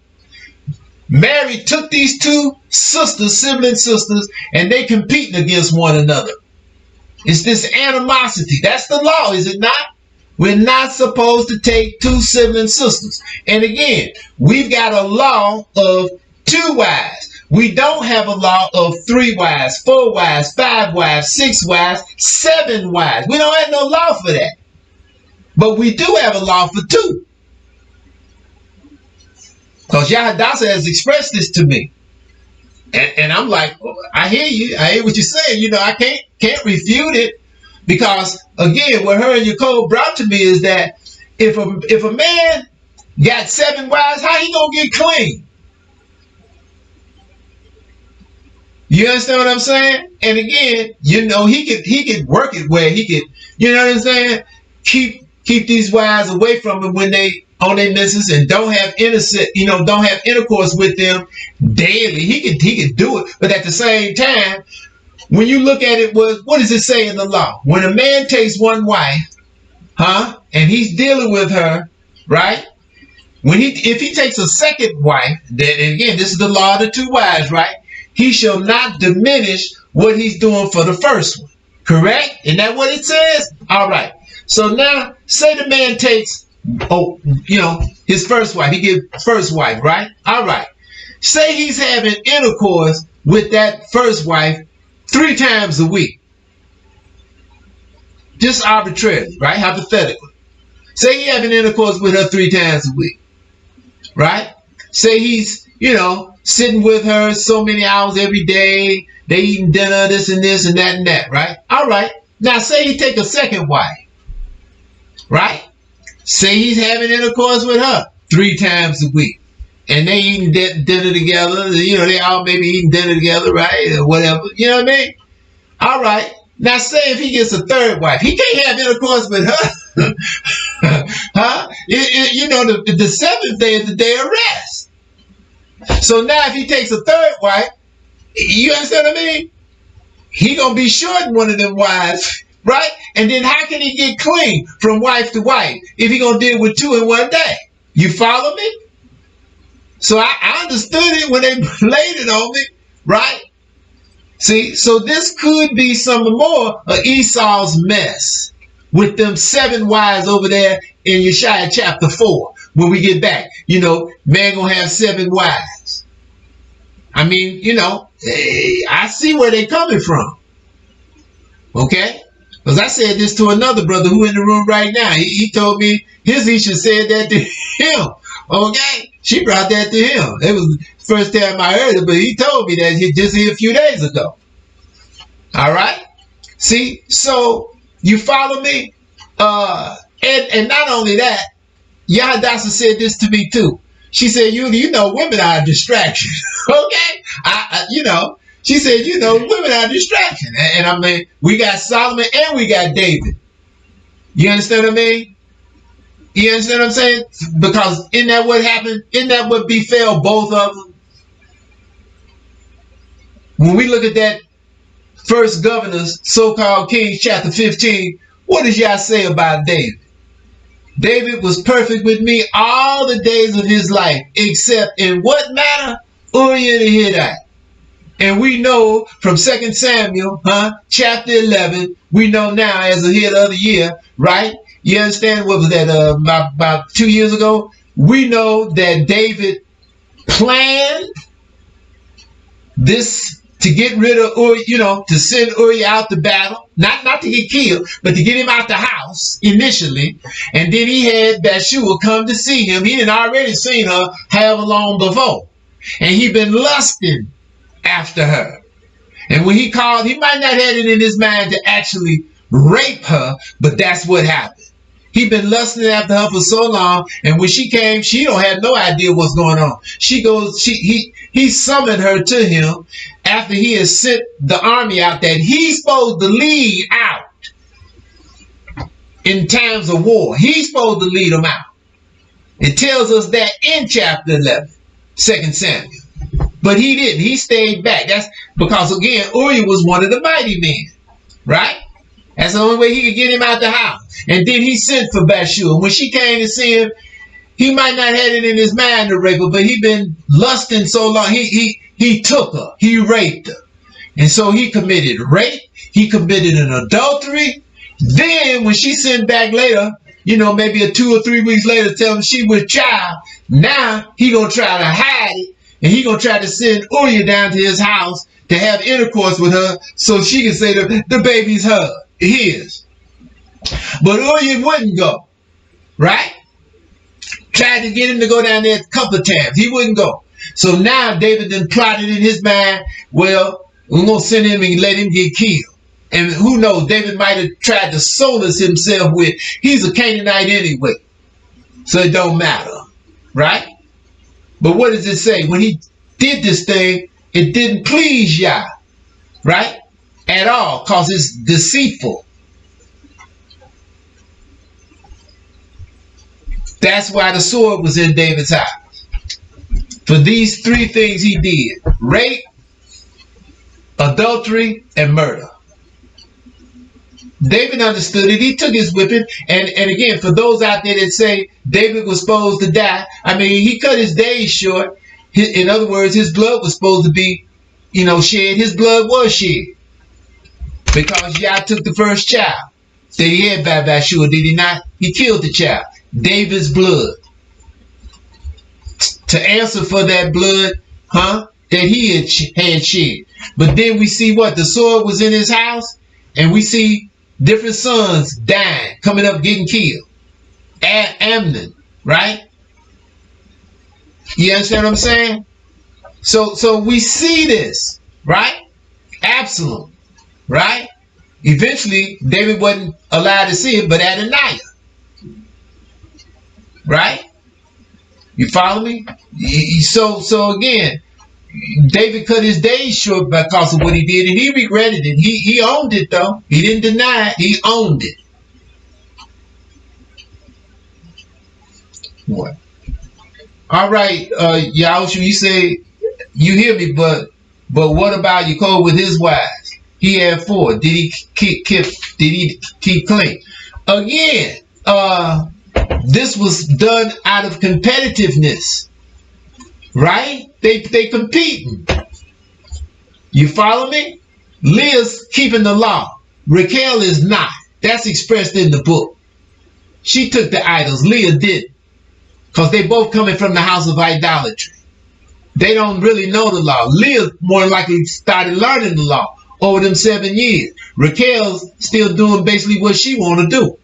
Mary took these 2 sisters, sibling sisters, and they competing against one another. It's this animosity. That's the law, is it not? We're not supposed to take 2 sibling sisters. And again, we've got a law of 2 wives. We don't have a law of 3 wives, 4 wives, 5 wives, 6 wives, 7 wives. We don't have no law for that. But we do have a law for 2. Because YHWH has expressed this to me. And I'm like, I hear you. I hear what you're saying. I can't refute it. Because, again, what her and Jacob brought to me is that if a man got 7 wives, how he going to get clean? You understand what I'm saying? And again, he could work it where he could, you know what I'm saying? Keep these wives away from him when they on their missus and don't have intercourse with them daily. He could do it, but at the same time, when you look at it, what does it say in the law? When a man takes 1 wife, and he's dealing with her, right? If he takes a second wife, then again, this is the law of the 2 wives, right? He shall not diminish what he's doing for the first one. Correct? Isn't that what it says? All right. So now, say the man takes, his first wife. He gives first wife, right? All right. Say he's having intercourse with that first wife 3 times a week. Just arbitrarily, right? Hypothetically. Say he's having intercourse with her 3 times a week, right? Say he's, sitting with her so many hours every day. They eating dinner, this and that, right? All right. Now say he take a second wife. Right? Say he's having intercourse with her 3 times a week. And they eating dinner together. They all maybe eating dinner together, right? Or whatever. You know what I mean? All right. Now say if he gets a 3rd wife. He can't have intercourse with her. The 7th day is the day of rest. So now if he takes a 3rd wife, you understand what I mean? He going to be short one of them wives. Right? And then how can he get clean from wife to wife if he going to deal with 2 in 1 day? You follow me? So I understood it when they laid it on me, right? See, so this could be some more of Esau's mess with them 7 wives over there in Yeshaya chapter 4. When we get back, man gonna have 7 wives. I mean, I see where they coming from. Okay? Because I said this to another brother who in the room right now. He told me his Isha said that to him. Okay? She brought that to him. It was the first time I heard it, but he told me that just a few days ago. All right? See? So, you follow me? And not only that, YHWH said this to me too. She said, women are a distraction. Okay? She said, women are a distraction. And I mean, we got Solomon and we got David. You understand what I mean? You understand what I'm saying? Because isn't that what happened? Isn't that what befell both of them? When we look at that First Governors, so-called Kings, chapter 15, what does y'all say about David? David was perfect with me all the days of his life, except in what matter? Uriah the Hittite. And we know from 2 Samuel, chapter 11, we know now as of here the other year, right? You understand, what was that, about 2 years ago? We know that David planned this to get rid of Uriah, to send Uriah out to battle. Not to get killed, but to get him out the house initially. And then he had Bathsheba come to see him. He had already seen her however long before. And he'd been lusting after her. And when he called, he might not have had it in his mind to actually rape her, but that's what happened. He'd been lusting after her for so long, and when she came, she don't have no idea what's going on. He summoned her to him after he had sent the army out that he's supposed to lead out in times of war. He's supposed to lead them out. It tells us that in chapter 11, 2 Samuel. But he didn't. He stayed back. That's because, again, Uriah was one of the mighty men, right? That's the only way he could get him out the house. And then he sent for Bathsheba. When she came to see him, he might not have it in his mind to rape her, but he'd been lusting so long. He took her. He raped her. And so he committed rape. He committed an adultery. Then when she sent back later, maybe 2 or 3 weeks later, tell him she was child, now he going to try to hide it. And he going to try to send Uriah down to his house to have intercourse with her so she can say the baby's his. But Uriah wouldn't go. Right? Tried to get him to go down there a couple of times. He wouldn't go. So now David then plotted in his mind, well, we're going to send him and let him get killed. And who knows, David might have tried to solace himself with, he's a Canaanite anyway. So it don't matter. Right? But what does it say? When he did this thing, it didn't please Yah. Right? At all. Because it's deceitful. That's why the sword was in David's house. For these 3 things he did. Rape, adultery, and murder. David understood it. He took his whipping. And again, for those out there that say David was supposed to die, I mean, he cut his days short. In other words, his blood was supposed to be, shed. His blood was shed. Because Yah took the first child that he had by Bathsheba, did he not? He killed the child. David's blood. To answer for that blood, that he had shed. But then we see what? The sword was in his house, and we see different sons dying, coming up, getting killed. Amnon, right? You understand what I'm saying? So we see this, right? Absalom, right? Eventually, David wasn't allowed to see it, but Adoniah. Right? You follow me? So again, David cut his days short because of what he did, and he regretted it. He owned it, though. He didn't deny it. He owned it. What? All right, Yahushua, you say, you hear me, but what about Yaakov with his wives? He had 4. Did he keep clean? Again, this was done out of competitiveness, right? They competing. You follow me? Leah's keeping the law. Raquel is not. That's expressed in the book. She took the idols. Leah didn't. Because they both coming from the house of idolatry. They don't really know the law. Leah more likely started learning the law over them 7 years. Raquel's still doing basically what she want to do.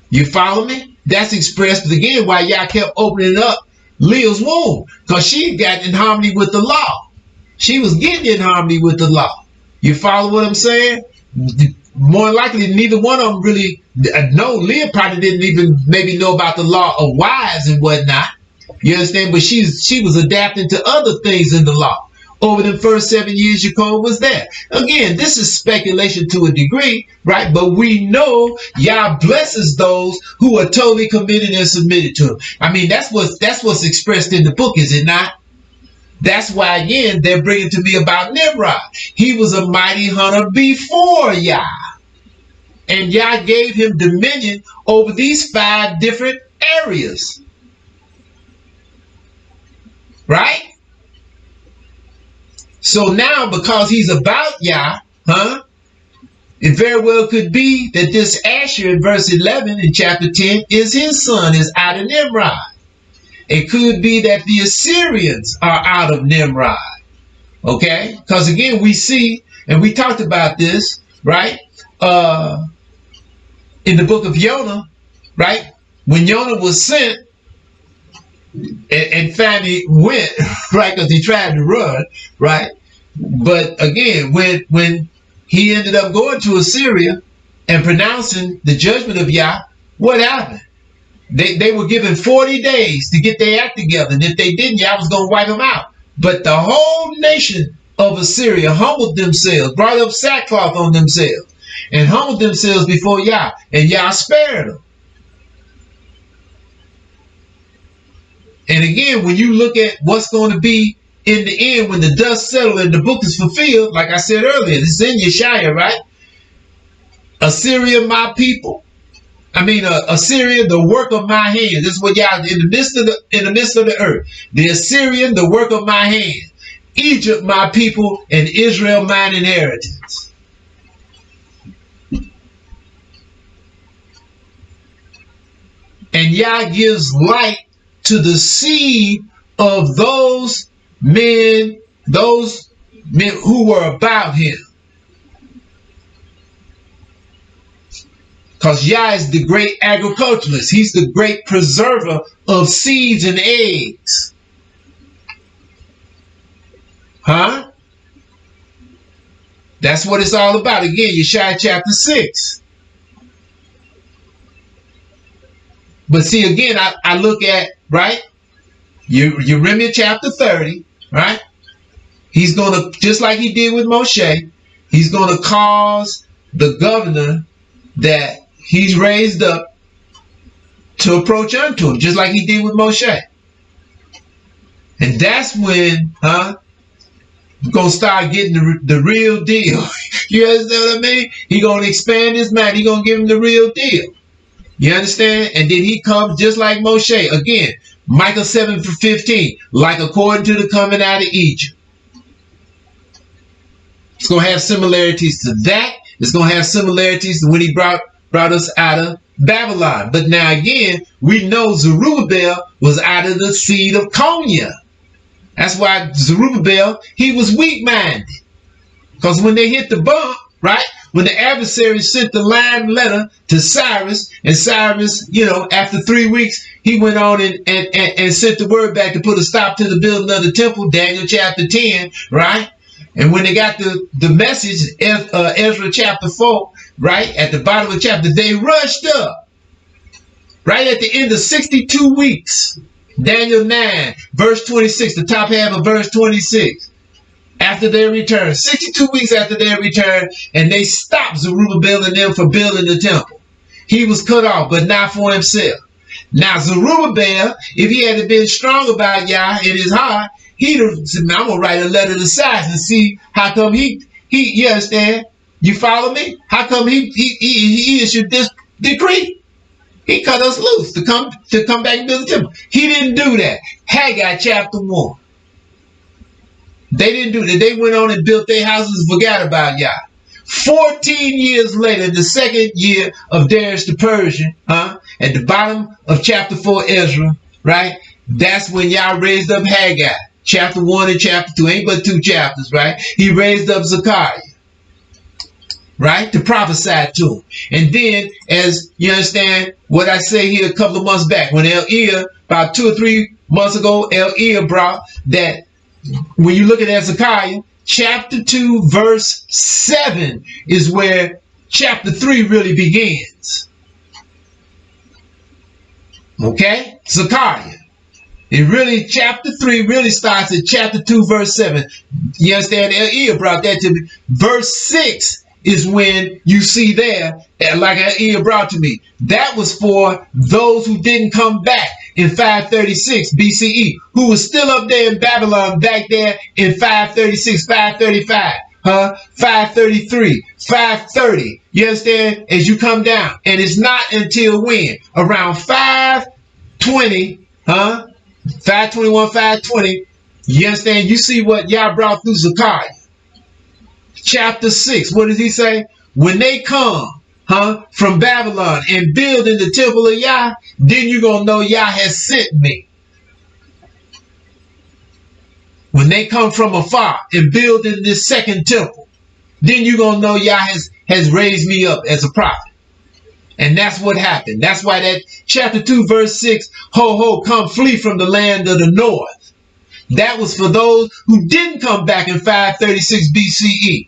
You follow me? That's expressed again why y'all kept opening up Leah's womb. Because she got in harmony with the law. She was getting in harmony with the law. You follow what I'm saying? More likely, neither one of them really know. Leah probably didn't even maybe know about the law of wives and whatnot. You understand? But she was adapting to other things in the law. Over the first 7 years, Jacob was there. Again, this is speculation to a degree, right? But we know Yah blesses those who are totally committed and submitted to him. I mean, that's what's expressed in the book, is it not? That's why, again, they're bringing to me about Nimrod. He was a mighty hunter before Yah. And Yah gave him dominion over these 5 different areas. Right? So now, because he's about Yah, it very well could be that this Asher in verse 11 in chapter 10 is his son, is out of Nimrod. It could be that the Assyrians are out of Nimrod. Okay? Because again, we see, and we talked about this, right? In the book of Jonah, right? When Jonah was sent and finally went, right? Because he tried to run, right? But again, when he ended up going to Assyria and pronouncing the judgment of Yah, what happened? They were given 40 days to get their act together. And if they didn't, Yah was going to wipe them out. But the whole nation of Assyria humbled themselves, brought up sackcloth on themselves, and humbled themselves before Yah. And Yah spared them. And again, when you look at what's going to be in the end, when the dust settles and the book is fulfilled, like I said earlier, this is in Yeshaya, right? Assyria, my people. Assyria, the work of my hand. This is what y'all in the midst of the earth. The Assyrian, the work of my hand. Egypt, my people, and Israel, mine inheritance. And Yah gives light to the seed of those men who were about him. Because Yah is the great agriculturalist. He's the great preserver of seeds and eggs. That's what it's all about. Again, Yeshaya chapter 6. But see, again, I look at, right? Jeremiah chapter 30, right? He's going to, just like he did with Moshe, he's going to cause the governor that he's raised up to approach unto him, just like he did with Moshe. And that's when, we're going to start getting the real deal. You understand what I mean? He's going to expand his mind. He's going to give him the real deal. You understand? And then he comes just like Moshe. Again, Micah 7:15, like according to the coming out of Egypt. It's going to have similarities to that. It's going to have similarities to when he brought us out of Babylon. But now again, we know Zerubbabel was out of the seed of Konya. That's why Zerubbabel, he was weak-minded. Because when they hit the bump, right? When the adversary sent the lying letter to Cyrus, and Cyrus, after 3 weeks, he went on and sent the word back to put a stop to the building of the temple, Daniel chapter 10, right? And when they got the message, Ezra chapter 4, right, at the bottom of the chapter, they rushed up. Right at the end of 62 weeks, Daniel 9, verse 26, the top half of verse 26. After their return, 62 weeks after their return, and they stopped Zerubbabel and them for building the temple. He was cut off, but not for himself. Now Zerubbabel, if he had been strong about Yah in his heart, he'd have said, I'm going to write a letter to Cyrus and see how come he you understand? You follow me? How come he issued this decree? He cut us loose to come back and build the temple. He didn't do that. Haggai chapter 1. They didn't do that. They went on and built their houses and forgot about Yah. 14 years later, the second year of Darius the Persian, at the bottom of chapter 4 Ezra, right? That's when Yah raised up Haggai. Chapter 1 and chapter 2. Ain't but 2 chapters, right? He raised up Zechariah, right? To prophesy to him. And then, as you understand what I say here a couple of months back, when about 2 or 3 months ago, brought that when you look at Hezekiah, chapter 2, verse 7 is where chapter 3 really begins. Okay? Zechariah. Chapter 3 really starts at chapter 2, verse 7. You understand? El brought that to me. Verse 6 is when you see there, like El brought to me. That was for those who didn't come back in 536 BCE, who was still up there in Babylon back there in 536, 535, 533, 530. You understand? As you come down. And it's not until when? Around 520, 521, 520. You understand? You see what Yah brought through Zechariah. Chapter 6, what does he say? When they come, from Babylon and build in the temple of Yah, then you're going to know Yah has sent me. When they come from afar and build in this second temple, then you're going to know Yah has raised me up as a prophet. And that's what happened. That's why that chapter 2, verse 6, come flee from the land of the north. That was for those who didn't come back in 536 BCE.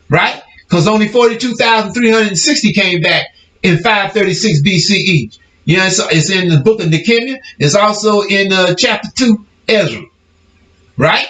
Right? Because only 42,360 came back in 536 BCE. You know, it's in the book of Nehemiah. It's also in chapter 2, Ezra. Right?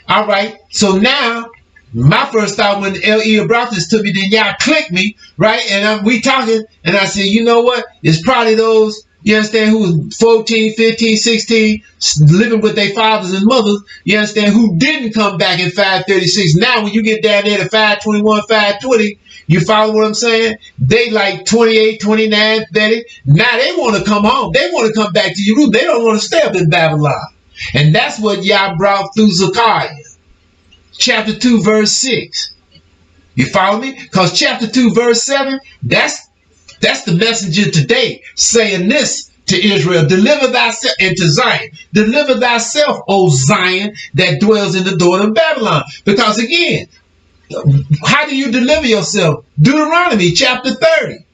All right. So now, my first thought when El brought this to me, then y'all clicked me, right? And we talking, and I said, you know what? It's probably those, you understand, who was 14, 15, 16, living with their fathers and mothers, you understand, who didn't come back in 536. Now, when you get down there to 521, 520, you follow what I'm saying? They like 28, 29, 30. Now they want to come home. They want to come back to Jerusalem. They don't want to stay up in Babylon. And that's what Yah brought through Zechariah. Chapter 2, verse 6. You follow me? Because chapter 2, verse 7, that's the messenger today saying this to Israel. Deliver thyself, and to Zion. Deliver thyself, O Zion, that dwells in the door of Babylon. Because again, how do you deliver yourself? Deuteronomy chapter 30,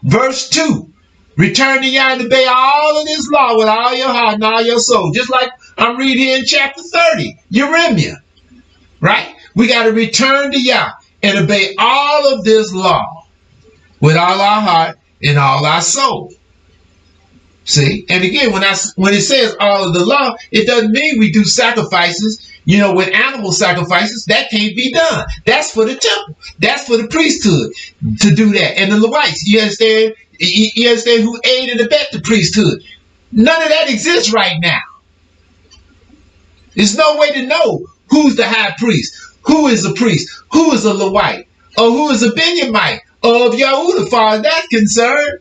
verse 2. Return to Yah and obey all of this law with all your heart and all your soul. Just like I'm reading here in chapter 30, Jeremiah. Right? We got to return to Yah and obey all of this law with all our heart and all our soul. See? And again, when it says all of the law, it doesn't mean we do sacrifices, with animal sacrifices. That can't be done. That's for the temple. That's for the priesthood to do that. And the Levites, you understand? You understand, who aid and abet the priesthood. None of that exists right now. There's no way to know who's the high priest, who is a priest, who is a Levite, or who is a Benjamite of Yahudah, as far as that's concerned.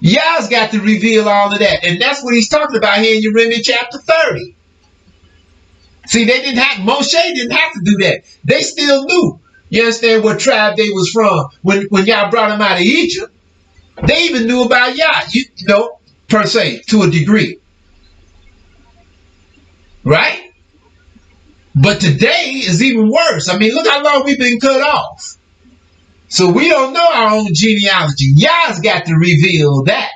Yah's got to reveal all of that. And that's what he's talking about here in Jeremiah chapter 30. See, Moshe didn't have to do that. They still knew, you understand, what tribe they was from when Yah brought them out of Egypt. They even knew about Yah, per se, to a degree. Right? But today is even worse. I mean, look how long we've been cut off. So we don't know our own genealogy. Yah's got to reveal that.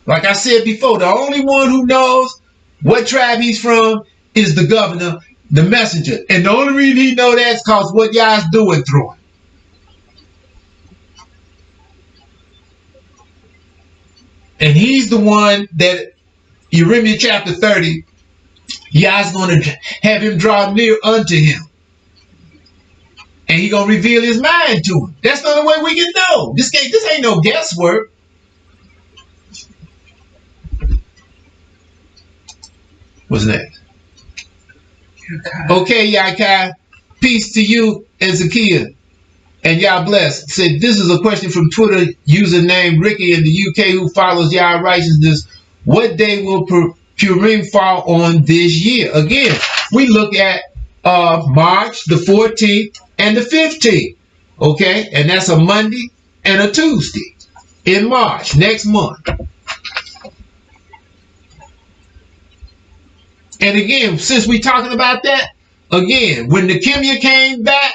Like I said before, the only one who knows what tribe he's from is the governor, the messenger. And the only reason he knows that is because what Yah's doing through him. And he's the one that, Jeremiah chapter 30, Yah's going to have him draw near unto him. And he's going to reveal his mind to him. That's the only way we can know. This ain't no guesswork. What's next? Okay, Yakai. Peace to you, Ezekiel. And Yah bless. Said, this is a question from Twitter username Ricky in the UK who follows Yah righteousness. What day will Purim fall on this year? Again, we look at March the 14th and the 15th. Okay, and that's a Monday and a Tuesday in March, next month. And again, since we're talking about that, again, when Nehemiah came back,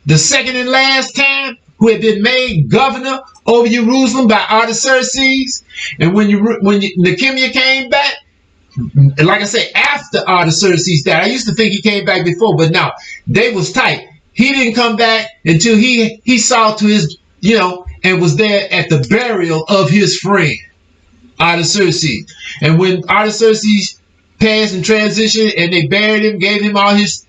the second and last time, who had been made governor over Jerusalem by Artaxerxes, and when Nehemiah came back, like I say, after Artaxerxes died, I used to think he came back before, but no, they was tight. He didn't come back until he saw to his, and was there at the burial of his friend, Artaxerxes. And when Artaxerxes passed and transitioned, and they buried him, gave him all his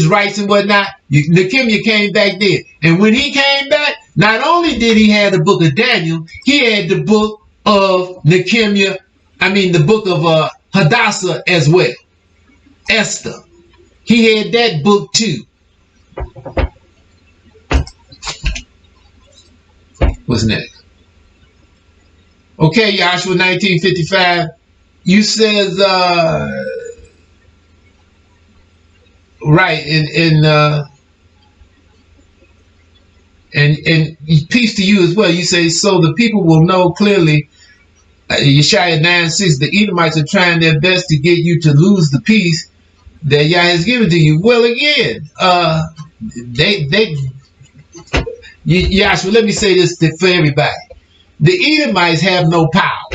rights and whatnot, Nehemiah came back then. And when he came back, not only did he have the book of Daniel, he had the book of Nehemiah, the book of Hadassah as well, Esther. He had that book too. What's next? Okay, Joshua 1955. You says right and peace to you as well. You say, so the people will know clearly. Yeshaya 9:6. The Edomites are trying their best to get you to lose the peace that Yah has given to you. Well, again, Yahshua, let me say this for everybody. The Edomites have no power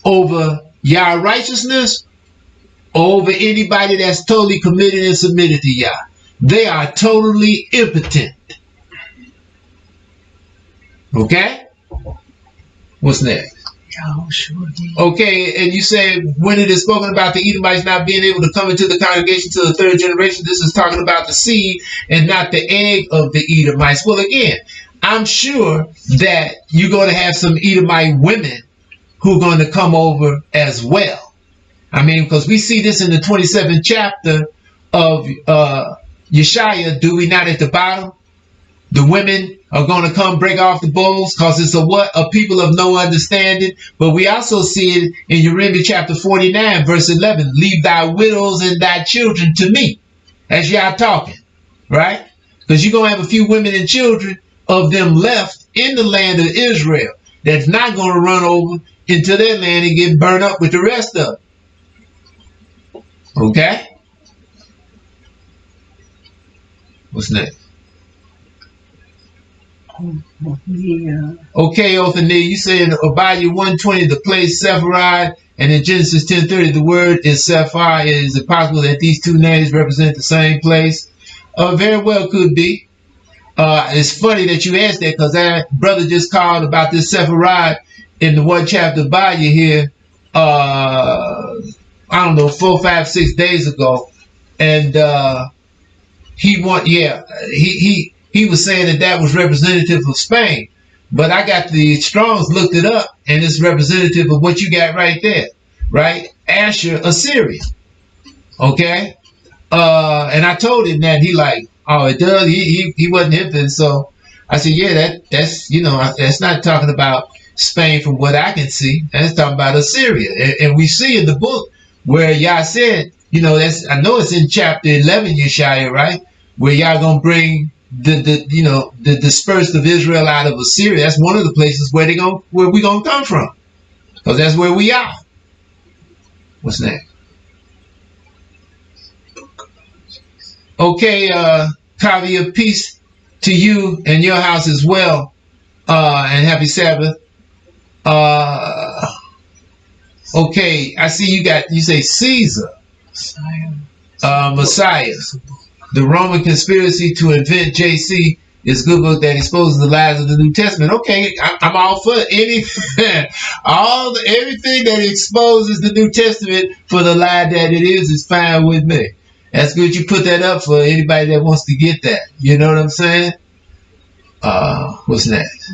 over Yah righteousness, or over anybody that's totally committed and submitted to Yah. They are totally impotent. Okay? What's next? Okay, and you said when it is spoken about the Edomites not being able to come into the congregation to the third generation, this is talking about the seed and not the egg of the Edomites. Well, again, I'm sure that you're going to have some Edomite women who are going to come over as well. Because we see this in the 27th chapter of Yeshaya, do we not, at the bottom? The women are going to come break off the bowls because it's a people of no understanding. But we also see it in Jeremiah chapter 49, verse 11. Leave thy widows and thy children to me. That's y'all talking, right? Because you're going to have a few women and children of them left in the land of Israel that's not going to run over into their land and get burned up with the rest of them. Okay? What's next? Okay, Othaniel, you say in Obadiah 1:20 the place Sepharad, and in Genesis 10:30 the word is Sephar. Is it possible that these two names represent the same place? Very well could be. It's funny that you asked that, because that brother just called about this Sepharad in the one chapter of Obadiah here, I don't know, 4, 5, 6 days ago. And he was saying that was representative of Spain. But I got the Strong's looked it up, and it's representative of what you got right there, right? Asher, Assyria. Okay? And I told him that. He like, oh, it does? He wasn't hip then. So I said, yeah, that's that's not talking about Spain from what I can see. That's talking about Assyria. And we see in the book where Yah said, I know it's in chapter 11, Yeshaya, right? Where Yah gonna bring the dispersed of Israel out of Assyria. That's one of the places where we gonna come from, because that's where we are. What's next? Okay, Kavia, peace to you and your house as well, and happy Sabbath. Okay, I see you say Caesar, Messiah. The Roman conspiracy to invent JC is a good book that exposes the lies of the New Testament. Okay, I'm all for everything that exposes the New Testament for the lie that it is fine with me. That's good. You put that up for anybody that wants to get that. You know what I'm saying? What's next?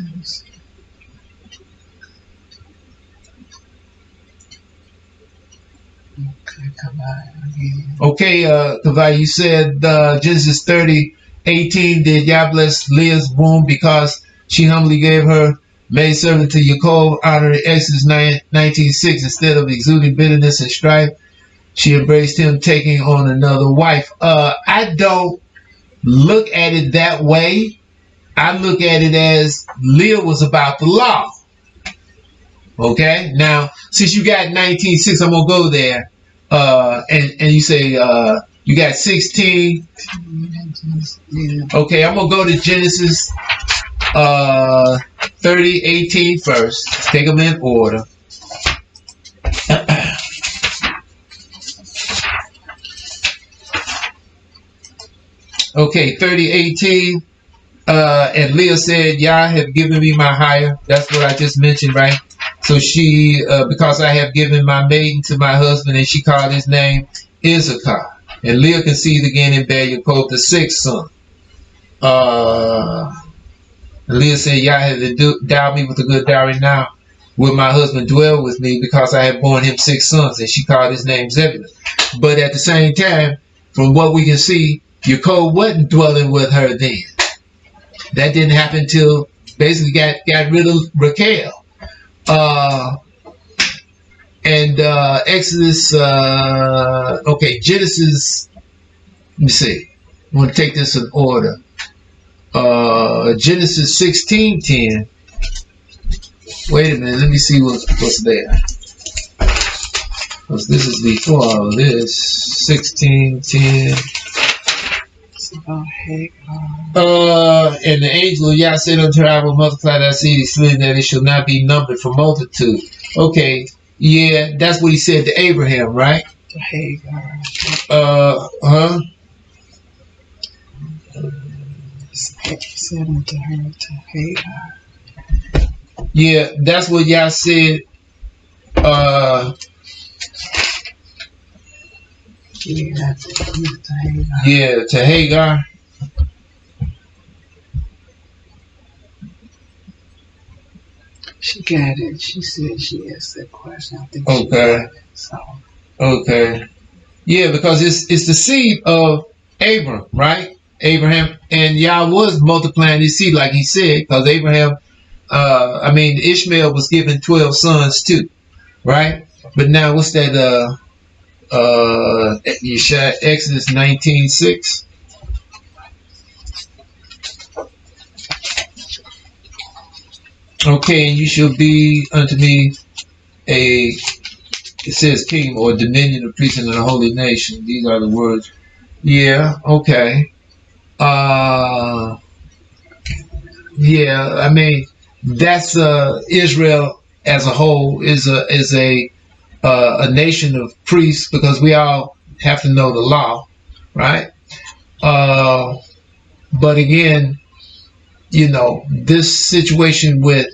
Okay, Kavai, you said Genesis 30:18, did Yah bless Leah's womb because she humbly gave her maidservant to Yaakov, honored in Exodus 19:6, instead of exuding bitterness and strife. She embraced him, taking on another wife. I don't look at it that way. I look at it as Leah was about the law. Okay, now since you got 19:6, I'm gonna go there. And you say you got 16. Okay, I'm gonna go to Genesis 30:18 first. Take them in order. Okay, 30:18. And Leah said, Yah have given me my hire. That's what I just mentioned, right? So she, because I have given my maiden to my husband, and she called his name Issachar. And Leah conceived again and bare Jacob the sixth son. And Leah said, Yah have endowed me with a good dowry now. Will my husband dwell with me, because I have borne him 6 sons? And she called his name Zebulun. But at the same time, from what we can see, Jacob wasn't dwelling with her then. That didn't happen till basically got rid of Raquel. Exodus, okay, Genesis, let me see. I want to take this in order. Genesis 16:10. Wait a minute, let me see what's there. Because this is before all this. 16:10. And the angel of Yah said unto her, I will multiply thy seed exceedingly, that it shall not be numbered for multitude. Okay, yeah, that's what he said to Abraham, right? To Hagar. Said unto her, to Hagar. Yeah, that's what Yah said. Yeah, to Hagar. She got it. She said she asked that question. I think okay. She got it, so. Okay. Yeah, because it's the seed of Abram, right? Abraham, and Yah was multiplying his seed, like he said, because Abraham, Ishmael was given 12 sons too, right? But now what's that? Exodus 19:6. Okay, and you shall be unto me it says kingdom or dominion of priests and a holy nation. These are the words. Yeah, okay. Yeah, that's Israel as a whole is a nation of priests, because we all have to know the law, right? But again, this situation with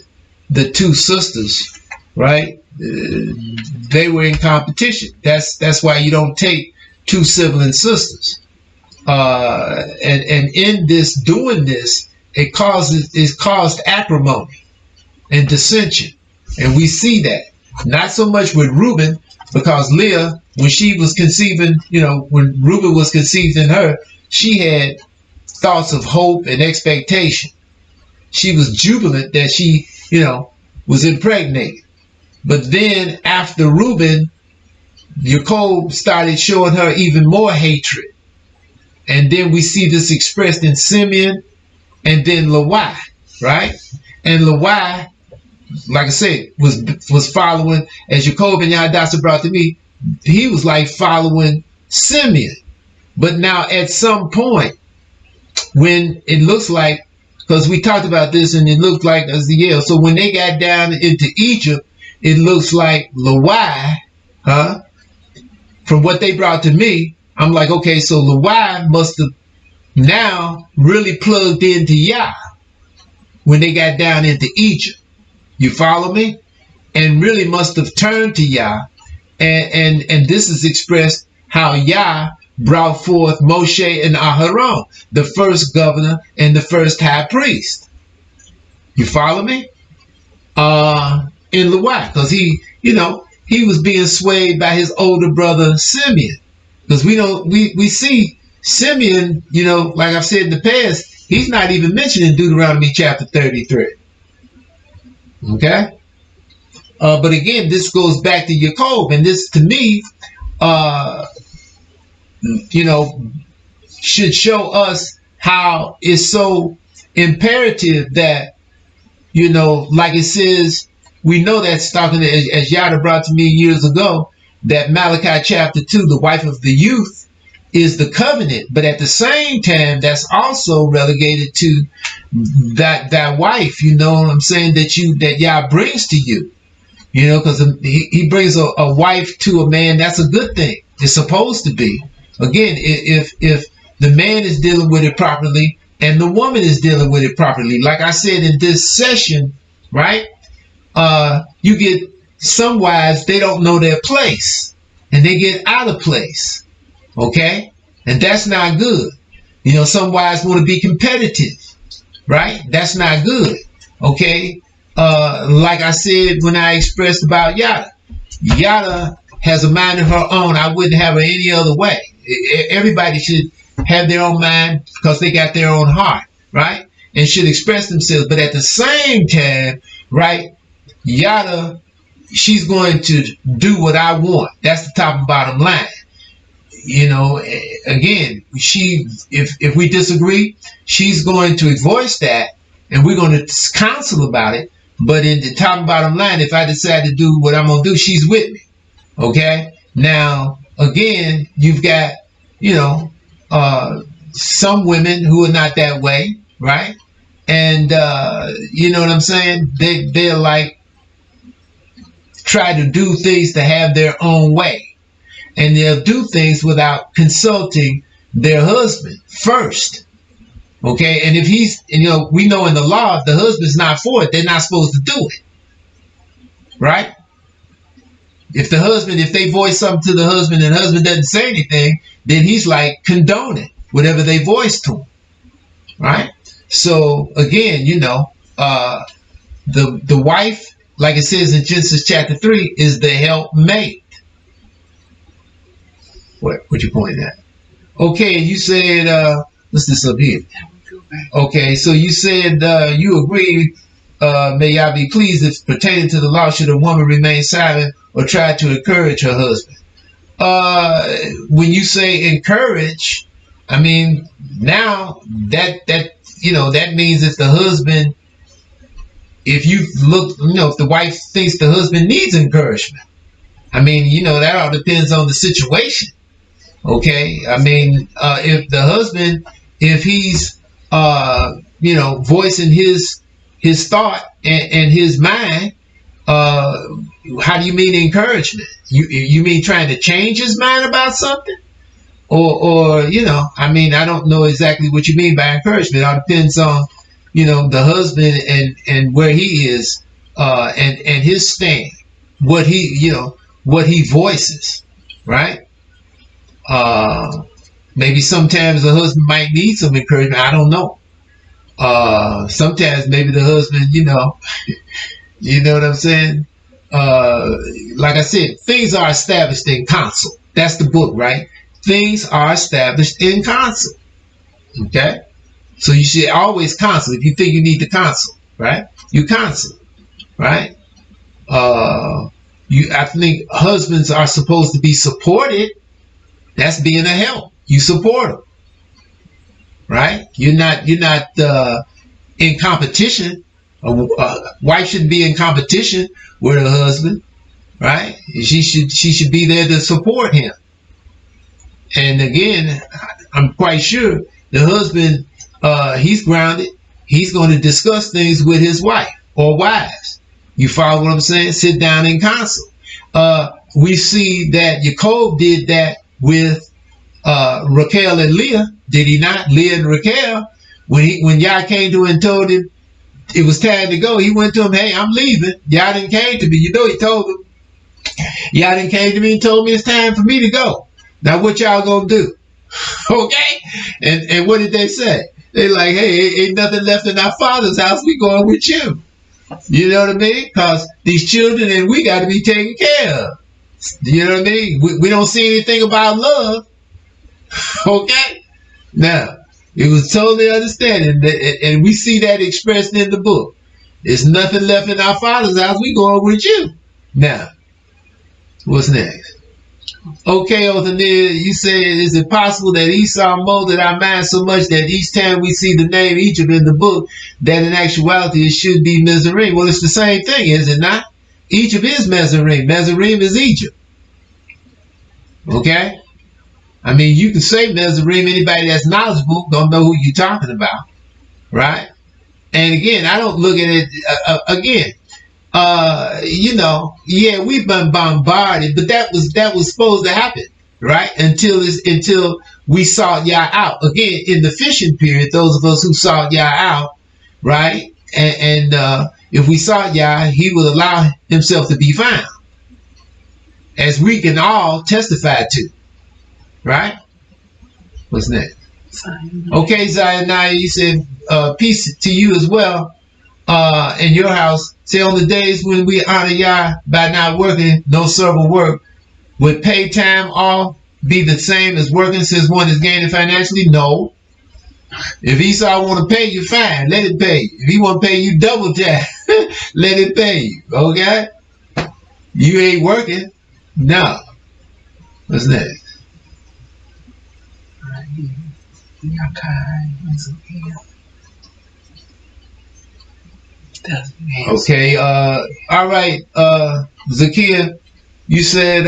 the two sisters, right? They were in competition. That's why you don't take two sibling sisters. And in this doing this, it caused acrimony and dissension, and we see that not so much with Reuben, because Leah, when she was conceiving, when Reuben was conceived in her, she had thoughts of hope and expectation. She was jubilant that she, was impregnated. But then after Reuben, Jacob started showing her even more hatred. And then we see this expressed in Simeon and then Lewi, right? And Lewi, like I said, was following, as Jacob and Yadasa brought to me, he was like following Simeon. But now at some point, when it looks like, because we talked about this and it looked like so when they got down into Egypt, it looks like Lewi, from what they brought to me, I'm like, okay, so Lewi must have now really plugged into Yah when they got down into Egypt. You follow me? And really must have turned to Yah. And this is expressed how Yah brought forth Moshe and Aharon, the first governor and the first high priest. You follow me? In Lewi, because he was being swayed by his older brother Simeon. Because we see Simeon, like I've said in the past, he's not even mentioned in Deuteronomy chapter 33. Okay? But again, this goes back to Jacob, and this to me should show us how it's so imperative that, like it says, we know that's talking, as Yada brought to me years ago, that Malachi chapter 2, the wife of the youth, is the covenant. But at the same time, that's also relegated to that wife, you know what I'm saying, that Yah brings to you. Because he brings a wife to a man. That's a good thing. It's supposed to be. Again, if the man is dealing with it properly and the woman is dealing with it properly, like I said in this session, right? You get some wives, they don't know their place and they get out of place. Okay? And that's not good. Some wives want to be competitive, right? That's not good. Okay? Like I said when I expressed about Yada. Yada has a mind of her own. I wouldn't have her any other way. Everybody should have their own mind because they got their own heart, right? And should express themselves. But at the same time, right, Yada, she's going to do what I want. That's the top and bottom line. Again, if we disagree, she's going to voice that and we're going to counsel about it. But in the top and bottom line, if I decide to do what I'm going to do, she's with me. Okay? Now, again, you've got, some women who are not that way, right? And, you know what I'm saying? They're like, try to do things to have their own way. And they'll do things without consulting their husband first. Okay, and if we know in the law, if the husband's not for it, they're not supposed to do it. Right? If they voice something to the husband and the husband doesn't say anything, then he's like condoning whatever they voice to him. Right? So again, the wife, like it says in Genesis chapter 3, is the helpmate. What you pointing at? Okay, you said, what's this up here? Okay, so you said you agree, may I be pleased, if pertaining to the law, should a woman remain silent or try to encourage her husband? When you say encourage, I mean, now that means if the husband, if the wife thinks the husband needs encouragement, I mean, that all depends on the situation. Okay, I mean, if the husband, if he's voicing his thought and his mind, how do you mean encouragement? You mean trying to change his mind about something? Or I mean, I don't know exactly what you mean by encouragement. It all depends on, the husband and where he is, and his stand, what he voices, right? Maybe sometimes the husband might need some encouragement. I don't know. Sometimes maybe the husband, you know what I'm saying? Like I said, things are established in counsel. That's the book, right? Things are established in counsel. Okay? So you should always counsel. If you think you need to counsel, right? You counsel, right? I think husbands are supposed to be supported. That's being a help. You support them, right? You're not in competition. A wife shouldn't be in competition with her husband, right? She should be there to support him. And again, I'm quite sure the husband, he's grounded. He's going to discuss things with his wife or wives. You follow what I'm saying? Sit down and counsel. We see that Jacob did that with Raquel and Leah, did he not? Leah and Raquel, when Yah came to him and told him it was time to go, he went to him, hey, I'm leaving. Yah didn't came to me. He told him. Yah didn't came to me and told me it's time for me to go. Now what y'all gonna do? Okay? And what did they say? They like, hey, ain't nothing left in our father's house. We going with you. You know what I mean? Because these children and we got to be taken care of. You know what I mean? We don't see anything about love. Okay? Now, it was totally understanding, and we see that expressed in the book. There's nothing left in our father's house. We going with you. Now, what's next? Okay, Othniel, you said, is it possible that Esau molded our minds so much that each time we see the name Egypt in the book, that in actuality it should be Mizraim? Well, it's the same thing, is it not? Egypt is Mizraim. Mizraim is Egypt. Okay? I mean, you can say Mizraim, anybody that's knowledgeable don't know who you're talking about, right? And again, I don't look at it, yeah, we've been bombarded, but that was supposed to happen, right? Until we sought Yah out. Again, in the fishing period, those of us who sought Yah out, right? And if we sought Yah, he will allow himself to be found, as we can all testify to, right? What's next? Okay, Zionaya, you said peace to you as well. In your house, say on the days when we honor Yah by not working, no servant work, would pay time off be the same as working since one is gaining financially? No. If Esau want to pay you, fine, let it pay you. If he want to pay you double time, let it pay you. Okay? You ain't working. No. What's next? Okay, all right, Zakiya, you said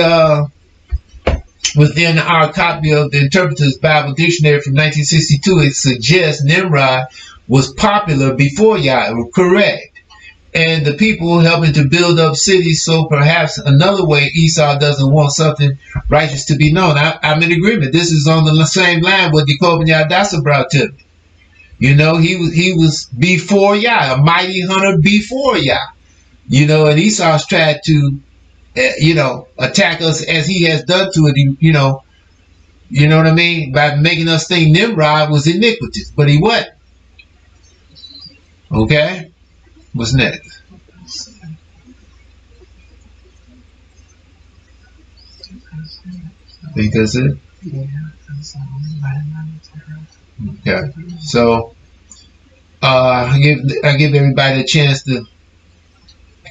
within our copy of the Interpreter's Bible Dictionary from 1962, it suggests Nimrod was popular before Yah. Correct. And the people helping to build up cities, so perhaps another way Esau doesn't want something righteous to be known. I'm in agreement. This is on the same line what Jacob and Yadasa brought to me. You know, he was before Yah, a mighty hunter before Yah. You know, and Esau's tried to, attack us as he has done to it, you know what I mean? By making us think Nimrod was iniquitous, but he wasn't. Okay? What's next? I think that's it? Yeah. Okay. So I give everybody a chance to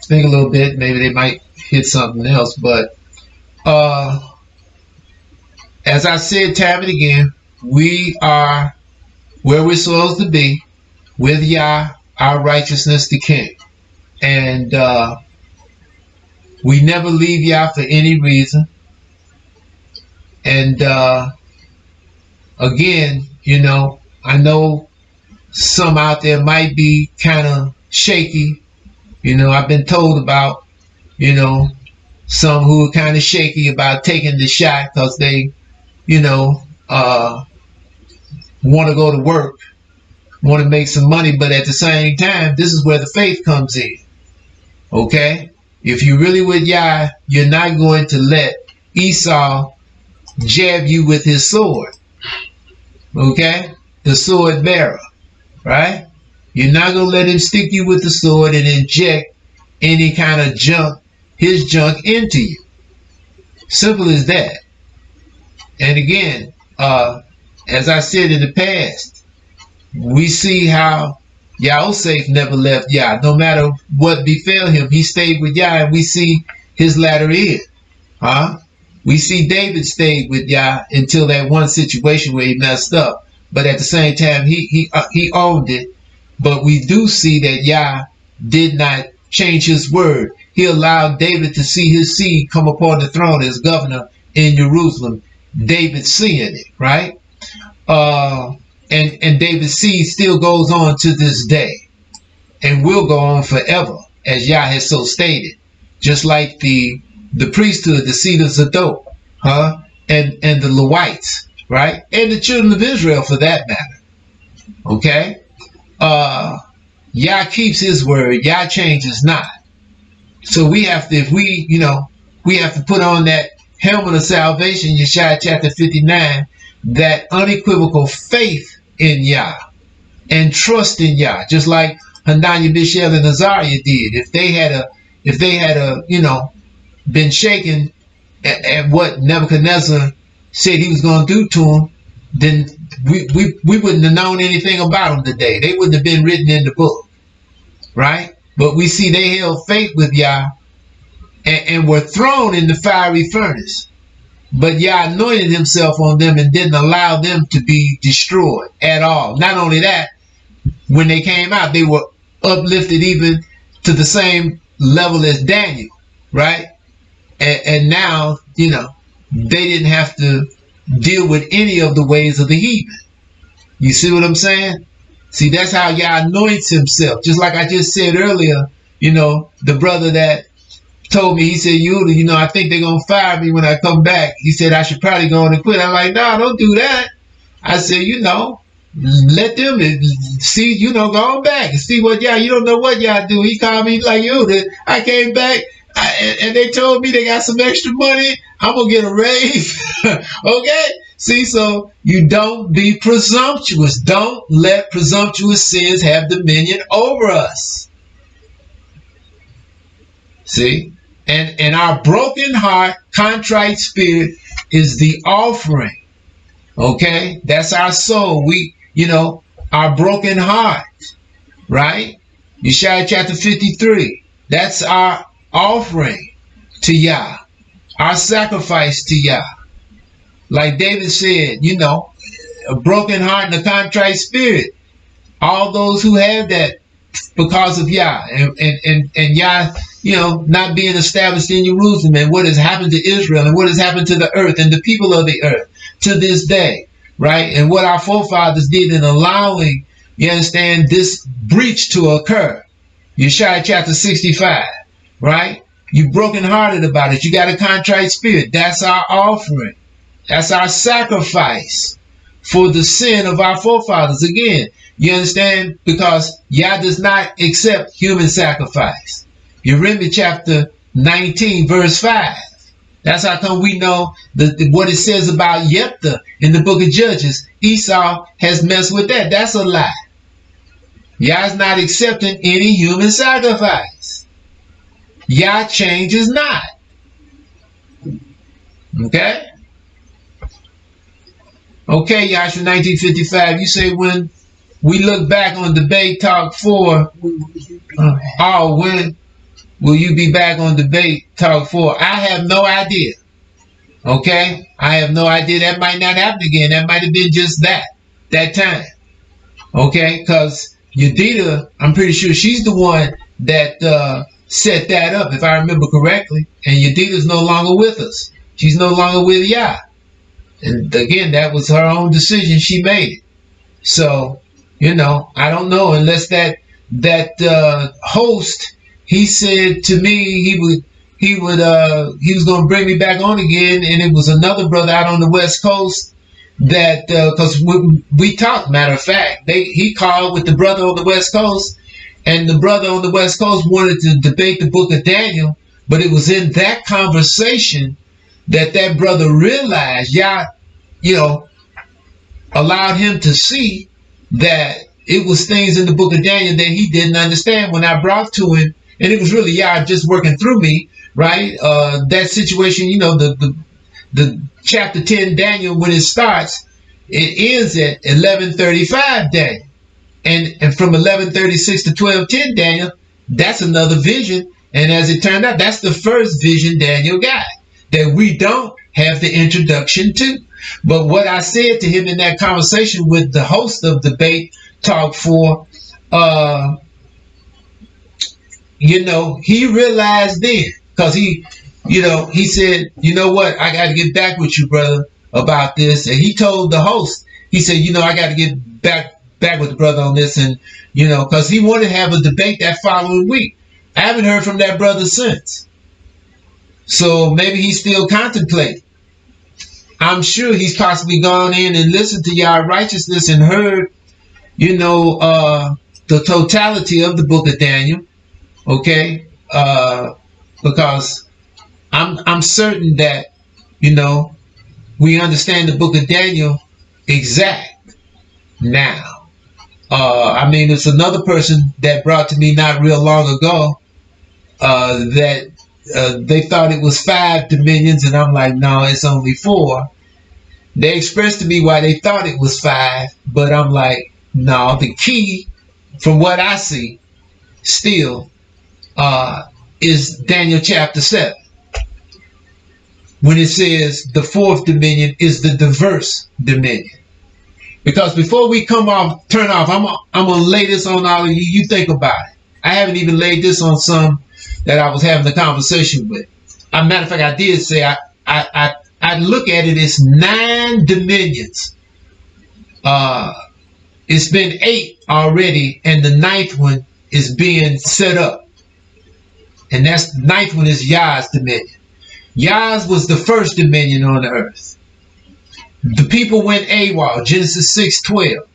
think a little bit. Maybe they might hit something else. But as I said time and again, we are where we're supposed to be with Yah, our righteousness, the King. And we never leave Yah for any reason. And again, I know some out there might be kind of shaky. I've been told about, some who are kind of shaky about taking the shot because they, want to go to work, want to make some money, but at the same time, this is where the faith comes in. Okay? If you really with Yah, you're not going to let Esau jab you with his sword. Okay? The sword bearer. Right? You're not going to let him stick you with the sword and inject any kind of junk, his junk, into you. Simple as that. And again, as I said in the past, we see how YHWH never left Yah. No matter what befell him, he stayed with Yah, and we see his latter end. We see David stayed with Yah until that one situation where he messed up. But at the same time, he owned it. But we do see that Yah did not change his word. He allowed David to see his seed come upon the throne as governor in Jerusalem. David seeing it, right? And David's seed still goes on to this day and will go on forever, as Yah has so stated. Just like the priesthood, the seed of Zadok, and the Levites, right? And the children of Israel, for that matter. Okay? Yah keeps his word. Yah changes not. So we have to, we have to put on that helmet of salvation, Yeshua chapter 59, that unequivocal faith in Yah and trust in Yah, just like Hananiah, Mishael, and Azariah did. If they had been shaken at what Nebuchadnezzar said he was going to do to them, then we wouldn't have known anything about them today. They wouldn't have been written in the book, right? But we see they held faith with Yah and were thrown in the fiery furnace. but Yah anointed himself on them and didn't allow them to be destroyed at all. Not only that, when they came out, they were uplifted even to the same level as Daniel, right? And now, you know, they didn't have to deal with any of the ways of the heathen. You see what I'm saying? See, that's how Yah anoints himself. Just like I just said earlier, you know, the brother that told me, he said, you know, I think they're going to fire me when I come back. He said I should probably go on and quit. I'm like, no, don't do that. I said, you know, let them see, you know, go on back and see what Yah, you don't know what Yah do. He called me like, I came back and they told me they got some extra money. I'm going to get a raise. Okay? See, so you don't be presumptuous. Don't let presumptuous sins have dominion over us. See? And our broken heart, contrite spirit is the offering. Okay? That's our soul. We, you know, our broken heart. Right? Yeshaya chapter 53. That's our offering to Yah. Our sacrifice to Yah. Like David said, you know, a broken heart and a contrite spirit. All those who have that because of Yah and Yah, you know, not being established in Jerusalem, and what has happened to Israel and what has happened to the earth and the people of the earth to this day, right? And what our forefathers did in allowing, you understand, this breach to occur. Yeshaya chapter 65, right? You brokenhearted about it. You got a contrite spirit. That's our offering. That's our sacrifice for the sin of our forefathers. Again, you understand? Because Yah does not accept human sacrifice. Jeremiah chapter 19, verse 5. That's how come we know what it says about Jephthah in the book of Judges. Esau has messed with that. That's a lie. Yah's not accepting any human sacrifice. Yah changes not. Okay? Okay, Yahshua 1955, you say when we look back on debate talk 4, when will you be back on debate talk 4? I have no idea. Okay? I have no idea. That might not happen again. That might have been just that time. Okay? Because YHWH, I'm pretty sure she's the one that set that up, if I remember correctly. And YHWH is no longer with us. She's no longer with Yah. And again, that was her own decision. She made it. So, you know, I don't know, unless that host, he said to me he was going to bring me back on again, and it was another brother out on the West Coast that because we talked. Matter of fact, he called with the brother on the West Coast, and the brother on the West Coast wanted to debate the book of Daniel, but it was in that conversation that brother realized Yah, you know, allowed him to see that it was things in the book of Daniel that he didn't understand when I brought to him. And it was really Yah just working through me, right? That situation, you know, the chapter 10 Daniel, when it starts, it ends at 11:35 Daniel. And from 11:36 to 12:10 Daniel, that's another vision. And as it turned out, that's the first vision Daniel got that we don't have the introduction to. But what I said to him in that conversation with the host of debate talk 4, you know, he realized then, because he said, you know what, I got to get back with you, brother, about this. And he told the host, he said, you know, I got to get back with the brother on this. And, you know, because he wanted to have a debate that following week. I haven't heard from that brother since. So maybe he's still contemplating. I'm sure he's possibly gone in and listened to Y'all Righteousness and heard, you know, the totality of the book of Daniel. Okay? Because I'm certain that, you know, we understand the book of Daniel exact now. I mean, it's another person that brought to me not real long ago that they thought it was 5 dominions, and I'm like, no, it's only 4. They expressed to me why they thought it was 5, but I'm like, no, the key, from what I see, still is Daniel chapter 7. when it says the fourth dominion is the diverse dominion. Because before we turn off, I'm going to lay this on all of you. You think about it. I haven't even laid this on some that I was having a conversation with. As a matter of fact, I did say I look at it as 9 dominions. It's been 8 already, and the 9th one is being set up. And that's the 9th one is Yah's dominion. Yah's was the first dominion on the earth. The people went AWOL, Genesis 6:12,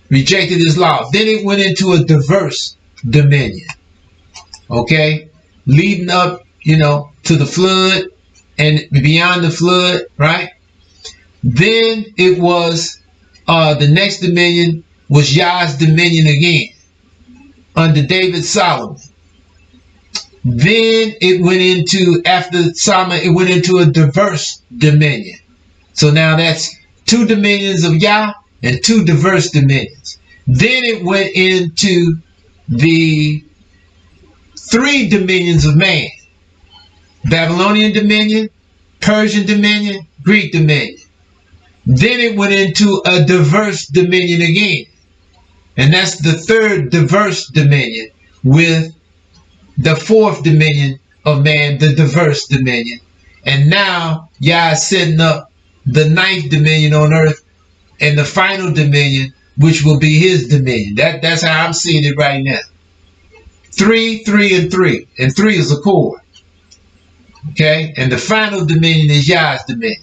rejected his law. Then it went into a diverse dominion. Okay? Leading up, to the flood and beyond the flood, right? Then it was, the next dominion was Yah's dominion again, under David Solomon. Then it went into, after Solomon, it went into a diverse dominion. So now that's 2 dominions of Yah and 2 diverse dominions. Then it went into the 3 dominions of man. Babylonian dominion, Persian dominion, Greek dominion. Then it went into a diverse dominion again. And that's the 3rd diverse dominion, with the 4th dominion of man, the diverse dominion. And now Yah is setting up the 9th dominion on earth and the final dominion, which will be his dominion. That's how I'm seeing it right now. 3, 3, and 3. And 3 is a chord. Okay? And the final dominion is Yah's dominion.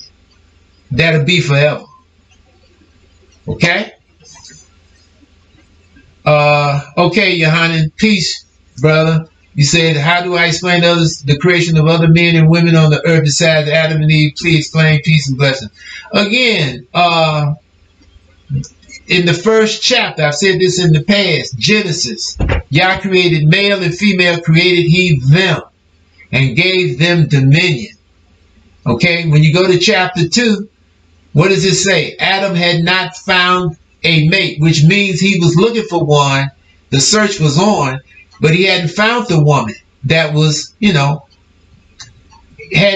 That'll be forever. Okay? Okay, Yohanan. Peace, brother. You said, how do I explain to others the creation of other men and women on the earth besides Adam and Eve? Please explain. Peace and blessing. Again, in the first chapter, I've said this in the past, Genesis, Yah created male and female, created he them, and gave them dominion. Okay, when you go to chapter 2, what does it say? Adam had not found a mate, which means he was looking for one. The search was on, but he hadn't found the woman that was, had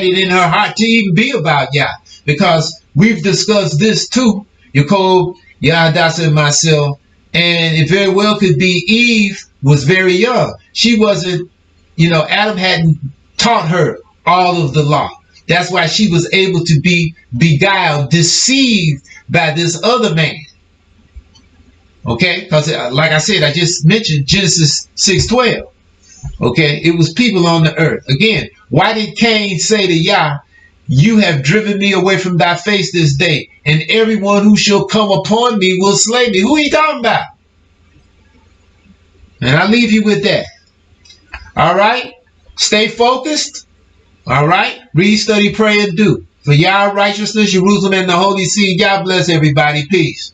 it in her heart to even be about Yah. Because we've discussed this too, Yaakov, Yahadasa, and myself, and it very well could be Eve was very young. She wasn't, Adam hadn't taught her all of the law. That's why she was able to be beguiled, deceived by this other man. Okay, because like I said, I just mentioned Genesis 6:12. Okay, it was people on the earth. Again, why did Cain say to Yah, you have driven me away from thy face this day, and everyone who shall come upon me will slay me? Who are you talking about? And I leave you with that. All right, stay focused. All right, read, study, pray, and do. For Yah righteousness, Jerusalem, and the Holy See. God bless everybody. Peace.